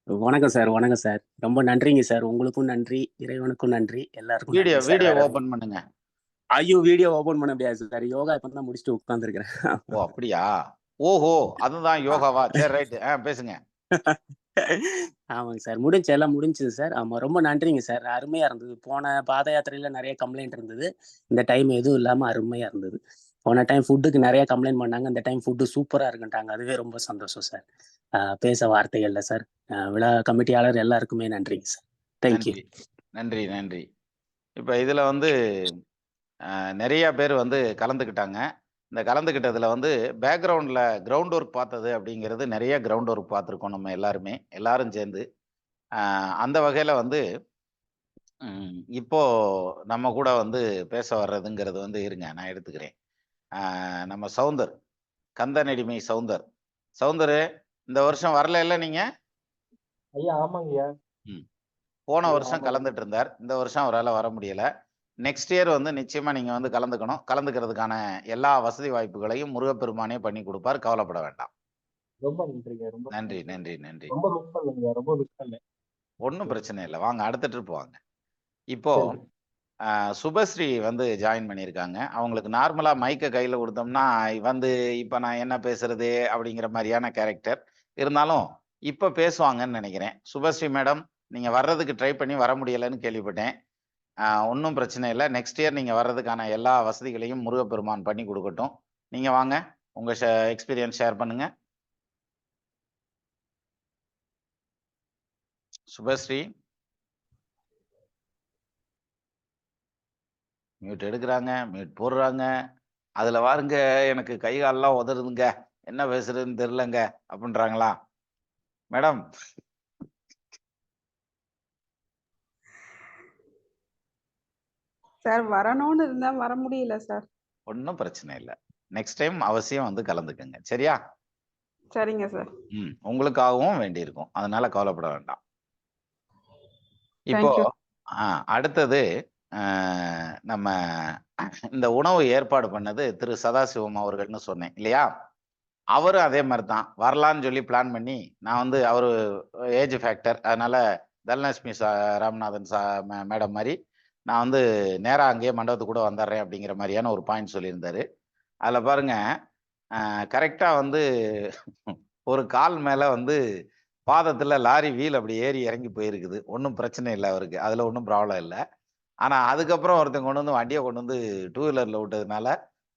வணக்கம் சார். வணக்கம் சார். ரொம்ப நன்றிங்க சார். உங்களுக்கும் நன்றி, இறைவனுக்கும் நன்றி, எல்லாருக்கும் வீடியோ நன்றி சார். வீடியோ வேற ஓபன் பண்ணுங்க. ஐயோ வீடியோ ஓபன் பண்ண முடியாது சார். யோகா இப்ப தான் முடிச்சுட்டு உட்கார்ந்துருக்கிறேன். ஓ அப்படியா? ஓஹோ அதுதான் யோகாவா? சரி ரைட்டு. பேசுங்க. ஆமாங்க சார். எல்லாம் முடிஞ்சுது சார். ஆமா ரொம்ப நன்றிங்க சார். அருமையா இருந்தது. போன பாத யாத்திரையில நிறைய கம்ப்ளைண்ட் இருந்தது. இந்த டைம் எதுவும் இல்லாம அருமையா இருந்தது. போன டைம் ஃபுட்டுக்கு நிறைய கம்ப்ளைண்ட் பண்ணாங்க. இந்த டைம் ஃபுட்டு சூப்பரா இருக்குன்ட்டாங்க. அதுவே ரொம்ப சந்தோஷம் சார். பேச வார்த்தைகள் இல்லை சார். விழா கமிட்டியாளர் எல்லாருக்குமே நன்றிங்க சார். தேங்க்யூ. நன்றி நன்றி நன்றி. இப்போ இதில் வந்து நிறைய பேர் வந்து கலந்துக்கிட்டாங்க. இந்த கலந்துக்கிட்டதுல வந்து பேக்ரவுண்டில் கிரவுண்ட் ஒர்க் பார்த்தது அப்படிங்கிறது நிறைய கிரவுண்ட் ஒர்க் பார்த்துருக்கோம் நம்ம எல்லாரும் சேர்ந்து. அந்த வகையில் வந்து இப்போ நம்ம கூட வந்து பேச வர்றதுங்கிறது வந்து இருங்க நான் எடுத்துக்கிறேன். நம்ம சவுந்தர், கந்தநெடிமை சவுந்தர் இந்த வருஷம் வரல இல்லை நீங்க? ஐயா ஆமாங்கய்யா. போன வருஷம் கலந்துட்டு இருந்தார். இந்த வருஷம் அவரால் வர முடியல. நெக்ஸ்ட் இயர் வந்து நிச்சயமா நீங்க வந்து கலந்துக்கணும். கலந்துக்கிறதுக்கான எல்லா வசதி வாய்ப்புகளையும் முருகப்பெருமானே பண்ணி கொடுப்பார். கவலைப்பட வேண்டாம். ரொம்ப நன்றிங்க. ரொம்ப நன்றி நன்றி நன்றி. ரொம்ப மிஸ் பண்ணுங்க. ரொம்ப மிஸ் பண்ணேன். ஒன்றும் பிரச்சனை இல்லை. வாங்க அடுத்த ட்ரிப் வாங்க. இப்போ சுபஸ்ரீ வந்து ஜாயின் பண்ணியிருக்காங்க. அவங்களுக்கு நார்மலா மைக்கை கையில கொடுத்தோம்னா வந்து இப்ப நான் என்ன பேசுறது அப்படிங்கிற மாதிரியான கேரக்டர் இருந்தாலும் இப்ப பேசுவாங்கன்னு நினைக்கிறேன். சுபஸ்ரீ மேடம் நீங்க வர்றதுக்கு ட்ரை பண்ணி வர முடியலைன்னு கேள்விப்பட்டேன். ஒன்றும் பிரச்சனை இல்லை. நெக்ஸ்ட் இயர் நீங்கள் வர்றதுக்கான எல்லா வசதிகளையும் முருகப்பெருமான் பண்ணி கொடுக்கட்டும். நீங்கள் வாங்க உங்கள் எக்ஸ்பீரியன்ஸ் ஷேர் பண்ணுங்க. சுபஸ்ரீ மியூட் எடுக்கிறாங்க, மியூட் போடுறாங்க. அதில் வாருங்க எனக்கு கை காலெல்லாம் உதறுதுங்க, என்ன பேசுறதுன்னு தெரிலங்க அப்படின்றாங்களா மேடம்? சார் வரணும்னு இருந்தா வர முடியல சார். ஒன்றும் பிரச்சனை இல்லை. நெக்ஸ்ட் டைம் அவசியம் வந்து கலந்துக்குங்க. சரியா? சரிங்க சார். உங்களுக்காகவும் வேண்டியிருக்கும். அதனால கவலைப்பட வேண்டாம். இப்போ அடுத்தது நம்ம இந்த உணவு ஏற்பாடு பண்ணது திரு சதாசிவம் அவர்கள்னு சொன்னேன் இல்லையா? அவரும் அதே மாதிரி தான் வரலான்னு சொல்லி பிளான் பண்ணி நான் வந்து அவர் ஏஜ் ஃபேக்டர் அதனால தனலட்சுமி ராமநாதன் மேடம் மாதிரி நான் வந்து நேராக அங்கேயே மண்டபத்துக்கு கூட வந்துடுறேன் அப்படிங்கிற மாதிரியான ஒரு பாயிண்ட் சொல்லியிருந்தாரு. அதில் பாருங்க கரெக்டாக வந்து ஒரு கால் மேலே வந்து பாதத்தில் லாரி வீல் அப்படி ஏறி இறங்கி போயிருக்குது. ஒன்றும் பிரச்சனை இல்லை அவருக்கு, அதில் ஒன்றும் ப்ராப்ளம் இல்லை. ஆனால் அதுக்கப்புறம் ஒருத்தங்க கொண்டு வந்து வண்டியை கொண்டு வந்து டூ வீலரில் விட்டதுனால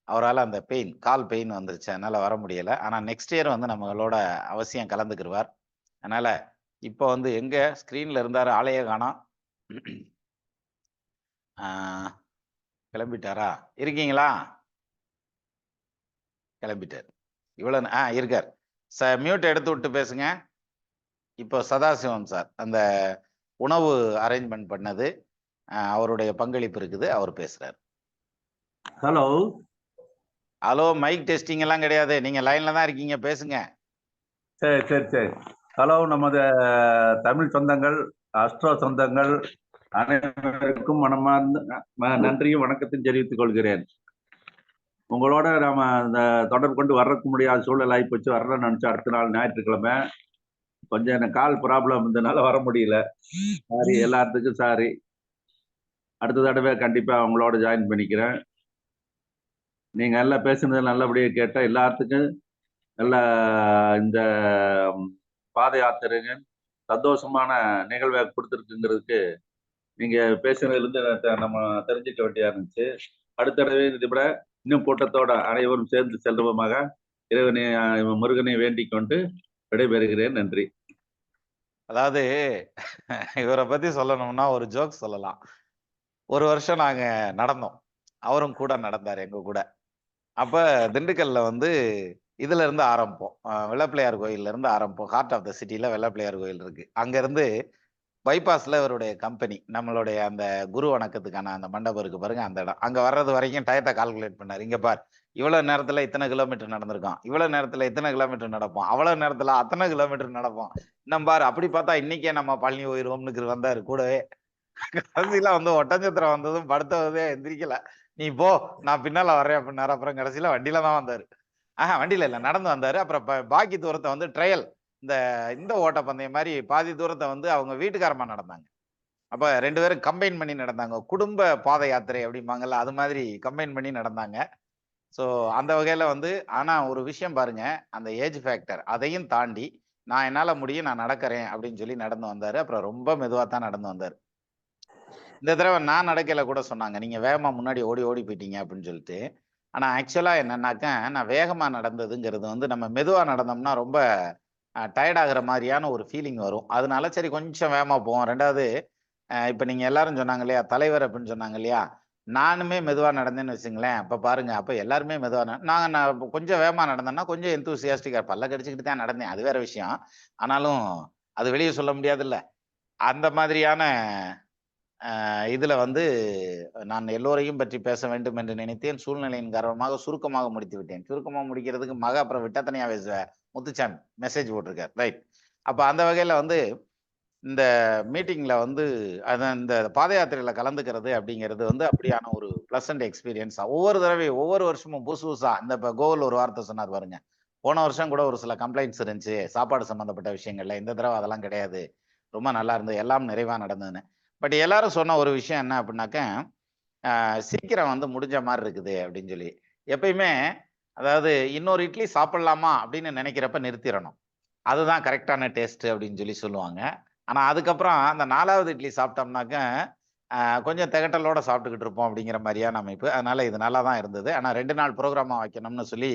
அவரால் அந்த கால் பெயின் வந்துருச்சு. அதனால் வர முடியலை. ஆனால் நெக்ஸ்ட் இயர் வந்து நம்மளோட அவசியம் கலந்துக்கிடுவார். அதனால் இப்போ வந்து எங்கே ஸ்க்ரீனில் இருந்தார், ஆளையே காணோம். கிளம்பிட்டாரா? இருக்கீங்களா? கிளம்பிட்டார். இவ்வளவு இருக்கார். மியூட் எடுத்து விட்டு பேசுங்க. இப்போ சதாசிவம் சார் அந்த உணவு அரேஞ்ச்மெண்ட் பண்ணது, அவருடைய பங்களிப்பு இருக்குது, அவர் பேசுறாரு. ஹலோ ஹலோ, மைக் டெஸ்டிங் எல்லாம் கிடையாது, நீங்க லைன்ல தான் இருக்கீங்க, பேசுங்க. சரி சரி சரி. ஹலோ, நமது தமிழ் சொந்தங்கள், அஸ்ட்ரோ சொந்தங்கள் அனைவருக்கும் மனமார்ந்த நன்றியும் வணக்கத்தையும் தெரிவித்துக் கொள்கிறேன். உங்களோட நாம தொடர்பு கொண்டு வர்றதுக்கு முடியாத சூழல் ஆகிப்போச்சு. வரலன்னு நினைச்சா அடுத்த நாள் ஞாயிற்றுக்கிழமை கொஞ்சம் எனக்கு கால் ப்ராப்ளம் இருந்ததுனால வர முடியல. சாரி, எல்லாத்துக்கும் சாரி. அடுத்த தடவை கண்டிப்பா அவங்களோட ஜாயின் பண்ணிக்கிறேன். நீங்க எல்லாம் பேசுனது நல்லபடியாக கேட்ட எல்லாத்துக்கும் நல்ல இந்த பாத யாத்திரைங்க சந்தோஷமான நிகழ்வை கொடுத்துருக்குங்கிறதுக்கு நீங்க பேசுனதுலேருந்து நம்ம தெரிஞ்சுக்க வேண்டியா இருந்துச்சு. அடுத்த தடவை இதை விட இன்னும் கூட்டத்தோட அனைவரும் சேர்ந்து செல்வமாக இறைவனை முருகனை வேண்டிக் கொண்டு விடைபெறுகிறேன். நன்றி. அதாவது இவரை பத்தி சொல்லணும்னா ஒரு ஜோக் சொல்லலாம். ஒரு வருஷம் நாங்க நடந்தோம், அவரும் கூட நடந்தார் எங்க கூட. அப்ப திண்டுக்கல்ல வந்து இதுல இருந்து ஆரம்பிப்போம், வெள்ளப்பிள்ளையார் கோயில்ல இருந்து ஆரம்பிப்போம். ஹார்ட் ஆஃப் த சிட்டில வெள்ளப்பிள்ளையார் கோயில் இருக்கு. அங்க இருந்து பைபாஸ்ல இவருடைய கம்பெனி, நம்மளுடைய அந்த குரு வணக்கத்துக்கான அந்த மண்டபம் இருக்கு பாருங்க, அந்த இடம். அங்க வர்றது வரைக்கும் டயத்தை கால்குலேட் பண்ணாரு. இங்க பார், இவ்வளவு நேரத்துல இத்தனை கிலோமீட்டர் நடந்திருக்கோம், இவ்வளவு நேரத்துல இத்தனை கிலோமீட்டர் நடப்போம், அவ்வளவு நேரத்துல அத்தனை கிலோமீட்டர் நடப்போம். நம்ம பாரு, அப்படி பார்த்தா இன்னைக்கே நம்ம பழனி போயிருவோம்னு வந்தாரு கூடவே. கடைசியில வந்து ஒட்டஞ்சத்திரம் வந்ததும் படுத்ததே எந்திரிக்கல. நீ போ, நான் பின்னால வர்றேன் அப்படின்னாரு. அப்புறம் கடைசியில வண்டியில தான் வந்தாரு. வண்டியில இல்ல, நடந்து வந்தாரு. அப்புறம் பாக்கி தூரத்தை வந்து ட்ரையல், இந்த ஓட்டப்பந்தயம் மாதிரி பாதி தூரத்தை வந்து அவங்க வீட்டுக்காரமா நடந்தாங்க. அப்ப 2 பேரும் கம்பைன் பண்ணி நடந்தாங்க. குடும்ப பாத யாத்திரை அப்படிம்பாங்கல்ல, அது மாதிரி கம்பைன் பண்ணி நடந்தாங்க. ஸோ அந்த வகையில வந்து, ஆனா ஒரு விஷயம் பாருங்க, அந்த ஏஜ் ஃபேக்டர் அதையும் தாண்டி நான் என்னால முடியும், நான் நடக்கிறேன் அப்படின்னு சொல்லி நடந்து வந்தாரு. அப்புறம் ரொம்ப மெதுவா தான் நடந்து வந்தாரு. இந்த தடவை நான் நடக்கையில கூட சொன்னாங்க, நீங்க வேகமா முன்னாடி ஓடி ஓடி போயிட்டீங்க அப்படின்னு சொல்லிட்டு. ஆனா ஆக்சுவலா என்னன்னாக்க, நான் வேகமா நடந்ததுங்கிறது வந்து நம்ம மெதுவா நடந்தோம்னா ரொம்ப டயர்ட் ஆகுற மாதிரியான ஒரு ஃபீலிங் வரும். அதனால சரி கொஞ்சம் வேகமா போவோம். 2வது இப்ப நீங்க எல்லாரும் சொன்னாங்க இல்லையா, தலைவர் அப்படின்னு சொன்னாங்க இல்லையா, நானுமே மெதுவா நடந்தேன்னு வச்சுங்களேன். அப்ப பாருங்க, அப்ப எல்லாருமே மெதுவா நான் கொஞ்சம் வேகமா நடந்தேன்னா கொஞ்சம் எந்தூசியாஸ்டிக்கா பல்ல கடிச்சுக்கிட்டு தான் நடந்தேன், அது வேற விஷயம். ஆனாலும் அது வெளியே சொல்ல முடியாதுல்ல. அந்த மாதிரியான இதுல வந்து நான் எல்லோரையும் பற்றி பேச வேண்டும் என்று நினைத்தேன். சூழ்நிலையின் காரணமாக சுருக்கமாக முடித்து விட்டேன். சுருக்கமா முடிக்கிறதுக்கு மக அப்புறம் விட்டத்தனையா முத்துச்சாமி மெசேஜ் போட்டிருக்காரு. ரைட். அப்ப அந்த வகையில வந்து இந்த மீட்டிங்ல வந்து இந்த பாத யாத்திரையில கலந்துக்கிறது அப்படிங்கிறது வந்து அப்படியான ஒரு பிளசன்ட் எக்ஸ்பீரியன்ஸ். ஒவ்வொரு தடவையும் ஒவ்வொரு வருஷமும் புதுசு புதுசா, இந்த கோவில் ஒரு வார்த்தை சொன்னார் பாருங்க, போன வருஷம் கூட ஒரு சில கம்ப்ளைண்ட்ஸ் இருந்துச்சு சாப்பாடு சம்பந்தப்பட்ட விஷயங்கள்ல. இந்த தடவை அதெல்லாம் கிடையாது, ரொம்ப நல்லா இருந்தது, எல்லாம் நிறைவா நடந்ததுன்னு. பட் எல்லாரும் சொன்ன ஒரு விஷயம் என்ன அப்படின்னாக்க, சீக்கிரம் வந்து முடிஞ்ச மாதிரி இருக்குது அப்படின்னு சொல்லி. எப்பயுமே அதாவது இன்னொரு இட்லி சாப்பிடலாமா அப்படின்னு நினைக்கிறப்ப நிறுத்திடணும், அதுதான் கரெக்டான டேஸ்ட் அப்படின்னு சொல்லி சொல்லுவாங்க. ஆனா அதுக்கப்புறம் அந்த 4வது இட்லி சாப்பிட்டோம்னாக்க கொஞ்சம் திகட்டலோட சாப்பிட்டுக்கிட்டு இருப்போம் அப்படிங்கிற மாதிரியான அமைப்பு. அதனால இது நல்லா தான் இருந்தது. ஆனா 2 நாள் ப்ரோக்ராமா வைக்கணும்னு சொல்லி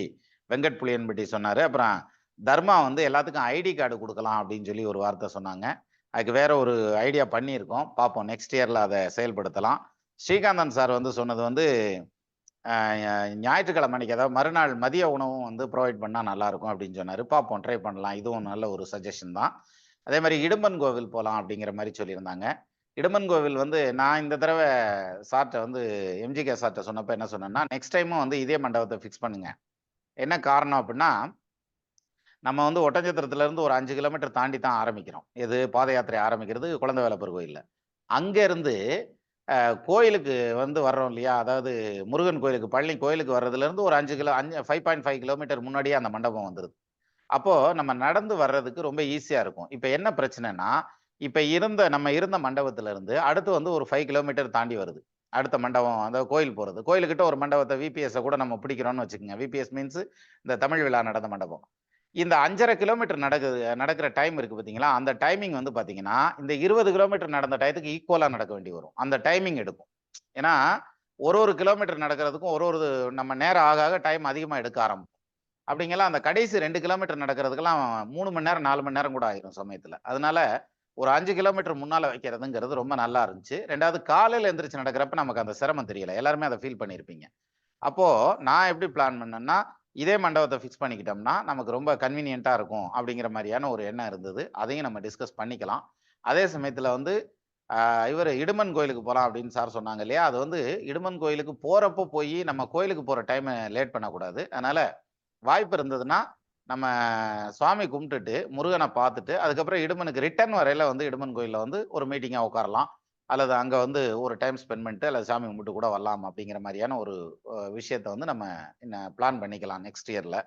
வெங்கட் புளியன்பட்டி சொன்னாரு. அப்புறம் தர்மா வந்து எல்லாத்துக்கும் ஐடி கார்டு கொடுக்கலாம் அப்படின்னு சொல்லி ஒரு வார்த்தை சொன்னாங்க. அதுக்கு வேற ஒரு ஐடியா பண்ணியிருக்கோம், பார்ப்போம் நெக்ஸ்ட் இயர்ல அதை செயல்படுத்தலாம். ஸ்ரீகாந்தன் சார் வந்து சொன்னது வந்து ஞாயிற்றுக்கிழமை அன்னைக்கு, அதாவது மறுநாள் மதிய உணவும் வந்து ப்ரொவைட் பண்ணா நல்லா இருக்கும் அப்படின்னு சொன்னாரு. பார்ப்போம், ட்ரை பண்ணலாம். இதுவும் நல்ல ஒரு சஜஷன் தான். அதே மாதிரி இடும்பன் கோவில் போகலாம் அப்படிங்கிற மாதிரி சொல்லியிருந்தாங்க. இடும்பன் கோவில் வந்து நான் இந்த தடவை சார்ட்ட வந்து எம்ஜிகே சார்ட்ட சொன்னப்ப என்ன சொன்னேன்னா, நெக்ஸ்ட் டைமும் வந்து இதே மண்டபத்தை ஃபிக்ஸ் பண்ணுங்க. என்ன காரணம் அப்படின்னா, நம்ம வந்து ஒட்டஞ்சத்திரத்துல இருந்து ஒரு 5 கிலோமீட்டர் தாண்டி தான் ஆரம்பிக்கிறோம். எது பாத யாத்திரை ஆரம்பிக்கிறது குழந்தை வேலப்பர் கோயில்ல. அங்க இருந்து கோயிலுக்கு வந்து வர்றோம் இல்லையா, அதாவது முருகன் கோயிலுக்கு, பழனி கோயிலுக்கு வர்றதுல இருந்து ஒரு 5.5 கிலோமீட்டர் முன்னாடியே அந்த மண்டபம் வந்துருது. அப்போ நம்ம நடந்து வர்றதுக்கு ரொம்ப ஈஸியா இருக்கும். இப்ப என்ன பிரச்சனைனா, இப்ப நம்ம இருந்த மண்டபத்துல இருந்து அடுத்து வந்து ஒரு 5 கிலோமீட்டர் தாண்டி வருது அடுத்த மண்டபம், அந்த கோயில் போறது. கோயிலுக்கிட்ட ஒரு மண்டபத்தை விபிஎஸ் கூட நம்ம பிடிக்கிறோம்னு வச்சுக்கோங்க. விபிஎஸ் மீன்ஸ் இந்த தமிழ் விழா நடந்த மண்டபம். இந்த 5.5 கிலோமீட்டர் நடக்கிற டைம் இருக்கு பார்த்தீங்களா, அந்த டைமிங் வந்து பார்த்தீங்கன்னா, இந்த 20 கிலோமீட்டர் நடந்த டயத்துக்கு ஈக்குவலா நடக்க வேண்டி வரும். அந்த டைமிங் எடுக்கும். ஏன்னா ஒரு கிலோமீட்டர் நடக்கிறதுக்கும் ஒரு நம்ம நேரம் ஆக ஆக டைம் அதிகமா எடுக்க ஆரம்பிக்கும். அப்படிங்கலாம் அந்த கடைசி 2 கிலோமீட்டர் நடக்கிறதுக்கெல்லாம் 3 மணி நேரம் 4 மணி நேரம் கூட ஆயிரும் சமயத்துல. அதனால ஒரு 5 கிலோமீட்டர் முன்னால வைக்கிறதுங்கிறது ரொம்ப நல்லா இருந்துச்சு. 2வது காலையில எந்திரிச்சு நடக்கிறப்ப நமக்கு அந்த சிரமம் தெரியல. எல்லாருமே அதை ஃபீல் பண்ணியிருப்பீங்க. அப்போ நான் எப்படி பிளான் பண்ணேன்னா, இதே மண்டபத்தை ஃபிக்ஸ் பண்ணிக்கிட்டோம்னா நமக்கு ரொம்ப கன்வீனியன்ட்டா இருக்கும் அப்படிங்கிற மாதிரியான ஒரு எண்ணம் இருந்தது. அதையும் நம்ம டிஸ்கஸ் பண்ணிக்கலாம். அதே சமயத்துல வந்து இவர் இடுமன் கோயிலுக்கு போலாம் அப்படின்னு சார் சொன்னாங்க இல்லையா? அது வந்து இடுமன் கோயிலுக்கு போறப்போ போய் நம்ம கோயிலுக்கு போற டைமை லேட் பண்ணக்கூடாது. அதனால வாய்ப்பு இருந்ததுன்னா நம்ம சுவாமி கும்பிட்டுட்டு முருகனை பார்த்துட்டு அதுக்கப்புறம் இடுமனுக்கு ரிட்டர்ன் வரையில வந்து இடுமன் கோயில்ல வந்து ஒரு மீட்டிங்கா உட்காரலாம். அல்லது அங்க வந்து ஒரு டைம் ஸ்பெண்ட் பண்ணிட்டு அல்லது சாமி கும்பிட்டு கூட வரலாம் அப்படிங்கிற மாதிரியான ஒரு விஷயத்த வந்து நம்ம பிளான் பண்ணிக்கலாம் நெக்ஸ்ட் இயர்ல.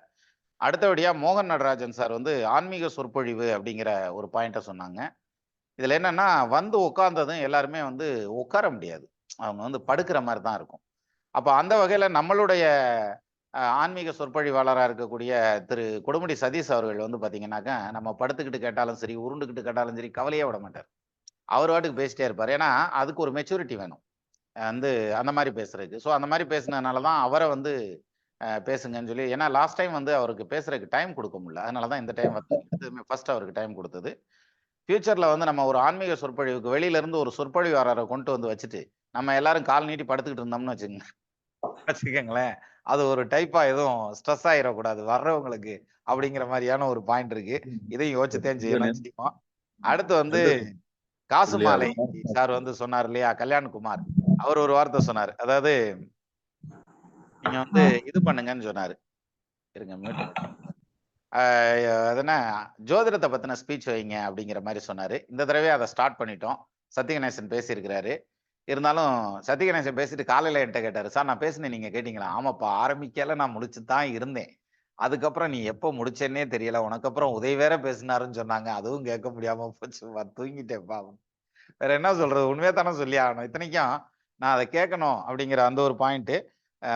அடுத்தபடியா மோகன் நடராஜன் சார் வந்து ஆன்மீக சொற்பொழிவு அப்படிங்கிற ஒரு பாயிண்ட்டை சொன்னாங்க. இதுல என்னன்னா வந்து உட்கார்ந்ததும் எல்லாருமே வந்து உட்கார முடியாது. அவங்க வந்து படுக்கிற மாதிரி தான் இருக்கும். அப்ப அந்த வகையில நம்மளுடைய ஆன்மீக சொற்பொழிவாளரா இருக்கக்கூடிய திரு கொடுமுடி சதீஷ் அவர்கள் வந்து பாத்தீங்கன்னாக்கா நம்ம படுத்துக்கிட்டு கேட்டாலும் சரி, உருண்டுகிட்டு கேட்டாலும் சரி கவலையே விட மாட்டார். அவர் வாட்டுக்கு பேசிட்டே இருப்பார். ஏன்னா அதுக்கு ஒரு மெச்சூரிட்டி வேணும் வந்து அந்த மாதிரி பேசுறதுக்கு. ஸோ அந்த மாதிரி பேசினதுனால தான் அவரை வந்து பேசுங்கன்னு சொல்லி, ஏன்னா லாஸ்ட் டைம் வந்து அவருக்கு பேசுறதுக்கு டைம் கொடுக்க முடியல. அதனால தான் இந்த டைம் வந்து ஃபர்ஸ்ட் அவருக்கு டைம் கொடுத்தது. ஃபியூச்சர்ல வந்து நம்ம ஒரு ஆன்மீக சொற்பொழிவுக்கு வெளியில இருந்து ஒரு சொற்பொழிவாளரை கொண்டு வந்து வச்சுட்டு நம்ம எல்லாரும் கால் நீட்டி படுத்துக்கிட்டு இருந்தோம்னு வச்சுக்கோங்களேன், அது ஒரு டைப்பா எதுவும் ஸ்ட்ரெஸ் ஆயிடக்கூடாது வர்றவங்களுக்கு அப்படிங்கிற மாதிரியான ஒரு பாயிண்ட் இருக்கு. இதையும் யோசிச்சுதான் செய்யணும். அடுத்து வந்து காசு மாலை சார் வந்து சொன்னார் இல்லையா, கல்யாண்குமார், அவர் ஒரு வார்த்தை சொன்னார். அதாவது நீங்க வந்து இது பண்ணுங்கன்னு சொன்னாரு. இருங்க அதுனா ஜோதிடத்தை பத்தின ஸ்பீச் வைங்க அப்படிங்கிற மாதிரி சொன்னாரு. இந்த தடவை அதை ஸ்டார்ட் பண்ணிட்டோம். சத்யகணேசன் பேசியிருக்கிறாரு. இருந்தாலும் சத்யகணேசன் பேசிட்டு காலையில என்கிட்ட கேட்டாரு, சார் நான் பேசினேன் நீங்க கேட்டீங்களா? ஆமாப்பா, ஆரம்பிக்கல நான் முடிச்சுதான் இருந்தேன். அதுக்கப்புறம் நீ எப்போ முடிச்சேன்னே தெரியல. உனக்கு அப்புறம் உதய் வேற பேசினாருன்னு சொன்னாங்க. அதுவும் கேட்க முடியாம போச்சுப்பா, தூங்கிட்டேன்ப்பா. வேற என்ன சொல்றது, உண்மையா தானே சொல்லி ஆகணும். இத்தனைக்கும் நான் அதை கேட்கணும் அப்படிங்கிற அந்த ஒரு பாயிண்ட்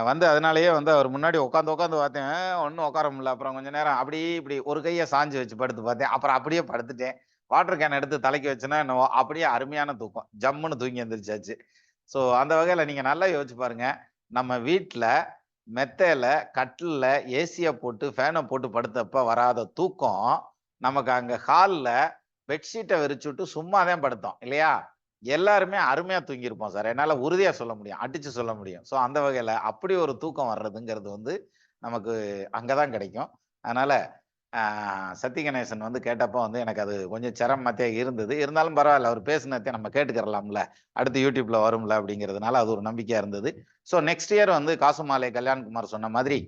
வந்து அதனாலயே வந்து அவர் முன்னாடி உட்காந்து பார்த்தேன். ஒன்றும் உட்கார முடியல. அப்புறம் கொஞ்ச நேரம் அப்படி இப்படி ஒரு கையை சாஞ்சு வச்சு படுத்து பார்த்தேன். அப்புறம் அப்படியே படுத்துட்டேன். வாட்டர் கேன் எடுத்து தலைக்கு வச்சுன்னா என்னவோ அப்படியே அருமையான தூக்கம், ஜம்முன்னு தூங்கி எந்திரிச்சாச்சு. ஸோ அந்த வகையில நீங்க நல்லா யோசிச்சு பாருங்க. நம்ம வீட்டுல மெத்தையில கட்டில்ல ஏசியை போட்டு ஃபேனை போட்டு படுத்தப்ப வராத தூக்கம் நமக்கு அங்க ஹால்ல பெட்ஷீட்டை விரிச்சுட்டு சும்மா தான் படுத்தோம் இல்லையா? எல்லாருமே அருமையா தூங்கியிருப்போம் சார். என்னால உறுதியா சொல்ல முடியும், அடிச்சு சொல்ல முடியும். ஸோ அந்த வகையில அப்படி ஒரு தூக்கம் வர்றதுங்கிறது வந்து நமக்கு அங்கதான் கிடைக்கும். அதனால சத்யகணேசன் வந்து கேட்டப்போ வந்து எனக்கு அது கொஞ்சம் சிரமத்தே இருந்தது. இருந்தாலும் பரவாயில்ல, அவர் பேசினதே நம்ம கேட்டுக்கிறலாம்ல, அடுத்து யூடியூப்ல வரும்ல அப்படிங்கிறதுனால அது ஒரு நம்பிக்கையா இருந்தது. ஸோ நெக்ஸ்ட் இயர் வந்து காசுமாலை கல்யாண்குமார் சொன்ன மாதிரி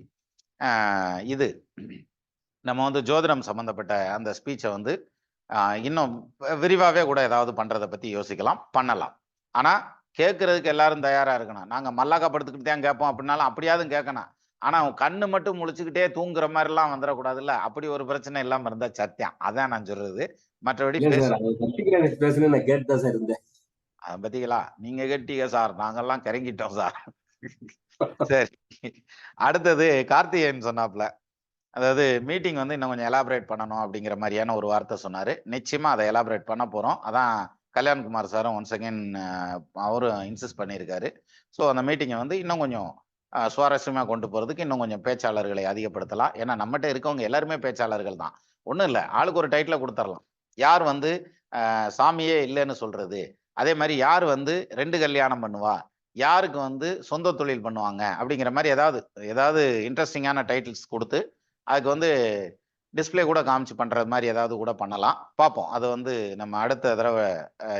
இது நம்ம வந்து ஜோதிடம் சம்பந்தப்பட்ட அந்த ஸ்பீச்சை வந்து இன்னும் விரிவாவே கூட ஏதாவது பண்றதை பத்தி யோசிக்கலாம், பண்ணலாம். ஆனா கேட்கறதுக்கு எல்லாரும் தயாரா இருக்கணும். நாங்க மல்லாக்கா படுத்துக்கிட்டு தான் கேட்போம் அப்படின்னாலும் அப்படியாவது கேட்கணும். ஆனா கண்ணு மட்டும் முழிச்சுக்கிட்டே தூங்குற மாதிரி எல்லாம் வந்துடக்கூடாதுல்ல. அப்படி ஒரு பிரச்சனை இல்லாம இருந்தா சத்தியம். அதான் நான் சொல்றது. மற்றபடி பேசுனேன் நான் கேட்டுதான் சார் இருந்தேன். அதை பத்திங்களா, நீங்க கேட்டீங்க சார், நாங்கெல்லாம் கிறங்கிட்டோம் சார். சரி, அடுத்தது கார்த்திகேயன் சொன்னாப்ல, அதாவது மீட்டிங் வந்து இன்னும் கொஞ்சம் எலாபரேட் பண்ணணும் அப்படிங்கிற மாதிரியான ஒரு வார்த்தை சொன்னாரு. நிச்சயமா அதை எலாபரேட் பண்ண போறோம். அதான் கல்யாண்குமார் சாரும் ஒன்ஸ் அகேன் அவரும் இன்சிஸ்ட் பண்ணியிருக்காரு. ஸோ அந்த மீட்டிங்கை வந்து இன்னும் கொஞ்சம் சுவாரஸ்யமா கொண்டு போறதுக்கு இன்னும் கொஞ்சம் பேச்சாளர்களை அதிகப்படுத்தலாம். ஏன்னா நம்மகிட்ட இருக்கவங்க எல்லாருமே பேச்சாளர்கள் தான். ஒன்றும் இல்லை, ஆளுக்கு ஒரு டைட்டில கொடுத்துடலாம். யார் வந்து சாமியே இல்லைன்னு சொல்றது, அதே மாதிரி யார் வந்து 2 கல்யாணம் பண்ணுவா, யாருக்கு வந்து சொந்த தொழில் பண்ணுவாங்க அப்படிங்கிற மாதிரி ஏதாவது இன்ட்ரெஸ்டிங்கான டைட்டில்ஸ் கொடுத்து அதுக்கு வந்து டிஸ்பிளே கூட காமிச்சு பண்றது மாதிரி ஏதாவது கூட பண்ணலாம். பார்ப்போம். அது வந்து நம்ம அடுத்த தடவை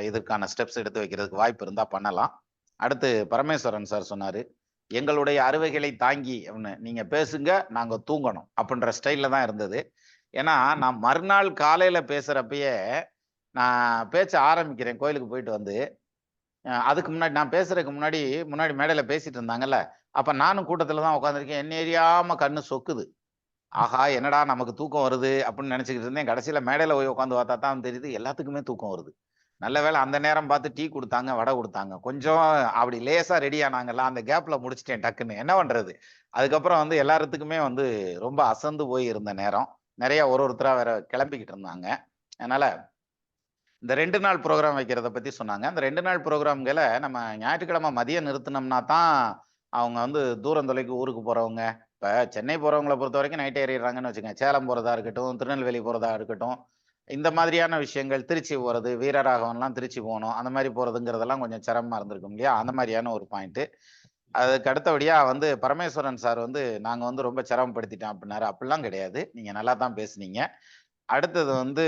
இதற்கான ஸ்டெப்ஸ் எடுத்து வைக்கிறதுக்கு வாய்ப்பு இருந்தா பண்ணலாம். அடுத்து பரமேஸ்வரன் சார் சொன்னாரு, எங்களுடைய அறுவைகளை தாங்கி அப்படின்னு நீங்க பேசுங்க, நாங்க தூங்கணும் அப்படின்ற ஸ்டைல்ல தான் இருந்தது. ஏன்னா நான் மறுநாள் காலையில பேசுறப்பயே நான் பேச்ச ஆரம்பிக்கிறேன் கோயிலுக்கு போயிட்டு வந்து. அதுக்கு முன்னாடி நான் பேசுறதுக்கு முன்னாடி மேடையில பேசிட்டு இருந்தாங்கல்ல, அப்ப நானும் கூட்டத்துல தான் உட்காந்துருக்கேன். என்ன எரியாம கண்ணு சொக்குது. ஆஹா, என்னடா நமக்கு தூக்கம் வருது அப்படின்னு நினைச்சுக்கிட்டு இருந்தேன். கடைசியில மேடையில போய் உட்காந்து பார்த்தா தான் தெரியுது எல்லாத்துக்குமே தூக்கம் வருது. நல்ல வேளை அந்த நேரம் பார்த்து டீ கொடுத்தாங்க, வடை கொடுத்தாங்க. கொஞ்சம் அப்படி லேசா ரெடி ஆனாங்கல்ல, அந்த கேப்ல முடிச்சிட்டேன் டக்குன்னு. என்ன பண்றது? அதுக்கப்புறம் வந்து எல்லாத்துக்குமே வந்து ரொம்ப அசந்து போய் இருந்த நேரம். நிறைய ஒருத்தரா வேற கிளம்பிக்கிட்டு இருந்தாங்க. அதனால இந்த 2 நாள் ப்ரோக்ராம் வைக்கிறத பத்தி சொன்னாங்க. அந்த 2 நாள் ப்ரோக்ராம்களை நம்ம ஞாயிற்றுக்கிழமை மதியம் நிறுத்தினோம்னா தான் அவங்க வந்து தூரம் தொலைக்கு ஊருக்கு போறவங்க, இப்ப சென்னை போறவங்களை பொறுத்த வரைக்கும் நைட் ஏறிடுறாங்கன்னு வச்சுக்கோங்க. சேலம் போறதா இருக்கட்டும், திருநெல்வேலி போறதா இருக்கட்டும், இந்த மாதிரியான விஷயங்கள் திருச்சி போறது, வீரராகவன்லாம் திருச்சி போகணும் அந்த மாதிரி போறதுங்கிறதெல்லாம் கொஞ்சம் சிரமமா இருந்திருக்கும் இல்லையா? அந்த மாதிரியான ஒரு பாயிண்ட். அதுக்கு அடுத்தபடியா வந்து பரமேஸ்வரன் சார் வந்து நாங்க வந்து ரொம்ப சிரமப்படுத்திட்டோம் அப்படின்னாரு. அப்படிலாம் கிடையாது. நீங்க நல்லா தான் பேசுனீங்க. அடுத்தது வந்து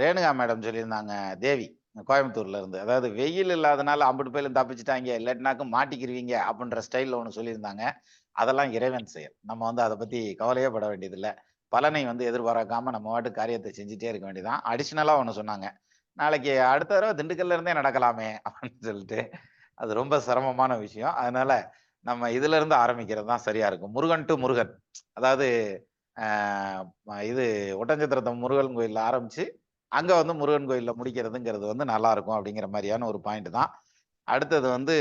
ரேணுகா மேடம் சொல்லியிருந்தாங்க, தேவி கோயம்புத்தூர்ல இருந்து. அதாவது வெயில் இல்லாதனால அம்புட்டு பேரும் தப்பிச்சுட்டாங்க, இல்லாட்டினாக்க மாட்டிக்கிருவீங்க அப்படின்ற ஸ்டைல்ல ஒண்ணு சொல்லியிருந்தாங்க. அதெல்லாம் இறைவன் செயல். நம்ம வந்து அதை பத்தி கவலையே பட வேண்டியதில்லை. பலனை வந்து எதிர்பார்க்காம நம்ம பாட்டு காரியத்தை செஞ்சுட்டே இருக்க வேண்டியதான். அடிஷனலா ஒண்ணு சொன்னாங்க, நாளைக்கு அடுத்த தடவை திண்டுக்கல்ல இருந்தே நடக்கலாமே அப்படின்னு சொல்லிட்டு. அது ரொம்ப சிரமமான விஷயம். அதனால நம்ம இதுல இருந்து ஆரம்பிக்கிறது தான் சரியா இருக்கும். முருகன் டு முருகன், அதாவது இது ஒட்டஞ்சத்திரத்தம் முருகன் கோயில்ல ஆரம்பிச்சு அங்க வந்து முருகன் கோயில்ல முடிக்கிறதுங்கிறது வந்து நல்லா இருக்கும் அப்படிங்கிற மாதிரியான ஒரு பாயிண்ட் தான். அடுத்தது வந்து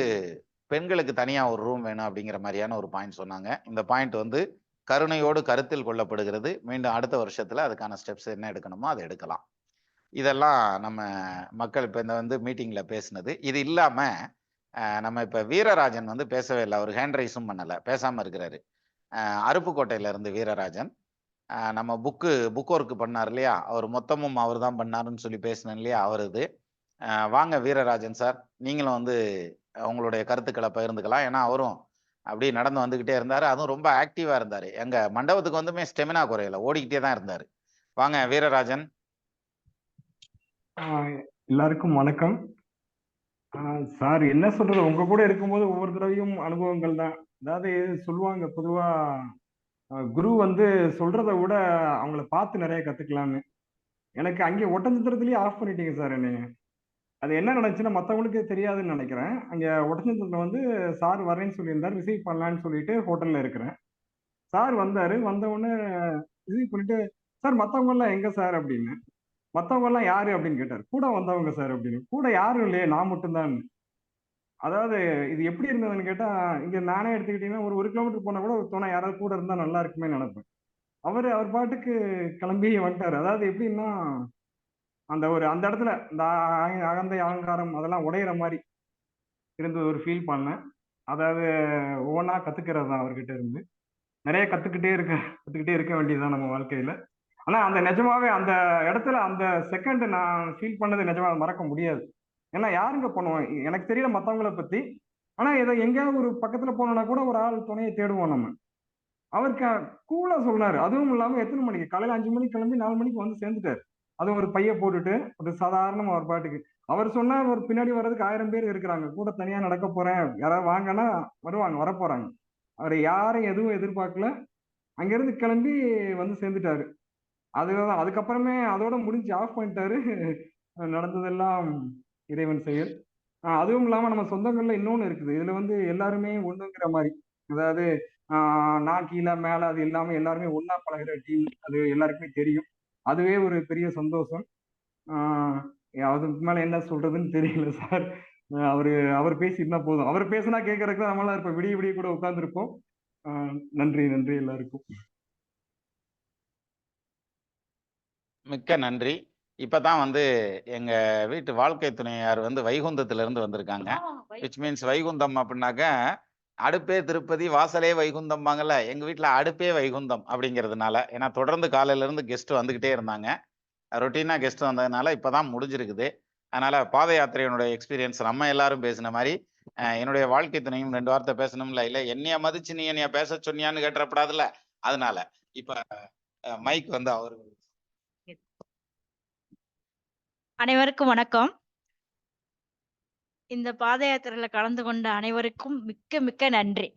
பெண்களுக்கு தனியா ஒரு ரூம் வேணும் அப்படிங்கிற மாதிரியான ஒரு பாயிண்ட் சொன்னாங்க. இந்த பாயிண்ட் வந்து கருணையோடு கருத்தில் கொள்ளப்படுகிறது. மீண்டும் அடுத்த வருஷத்துல அதுக்கான ஸ்டெப்ஸ் என்ன எடுக்கணுமோ அதை எடுக்கலாம். இதெல்லாம் நம்ம மக்கள் இப்ப இந்த வந்து மீட்டிங்ல பேசினது. இது இல்லாம நம்ம இப்ப வீரராஜன் வந்து பேசவே இல்லை. அவர் ஹேண்ட் ரைஸும் பண்ணல, பேசாம இருக்கிறாரு. அருப்புக்கோட்டையில இருந்து வீரராஜன் நம்ம புக் ஒர்க் பண்ணார் இல்லையா, அவர் மொத்தமும் அவர் தான் பண்ணாருன்னு சொல்லி பேசினேன் இல்லையா, அவர் இது. வாங்க வீரராஜன் சார், நீங்களும் வந்து உங்களுடைய கருத்துக்களை பகிர்ந்துக்கலாம். ஏன்னா அவரும் அப்படியே நடந்து வந்துகிட்டே இருந்தாரு, அதுவும் ரொம்ப ஆக்டிவா இருந்தாரு. எங்க மண்டபத்துக்கு வந்துமே ஸ்டெமினா குறையல, ஓடிக்கிட்டே தான் இருந்தாரு. வாங்க வீரராஜன். எல்லாருக்கும் வணக்கம். சார் என்ன சொல்றது, உங்க கூட இருக்கும்போது ஒவ்வொரு தடவையும் அனுபவங்கள் தான். அதாவது சொல்லுவாங்க பொதுவா குரு வந்து சொல்றதை விட அவங்கள பார்த்து நிறைய கத்துக்கலாம்னு. எனக்கு அங்கே ஒட்டஞ்சத்திரத்திலேயே ஆஃப் பண்ணிட்டீங்க சார் என்னைய. அது என்ன நடந்துச்சுன்னா மற்றவங்களுக்கு தெரியாதுன்னு நினைக்கிறேன். அங்கே ஒட்டஞ்சத்திரத்தில் வந்து சார் வரேன்னு சொல்லியிருந்தார், ரிசீவ் பண்ணலான்னு சொல்லிட்டு ஹோட்டல்ல இருக்கிறேன். சார் வந்தாரு, வந்த உடனே ரிசீவ் பண்ணிட்டு, சார் மற்றவங்க எல்லாம் எங்க சார் அப்படின்னு. மற்றவங்க எல்லாம் யாரு அப்படின்னு கேட்டார். கூட வந்தவங்க சார் அப்படின்னு. கூட யாரும் இல்லையே, நான் மட்டும்தான். அதாவது இது எப்படி இருந்ததுன்னு கேட்டா, இங்க நானே எடுத்துக்கிட்டீங்கன்னா ஒரு கிலோமீட்டர் போனா கூட ஒரு துணை யாராவது கூட இருந்தா நல்லா இருக்குமே நினைப்பேன். அவர் பாட்டுக்கு கிளம்பி வந்துட்டாரு. அதாவது எப்படின்னா அந்த இடத்துல இந்த அகந்தை அகங்காரம் அதெல்லாம் உடையிற மாதிரி இருந்தது, ஒரு ஃபீல் பண்ணேன். அதாவது ஒவ்வொன்றா கத்துக்கிறது தான் அவர்கிட்ட இருந்து. நிறைய கத்துக்கிட்டே இருக்க வேண்டியதுதான் நம்ம வாழ்க்கையில. ஆனா அந்த நிஜமாவே அந்த இடத்துல அந்த செகண்ட் நான் ஃபீல் பண்ணது நிஜமா மறக்க முடியாது. ஏன்னா யாருங்க பண்ணுவோம், எனக்கு தெரியல மற்றவங்கள பத்தி. ஆனா ஏதோ எங்கேயாவது ஒரு பக்கத்துல போனோம்னா கூட ஒரு ஆள் துணையை தேடுவோம் நம்ம. அவருக்கு கூலா சொன்னாரு. அதுவும் இல்லாம எத்தனை மணிக்கு, காலையில 5 மணிக்கு கிளம்பி 4 மணிக்கு வந்து சேர்ந்துட்டாரு. அதுவும் ஒரு பைய போட்டுட்டு ஒரு சாதாரணமா அவர் பாட்டுக்கு. அவர் சொன்னார், ஒரு பின்னாடி வர்றதுக்கு 1000 பேர் இருக்கிறாங்க, கூட தனியா நடக்க போறேன், யாராவது வாங்கன்னா வருவாங்க, வரப்போறாங்க. அவர் யாரையும் எதுவும் எதிர்பார்க்கல, அங்கிருந்து கிளம்பி வந்து சேர்ந்துட்டாரு. அதுக்கப்புறமே அதோட முடிஞ்சு ஆஃப் பண்ணிட்டாரு. நடந்ததெல்லாம் இறைவன் செயல். அதுவும் இல்லாம நம்ம சொந்தங்கள்ல இன்னொன்னு இருக்குது. இதுல வந்து எல்லாருமே ஒண்ணுங்கிற மாதிரி. அதாவது நான் கீழே மேல அது இல்லாம எல்லாருமே ஒண்ணா பழகுற டீம். அது எல்லாருக்குமே தெரியும். அதுவே ஒரு பெரிய சந்தோஷம். அதுக்கு மேல என்ன சொல்றதுன்னு தெரியல சார். அவர் பேசியிருந்தா போதும். அவர் பேசினா கேட்கறதுக்கு தான் நம்மளாம் இருப்போம், விடிய விடிய கூட உட்கார்ந்துருப்போம். நன்றி எல்லாருக்கும். மிக்க நன்றி. இப்பதான் வந்து எங்க வீட்டு வாழ்க்கை துணையார் வந்து வைகுந்தத்துல இருந்து வந்திருக்காங்க. விச் மீன்ஸ் வைகுந்தம் அப்படின்னாக்க அடுப்பே திருப்பதி வாசலே வைகுந்தம்பாங்கல்ல, எங்க வீட்டுல அடுப்பே வைகுந்தம் அப்படிங்கிறதுனால. ஏன்னா தொடர்ந்து காலையில இருந்து கெஸ்ட் வந்துகிட்டே இருந்தாங்க, ரொட்டீனா கெஸ்ட் வந்ததுனால இப்பதான் முடிஞ்சிருக்குது. அதனால பாத யாத்திரையினுடைய எக்ஸ்பீரியன்ஸ் நம்ம எல்லாரும் பேசின மாதிரி என்னுடைய வாழ்க்கை துணையும் 2 வார்த்தை பேசணும்ல. இல்ல என்னைய மதிச்சு நீ என்னைய பேச சொன்னியான்னு கேட்டப்படாதுல்ல. அதனால இப்ப மைக் வந்து அவரு. அனைவருக்கும் வணக்கம். இந்த பாத யாத்திரையில கலந்து கொண்ட அனைவருக்கும் மிக்க மிக்க நன்றி.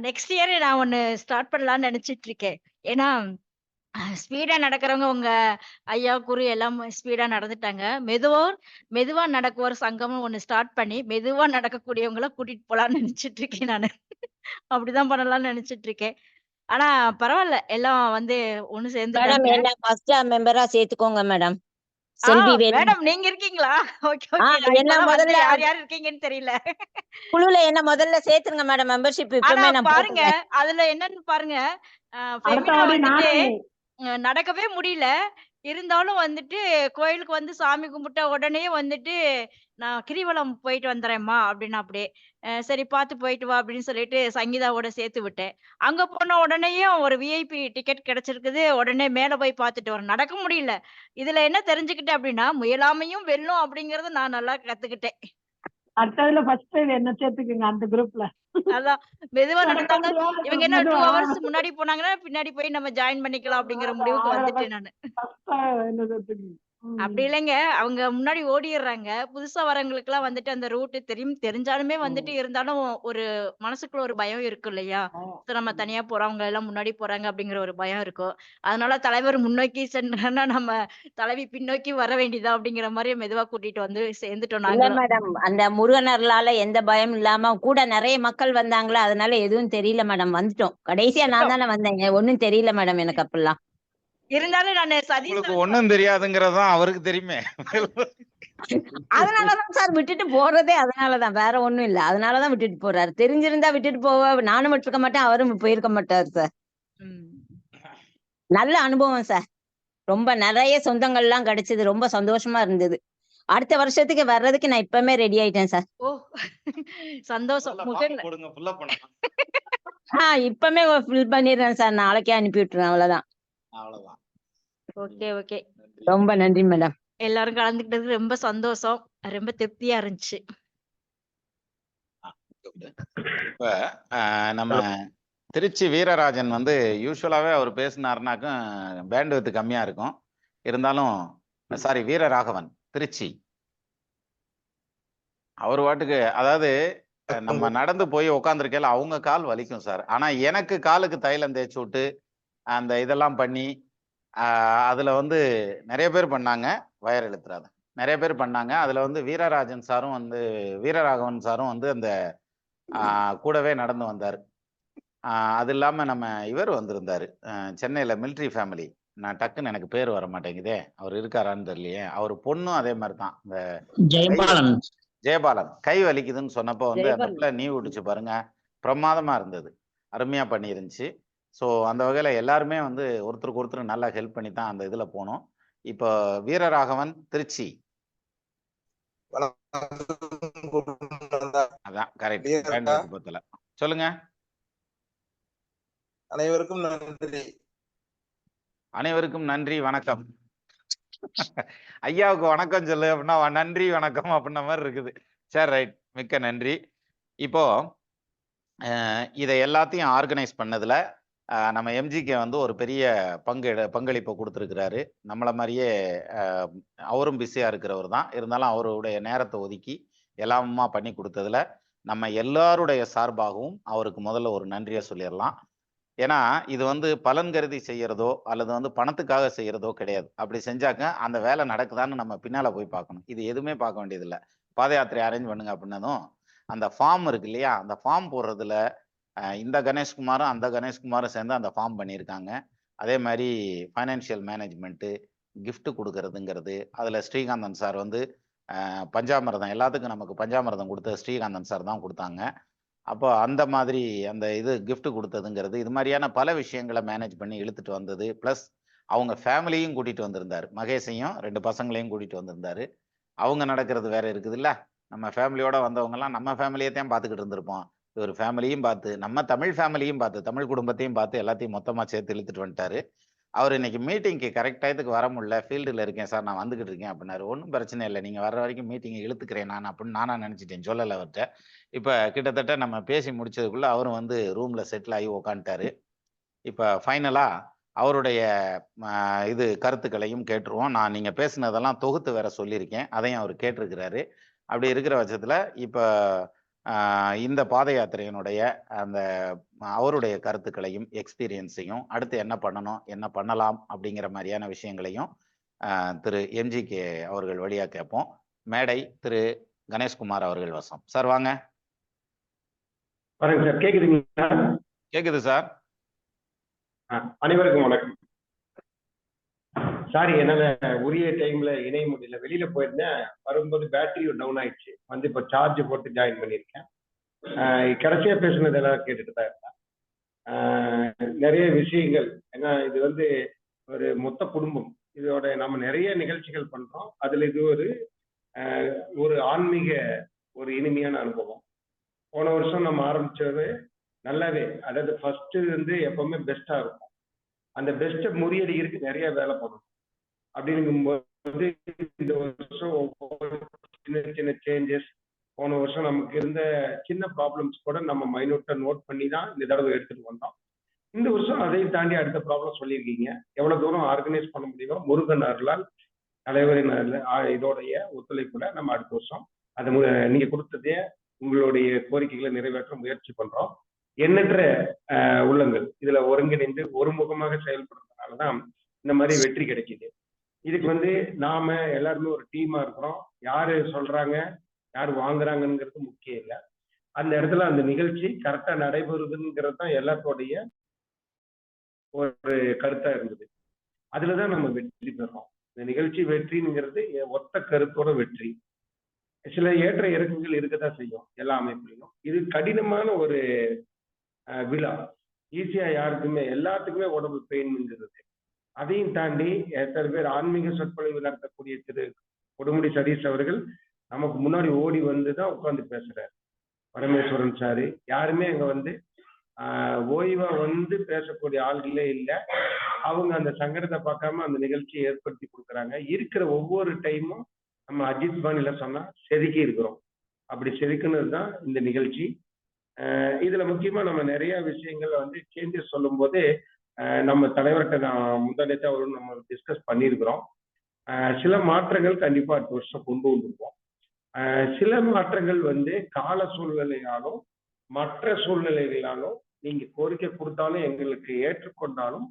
நெக்ஸ்ட் இயர் நான் ஒண்ணு ஸ்டார்ட் பண்ணலாம்னு நினைச்சிட்டு இருக்கேன். ஏன்னா ஸ்பீடா நடக்கிறவங்க உங்க ஐயா குரு எல்லாம் ஸ்பீடா நடந்துட்டாங்க. மெதுவா நடக்குவோர் சங்கமும் ஒண்ணு ஸ்டார்ட் பண்ணி மெதுவா நடக்கக்கூடியவங்கள கூட்டிட்டு போலாம்னு நினைச்சிட்டு இருக்கேன் நானு. அப்படிதான் பண்ணலாம்னு நினைச்சிட்டு இருக்கேன். ஆனா பரவாயில்ல, எல்லாம் வந்து ஒண்ணு மேடம் சேர்ந்துட்டாங்க. என்ன ஃபர்ஸ்ட் மெம்பரா சேர்த்துக்கோங்க மேடம். செல்வி வேலு மேடம் நீங்க இருக்கீங்களா? Okay okay. நான் என்ன இப்பதான் வந்து முதல்ல யார் யார் இருக்கீங்கன்னு தெரியல. குழுல என்ன முதல்ல சேர்த்துருங்க மேடம். மெம்பர்ஷிப் ஆனா இப்பவுமே நான் பாருங்க, போட்டுறேன். அதுல என்னன்னு பாருங்க, அடுத்த ஃபெமினா வாட்டி வந்துட்டு நானும் நடக்கவே முடியல. இருந்தாலும் வந்துட்டு கோயிலுக்கு வந்து சாமி கும்பிட்ட உடனே வந்துட்டு, "நான் கிரிவலம் போயிட்டு வந்துர்றேன்ம்மா" அப்படின்னாப்படியே. சரி பார்த்து போயிட்டு வா அப்படின்னு சொல்லிட்டு சங்கீதாவோட சேர்த்து விட்டேன். அங்க போன உடனேயும் ஒரு விஐபி டிக்கெட் கிடைச்சிருக்குது. உடனே மேல போய் பார்த்துட்டு வரேன். நடக்க முடியல. இதுல என்ன தெரிஞ்சுக்கிட்டேன் அப்படின்னா, முயலாமையும் வெல்லும் அப்படிங்கிறத நான் நல்லா கத்துக்கிட்டேன். அடுத்ததுல ஃபர்ஸ்ட் என்ன சேர்த்துக்குங்க அந்த குரூப்ல. அதான் மெதுவா நடக்க நடந்தாலும் முடியாத இவங்க என்ன 2 மெதுவா ஹவர்ஸ் முன்னாடி போனாங்கன்னா, பின்னாடி போய் நம்ம ஜாயின் பண்ணிக்கலாம் அப்படிங்கிற முடிவுக்கு அவங்கள வந்துட்டேன் நானு. ஃபர்ஸ்ட்டா என்ன சேர்த்துக்குங்க. அப்படி இல்லைங்க. அவங்க முன்னாடி ஓடிர்றாங்க. புதுசா வரவங்களுக்குலாம் வந்துட்டு அந்த ரூட் தெரிஞ்சாலுமே வந்துட்டு இருந்தாலும் ஒரு மனசுக்குள்ள ஒரு பயம் இருக்கும் இல்லையா? நம்ம தனியா போறோம். அவங்க எல்லாம் முன்னாடி போறாங்க அப்படிங்கிற ஒரு பயம் இருக்கும். அதனால தலைவர் முன்னோக்கி சென்றார்னா நம்ம தலைவி பின்னோக்கி வர வேண்டியதா அப்படிங்கிற மாரி மெதுவா கூட்டிட்டு வந்து சேர்ந்துட்டோம் இல்ல நாங்களும். மேடம், அந்த முருகனருளால எந்த பயமும் இல்லாம கூட நிறைய மக்கள் வந்தாங்களா, அதனால எதுவும் தெரியல மேடம். வந்துட்டோம். கடைசியா நான் தானே வந்தேங்க. ஒண்ணும் தெரியல மேடம் எனக்கு அப்பல்லாம். இருந்தாலும் நானு சதீஷ் உங்களுக்கு ஒண்ணும் தெரியாதுங்கிறது தான் அவருக்கு தெரியுமே. அதனாலதான் சார் விட்டுட்டு போறதே அதனாலதான். வேற ஒண்ணும் இல்ல. அதனாலதான் விட்டுட்டு போறாரு. தெரிஞ்சிருந்தா விட்டுட்டு போவ நானும் விட்டுருக்க மாட்டேன், அவரும் போயிருக்க மாட்டாரு சார். நல்ல அனுபவம் சார். ரொம்ப நிறைய சொந்தங்கள்லாம் கிடைச்சது. ரொம்ப சந்தோஷமா இருந்தது. அடுத்த வருஷத்துக்கு வர்றதுக்கு நான் இப்பவுமே ரெடி ஆயிட்டேன் சார். ஓ! சந்தோஷம். முகல்ல. கொடுங்க ஃபுல்லா பண்ணலாம். இப்பவுமே ஃபில் பண்ணிடுறேன் சார். நாளைக்கே அனுப்பி விட்டுறேன். அவ்வளவுதான். அவ்வளவுதான். Okay, okay. ரொம்ப நன்றி மேடம். எல்லாரும் கலந்துக்கிட்டதுக்கு ரொம்ப சந்தோஷம். ரொம்ப திருப்தியா இருந்துச்சு. இப்ப நம்ம திருச்சி வீரராஜன் வந்து யூசுவலாவே அவர் பேசினாருனாக்கும் பேண்ட்வித் கம்மியா இருக்கும். இருந்தாலும் சாரி வீரராகவன் திருச்சி அவர் வாட்டுக்கு அதாவது நம்ம நடந்து போய் உட்காந்துருக்கையில அவங்க கால் வலிக்கும் சார். ஆனா எனக்கு காலுக்கு தைலம் தேய்ச்சி விட்டு அந்த இதெல்லாம் பண்ணி அதுல வந்து நிறைய பேர் பண்ணாங்க. வயர் இழுத்துறாது நிறைய பேர் பண்ணாங்க. அதுல வந்து வீரராஜன் சாரும் வந்து வீரராகவன் சாரும் வந்து அந்த கூடவே நடந்து வந்தார். அது இல்லாம நம்ம இவர் வந்திருந்தாரு சென்னையில மிலிட்ரி ஃபேமிலி. நான் டக்குன்னு எனக்கு பேர் வர மாட்டேங்குதே. அவர் இருக்காரான்னு தெரியலையே. அவர் பொண்ணும் அதே மாதிரி தான். இந்த ஜெயபாலன் கை வலிக்குதுன்னு சொன்னப்போ வந்து அந்த பிள்ளை நீ விட்டுச்சு பாருங்க. பிரமாதமா இருந்தது. அருமையா பண்ணிருந்துச்சு. ஸோ அந்த வகையில எல்லாருமே வந்து ஒருத்தருக்கு ஒருத்தர் நல்லா ஹெல்ப் பண்ணி தான் அந்த இதுல போனோம். இப்போ வீரராகவன் திருச்சி அதான் கரெக்ட். சொல்லுங்க. அனைவருக்கும் நன்றி. அனைவருக்கும் நன்றி வணக்கம். ஐயாவுக்கு வணக்கம் சொல்லு அப்படின்னா நன்றி வணக்கம் அப்படின்ன மாதிரி இருக்குது. சரி ரைட், மிக்க நன்றி. இப்போ இதை எல்லாத்தையும் ஆர்கனைஸ் பண்ணதுல நம்ம எம்ஜிகே வந்து ஒரு பெரிய பங்களிப்பை கொடுத்துருக்கிறாரு. நம்மளை மாதிரியே அவரும் பிஸியா இருக்கிறவர் தான். இருந்தாலும் அவருடைய நேரத்தை ஒதுக்கி எல்லாமா பண்ணி கொடுத்ததுல நம்ம எல்லாருடைய சார்பாகவும் அவருக்கு முதல்ல ஒரு நன்றியை சொல்லிடலாம். ஏன்னா இது வந்து பலன் கருதி செய்யறதோ அல்லது வந்து பணத்துக்காக செய்யறதோ கிடையாது. அப்படி செஞ்சாக்க அந்த வேலை நடக்குதான்னு நம்ம பின்னால போய் பார்க்கணும். இது எதுவுமே பார்க்க வேண்டியது இல்லை. பாத யாத்திரை அரேஞ்ச் பண்ணுங்க அப்படின்னதும் அந்த ஃபார்ம் இருக்கு இல்லையா, அந்த ஃபார்ம் போடுறதுல இந்த கணேஷ்குமாரும் அந்த கணேஷ்குமாரும் சேர்ந்து அந்த ஃபார்ம் பண்ணியிருக்காங்க. அதே மாதிரி ஃபைனான்சியல் மேனேஜ்மெண்ட்டு கிஃப்ட் கொடுக்கறதுங்கிறது அதில் ஸ்ரீகாந்தன் சார் வந்து பஞ்சாமிரதம் எல்லாத்துக்கும் நமக்கு பஞ்சாமிரதம் கொடுத்த ஸ்ரீகாந்தன் சார் தான் கொடுத்தாங்க. அப்போ அந்த மாதிரி அந்த இது கிஃப்ட் கொடுத்ததுங்கிறது இது மாதிரியான பல விஷயங்களை மேனேஜ் பண்ணி இழுத்துட்டு வந்தது. ப்ளஸ் அவங்க ஃபேமிலியும் கூட்டிட்டு வந்திருந்தாரு. மகேஷையும் 2 பசங்களையும் கூட்டிட்டு வந்திருந்தாரு. அவங்க நடக்கிறது வேற இருக்குது இல்ல. நம்ம ஃபேமிலியோட வந்தவங்கலாம் நம்ம ஃபேமிலியை தான் பார்த்துக்கிட்டு இருந்திருப்போம். ஒரு ஃபேமிலியும் பார்த்து நம்ம தமிழ் ஃபேமிலியும் பார்த்து தமிழ் குடும்பத்தையும் பார்த்து எல்லாத்தையும் மொத்தமாக சேர்த்து இழுத்துட்டு வந்துட்டாரு. அவர் இன்னைக்கு மீட்டிங்க்கு கரெக்ட் டயத்துக்கு வர முடியல, ஃபீல்டில் இருக்கேன் சார், நான் வந்துகிட்டு இருக்கேன் அப்படின்னாரு. ஒன்றும் பிரச்சனை இல்லை, நீங்கள் வர்ற வரைக்கும் மீட்டிங்கை இழுத்துக்கிறேன் நான் அப்படின்னு நானா நினச்சிட்டேன், சொல்லலை அவர்கிட்ட. இப்போ கிட்டத்தட்ட நம்ம பேசி முடிச்சதுக்குள்ள அவரும் வந்து ரூமில் செட்டில் ஆகி உக்காந்துட்டாரு. இப்போ ஃபைனலாக அவருடைய இது கருத்துக்களையும் கேட்டுருவோம். நான் நீங்கள் பேசுனதெல்லாம் தொகுத்து வேற சொல்லியிருக்கேன், அதையும் அவர் கேட்டிருக்கிறாரு. அப்படி இருக்கிற பட்சத்தில் இப்போ இந்த பாத யாத்திரையினுடைய அந்த அவருடைய கருத்துக்களையும் எக்ஸ்பீரியன்ஸையும் அடுத்து என்ன பண்ணணும் என்ன பண்ணலாம் அப்படிங்கிற மாதிரியான விஷயங்களையும் திரு எம்ஜிகே அவர்கள் வழியா கேட்போம். மேடை திரு கணேஷ்குமார் அவர்கள் வசம். சார் வாங்க. சார் கேக்குதுங்களா? கேக்குது சார். அனைவருக்கும் வணக்கம். சாரி, என்னால உரிய டைம்ல இணைய முடியல, வெளியில போயிருந்தேன். வரும்போது பேட்டரி டவுன் ஆயிடுச்சு. வந்து இப்போ சார்ஜ் போட்டு ஜாயின் பண்ணியிருக்கேன். கடைசியா பேசுனதெல்லாம் கேட்டுட்டு தான் இருந்தேன். நிறைய விஷயங்கள், ஏன்னா இது வந்து ஒரு மொத்த குடும்பம், இதோட நம்ம நிறைய நிகழ்ச்சிகள் பண்றோம். அதுல இது ஒரு ஆன்மீக ஒரு இனிமையான அனுபவம். போன வருஷம் நம்ம ஆரம்பிச்சது நல்லாவே, அதாவது ஃபர்ஸ்ட் எப்பவுமே பெஸ்டா இருக்கும். அந்த பெஸ்ட்டை முறியடிக்கிறதுக்கு நிறைய வேலை பண்ணணும். அப்படிங்கும்போது இந்த வருஷம் ஒவ்வொரு சின்ன சின்ன சேஞ்சஸ், போன வருஷம் நமக்கு இருந்த சின்ன ப்ராப்ளம்ஸ் கூட நம்ம மைனூட்டா நோட் பண்ணி தான் இந்த தடவை எடுத்துட்டு வந்தோம். இந்த வருஷம் அதையும் தாண்டி அடுத்த ப்ராப்ளம் சொல்லியிருக்கீங்க. எவ்வளவு தூரம் ஆர்கனைஸ் பண்ண முடியுமோ முருகன் அருளால், தலைவரின் இதோடைய ஒத்துழைப்புல நம்ம அடுத்த வருஷம் அதை நீங்க கொடுத்ததே உங்களுடைய கோரிக்கைகளை நிறைவேற்ற முயற்சி பண்றோம். எண்ணற்ற உள்ளங்கள் இதுல ஒருங்கிணைந்து ஒருமுகமாக செயல்படுறதுனாலதான் இந்த மாதிரி வெற்றி கிடைக்குது. இதுக்கு நாம எல்லாருமே ஒரு டீமா இருக்கிறோம். யாரு சொல்றாங்க யாரு வாங்குறாங்கிறது முக்கியம் இல்லை. அந்த இடத்துல அந்த நிகழ்ச்சி கரெக்டா நடைபெறுதுங்கிறது தான் எல்லாத்தோடைய ஒரு கருத்தா இருந்தது. அதுலதான் நம்ம வெற்றி பெறோம். இந்த நிகழ்ச்சி வெற்றிங்கிறது ஒத்த கருத்தோட வெற்றி. சில ஏற்ற இறக்கங்கள் இருக்கதான் செய்யும் எல்லா அமைப்புலையும். இது கடினமான ஒரு விழா. ஈஸியா யாருக்குமே எல்லாத்துக்குமே உடம்பு பெயின்ங்கிறது. அதையும் தாண்டி எத்தனை பேர் ஆன்மீக சொற்பொழிவு நடத்தக்கூடிய திரு கொடுமுடி சதீஷ் அவர்கள் நமக்கு முன்னாடி ஓடி வந்துதான் உட்கார்ந்து பேசுறாரு. பரமேஸ்வரன் சாரு யாருமே அங்க ஓய்வா பேசக்கூடிய ஆள்களே இல்லை. அவங்க அந்த சங்கடத்தை பார்க்காம அந்த நிகழ்ச்சியை ஏற்படுத்தி கொடுக்குறாங்க. இருக்கிற ஒவ்வொரு டைமும் நம்ம அஜித் பாணியில சொன்னா செதுக்கி இருக்கிறோம். அப்படி செதுக்குனது தான் இந்த நிகழ்ச்சி. இதுல முக்கியமா நம்ம நிறைய விஷயங்கள்ல சேஞ்சஸ் சொல்லும் போது நம்ம தலைவர்கிட்ட நான் முந்தானத்தை அவரும் நம்ம டிஸ்கஸ் பண்ணியிருக்கிறோம். சில மாற்றங்கள் கண்டிப்பா அடுத்த வருஷம் கொண்டு வந்திருப்போம். சில மாற்றங்கள் கால சூழ்நிலையாலும் மற்ற சூழ்நிலைகளாலும் நீங்க கோரிக்கை கொடுத்தாலும் எங்களுக்கு ஏற்றுக்கொண்டாலும்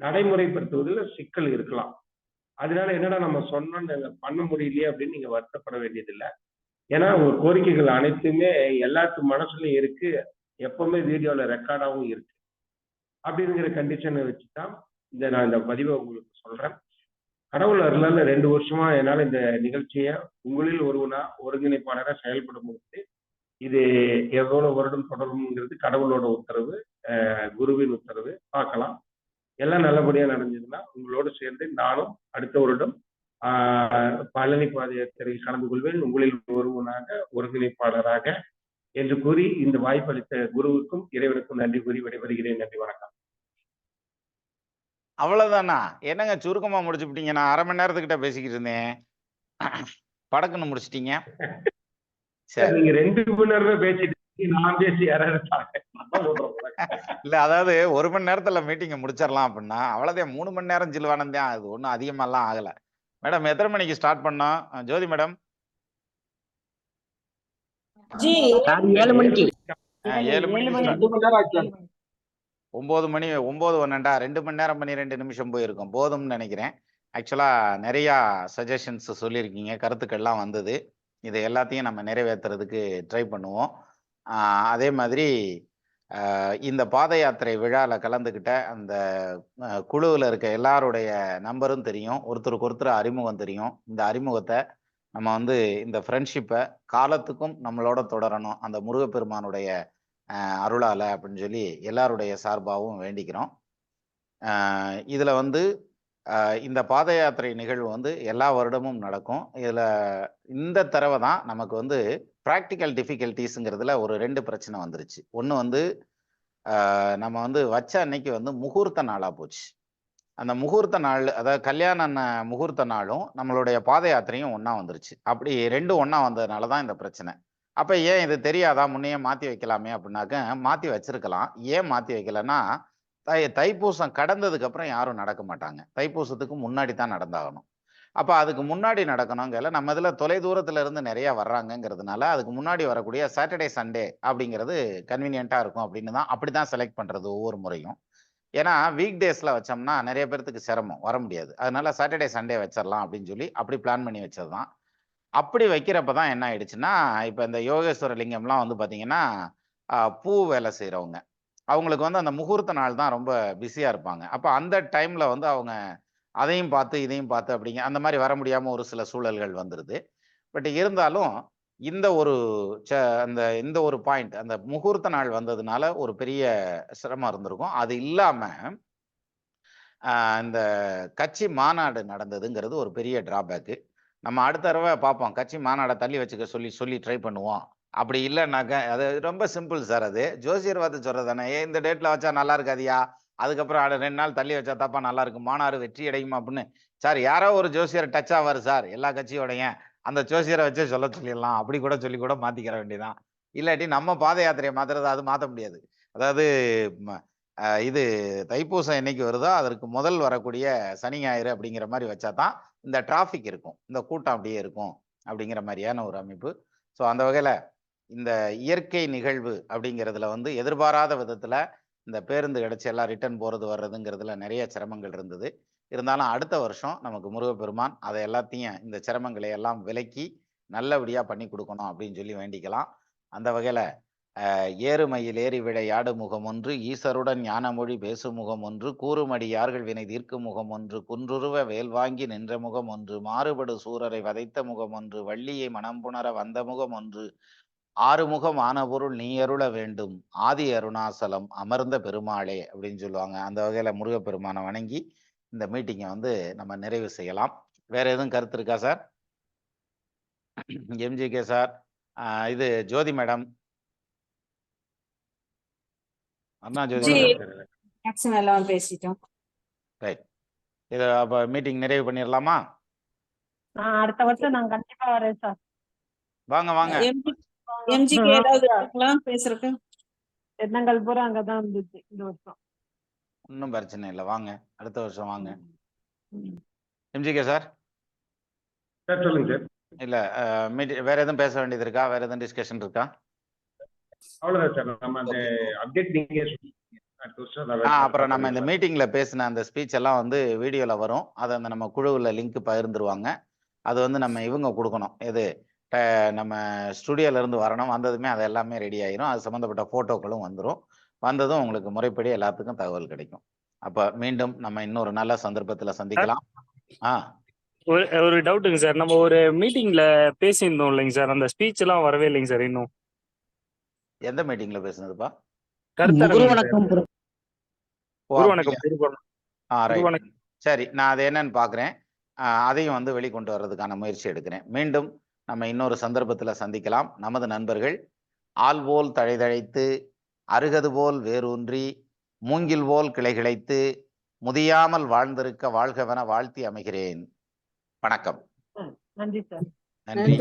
நடைமுறைப்படுத்துவதில் சிக்கல் இருக்கலாம். அதனால என்னடா நம்ம சொன்னோம் பண்ண முடியலையே அப்படின்னு நீங்க வருத்தப்பட வேண்டியதில்லை. ஏன்னா உங்க கோரிக்கைகள் அனைத்துமே எல்லாத்து மனசுலயும் இருக்கு, எப்பவுமே வீடியோல ரெக்கார்டாகவும் இருக்கு. அப்படிங்கிற கண்டிஷனை வச்சுதான் நான் இந்த பதிவை உங்களுக்கு சொல்றேன். கடவுள் அருளால 2 வருஷமா என்னால இந்த நிகழ்ச்சியை உங்களில் ஒருவனா ஒருங்கிணைப்பாளராக செயல்பட முடியுது. இது எவ்வளவு வருடம் தொடரும்ங்கிறது கடவுளோட உத்தரவு, குருவின் உத்தரவு. பார்க்கலாம். எல்லாம் நல்லபடியா நடந்ததுன்னா உங்களோடு சேர்ந்து நானும் அடுத்த வருடம் பழனி பாத யாத்திரையில் கலந்து கொள்வேன், உங்களில் ஒருவனாக ஒருங்கிணைப்பாளராக என்று கூறி இந்த வாய்ப்பளித்த குருவுக்கும் இறைவனுக்கும் நன்றி கூறி விடைபெறுகிறேன். நன்றி, வணக்கம். அவ்வளவுதானா? என்னங்க சுருக்கமா முடிச்சுட்டீங்க? நான் 1/2 மணி நேரத்துக்கிட்ட பேசிக்கிட்டு இருந்தேன், படக்குன்னு முடிச்சிட்டீங்க. நீங்க 2 மணி நேரம் பேசிட்டு நான் பேசி இல்ல, அதாவது 1 மணி நேரத்துல மீட்டிங்க முடிச்சிடலாம் அப்படின்னா அவ்வளவுதான். 3 மணி நேரம் ஜில்வானம் தான். அது ஒன்றும் அதிகமாலாம் ஆகல. மேடம் எத்தனை மணிக்கு ஸ்டார்ட் பண்ணோம்? ஜோதி மேடம் 7 மணிக்கு. 7 மணிக்கு 9 மணி 9 1/2 2 மணி நேரம் 12 நிமிஷம் போயிருக்கும். போதும்னு நினைக்கிறேன். ஆக்சுவலா நிறைய சஜஷன்ஸ் சொல்லியிருக்கீங்க, கருத்துக்கள்லாம் வந்தது. இதை எல்லாத்தையும் நம்ம நிறைவேற்றுறதுக்கு ட்ரை பண்ணுவோம். அதே மாதிரி இந்த பாத யாத்திரை விழாவில் கலந்துக்கிட்ட அந்த குழுவில் இருக்க எல்லாருடைய நம்பரும் தெரியும், ஒருத்தருக்கு ஒருத்தர் அறிமுகம் தெரியும். இந்த அறிமுகத்தை நம்ம இந்த ஃப்ரெண்ட்ஷிப்பை காலத்துக்கும் நம்மளோட தொடரணும் அந்த முருகப்பெருமானுடைய அருளால் அப்படின்னு சொல்லி எல்லாருடைய சார்பாகவும் வேண்டிக்கிறோம். இதில் இந்த பாத யாத்திரை நிகழ்வு எல்லா வருடமும் நடக்கும். இதில் இந்த தடவை தான் நமக்கு ப்ராக்டிக்கல் டிஃபிகல்ட்டிஸுங்கிறதுல ஒரு 2 பிரச்சனை வந்துருச்சு. ஒன்று நம்ம வச்ச அன்னைக்கு முகூர்த்த நாளாக போச்சு. அந்த முகூர்த்த நாள், அதாவது கல்யாண முகூர்த்த நாளும் நம்மளுடைய பாத யாத்திரையும் ஒன்றா வந்துருச்சு. அப்படி 2 ஒன்றா வந்ததுனால தான் இந்த பிரச்சனை. அப்போ ஏன் இது தெரியாதா, முன்னையே மாற்றி வைக்கலாமே அப்படின்னாக்க மாற்றி வச்சிருக்கலாம். ஏன் மாற்றி வைக்கலைன்னா, தைப்பூசம் கடந்ததுக்கு அப்புறம் யாரும் நடக்க மாட்டாங்க. தைப்பூசத்துக்கு முன்னாடி தான் நடந்தாகணும். அப்போ அதுக்கு முன்னாடி நடக்கணுங்கிற நம்ம இதில் தொலை தூரத்துல இருந்து நிறைய வர்றாங்கங்கிறதுனால அதுக்கு முன்னாடி வரக்கூடிய சாட்டர்டே சண்டே அப்படிங்கிறது கன்வீனியன்ட்டாக இருக்கும் அப்படின்னு தான் அப்படி தான் செலக்ட் பண்ணுறது ஒவ்வொரு முறையும். ஏன்னா வீக் டேஸில் வச்சோம்னா நிறைய பேர்த்துக்கு சிரமம், வர முடியாது. அதனால சாட்டர்டே சண்டே வச்சிடலாம் அப்படின்னு சொல்லி அப்படி பிளான் பண்ணி வச்சது தான். அப்படி வைக்கிறப்ப தான் என்ன ஆயிடுச்சுன்னா, இப்போ இந்த யோகேஸ்வர லிங்கம்லாம் பார்த்தீங்கன்னா பூ வேலை செய்கிறவங்க, அவங்களுக்கு அந்த முகூர்த்த நாள் தான் ரொம்ப பிஸியாக இருப்பாங்க. அப்போ அந்த டைமில் அவங்க அதையும் பார்த்து இதையும் பார்த்து அப்படிங்க அந்த மாதிரி வர முடியாமல் ஒரு சில சூழல்கள் வந்துடுது. பட் இருந்தாலும் இந்த ஒரு பாயிண்ட், அந்த முகூர்த்த நாள் வந்ததுனால ஒரு பெரிய சிரமம் இருந்திருக்கும். அது இல்லாமல் இந்த கட்சி மாநாடு நடந்ததுங்கிறது ஒரு பெரிய டிராபேக்கு. நம்ம அடுத்த தடவை பார்ப்போம். கட்சி மாநாடை தள்ளி வச்சுக்க சொல்லி ட்ரை பண்ணுவோம். அப்படி இல்லைன்னாக்க அது ரொம்ப சிம்பிள் சார். அது ஜோசியர் பார்த்து சொல்றது தானே. இந்த டேட்ல வச்சா நல்லா இருக்காதியா, அதுக்கப்புறம் 2 நாள் தள்ளி வச்சா தாப்பா நல்லா இருக்கும், மாநாடு வெற்றி அடையுமா அப்படின்னு. சார் யாரோ ஒரு ஜோசியர் டச் ஆவார் சார் எல்லா கட்சியோடையும், அந்த ஜோசியரை வச்சே சொல்லிடலாம். அப்படி கூட சொல்லி கூட மாத்திக்கிற வேண்டியதான். இல்லாட்டி நம்ம பாத யாத்திரையை மாத்துறது அது மாற்ற முடியாது. அதாவது இது தைப்பூசம் என்னைக்கு வருதோ அதற்கு முதல் வரக்கூடிய சனி ஞாயிறு அப்படிங்கிற மாதிரி வச்சா தான் இந்த டிராஃபிக் இருக்கும், இந்த கூட்டம் அப்படியே இருக்கும் அப்படிங்கிற மாதிரியான ஒரு அமைப்பு. ஸோ அந்த வகையில் இந்த இயற்கை நிகழ்வு அப்படிங்கிறதுல எதிர்பாராத விதத்தில் இந்த பேருந்து கிடைச்சி எல்லாம் ரிட்டர்ன் போகிறது வர்றதுங்கிறதுல நிறைய சிரமங்கள் இருந்தது. இருந்தாலும் அடுத்த வருஷம் நமக்கு முருகப்பெருமான் அதை எல்லாத்தையும் இந்த சிரமங்களை எல்லாம் விலக்கி நல்லபடியாக பண்ணி கொடுக்கணும் அப்படின்னு சொல்லி வேண்டிக்கலாம். அந்த வகையில் ஏறுமையில் ஏறி விளையாடு முகம் ஒன்று, ஈசருடன் ஞானமொழி பேசு முகம் ஒன்று, கூறுமடியார்கள் வினை தீர்க்கும் முகம் ஒன்று, குன்றுருவ வேல் வாங்கி நின்ற முகம் ஒன்று, மாறுபடு சூரரை வதைத்த முகம் ஒன்று, வள்ளியை மனம் புணர வந்த முகம் ஒன்று, ஆறுமுகம் ஆன பொருள் நீ அருள வேண்டும், ஆதி அருணாசலம் அமர்ந்த பெருமாளே அப்படின்னு சொல்லுவாங்க. அந்த வகையில முருகப்பெருமானை வணங்கி இந்த மீட்டிங்கை நம்ம நிறைவு செய்யலாம். வேற எதுவும் கருத்து இருக்கா சார்? எம்ஜிகே சார், இது ஜோதி மேடம், அண்ணா ஜோதி எல்லாம் பேசிட்டோம். ரைட். இதை அப்போ மீட்டிங் நிறைவு பண்ணிடலாமா? அடுத்த வருஷம் நான் கண்டிப்பா வரேன் சார். வாங்க வாங்க. எம்ஜிக்கு ஏதாவது இருக்கலாம் பேசுறதுக்கு? எண்ணங்கள் பூரா அங்கதான் இருந்துச்சு இந்த வருஷம். ஒன்றும் பிரச்சனை இல்லை, வாங்க அடுத்த வருஷம் வாங்க. எம்ஜிகே சார் சொல்லுங்க சார். இல்லை வேற எதுவும் பேச வேண்டியது இருக்கா? வேற எதுவும் டிஸ்கஷன் இருக்கா? அவ்வளவுதான் சார். நம்ம அந்த அப்டேட் நீங்க அப்புறம் நம்ம இந்த மீட்டிங்ல பேசின அந்த ஸ்பீச் எல்லாம் வீடியோல வரும். அதை நம்ம குழுவில் லிங்க் பகிர்ந்துருவாங்க. அது நம்ம இவங்க கொடுக்கணும். எது நம்ம ஸ்டுடியோல இருந்து வரணும். வந்ததுமே அது எல்லாமே ரெடி ஆயிரும். அது சம்மந்தப்பட்ட போட்டோக்களும் வந்துடும். வந்ததும் உங்களுக்கு முறைப்படி எல்லாத்துக்கும் தகவல் கிடைக்கும். அப்ப மீண்டும் நம்ம இன்னொரு நல்ல சந்தர்ப்பத்துல சந்திக்கலாம். ஒரு டவுட்டுங்க சார். நம்ம ஒரு மீட்டிங்ல பேசியிருந்தோம் இல்லைங்க சார், அந்த ஸ்பீச் எல்லாம் வரவே இல்லைங்க சார் இன்னும். எந்த மீட்டிங்ல பேசுனதுப்பா? சரி, நான் அதை என்னன்னு பாக்குறேன். அதையும் வெளிக்கொண்டு வர்றதுக்கான முயற்சி எடுக்கிறேன். மீண்டும் நம்ம இன்னொரு சந்தர்ப்பத்துல சந்திக்கலாம். நமது நண்பர்கள் ஆள் போல் தழைதழைத்து, அருகது போல் வேரூன்றி, மூங்கில் போல் கிளைகிழைத்து, முதியாமல் வாழ்ந்திருக்க வாழ்கவென வாழ்த்தி அமைகிறேன். வணக்கம். நன்றி சார். நன்றி.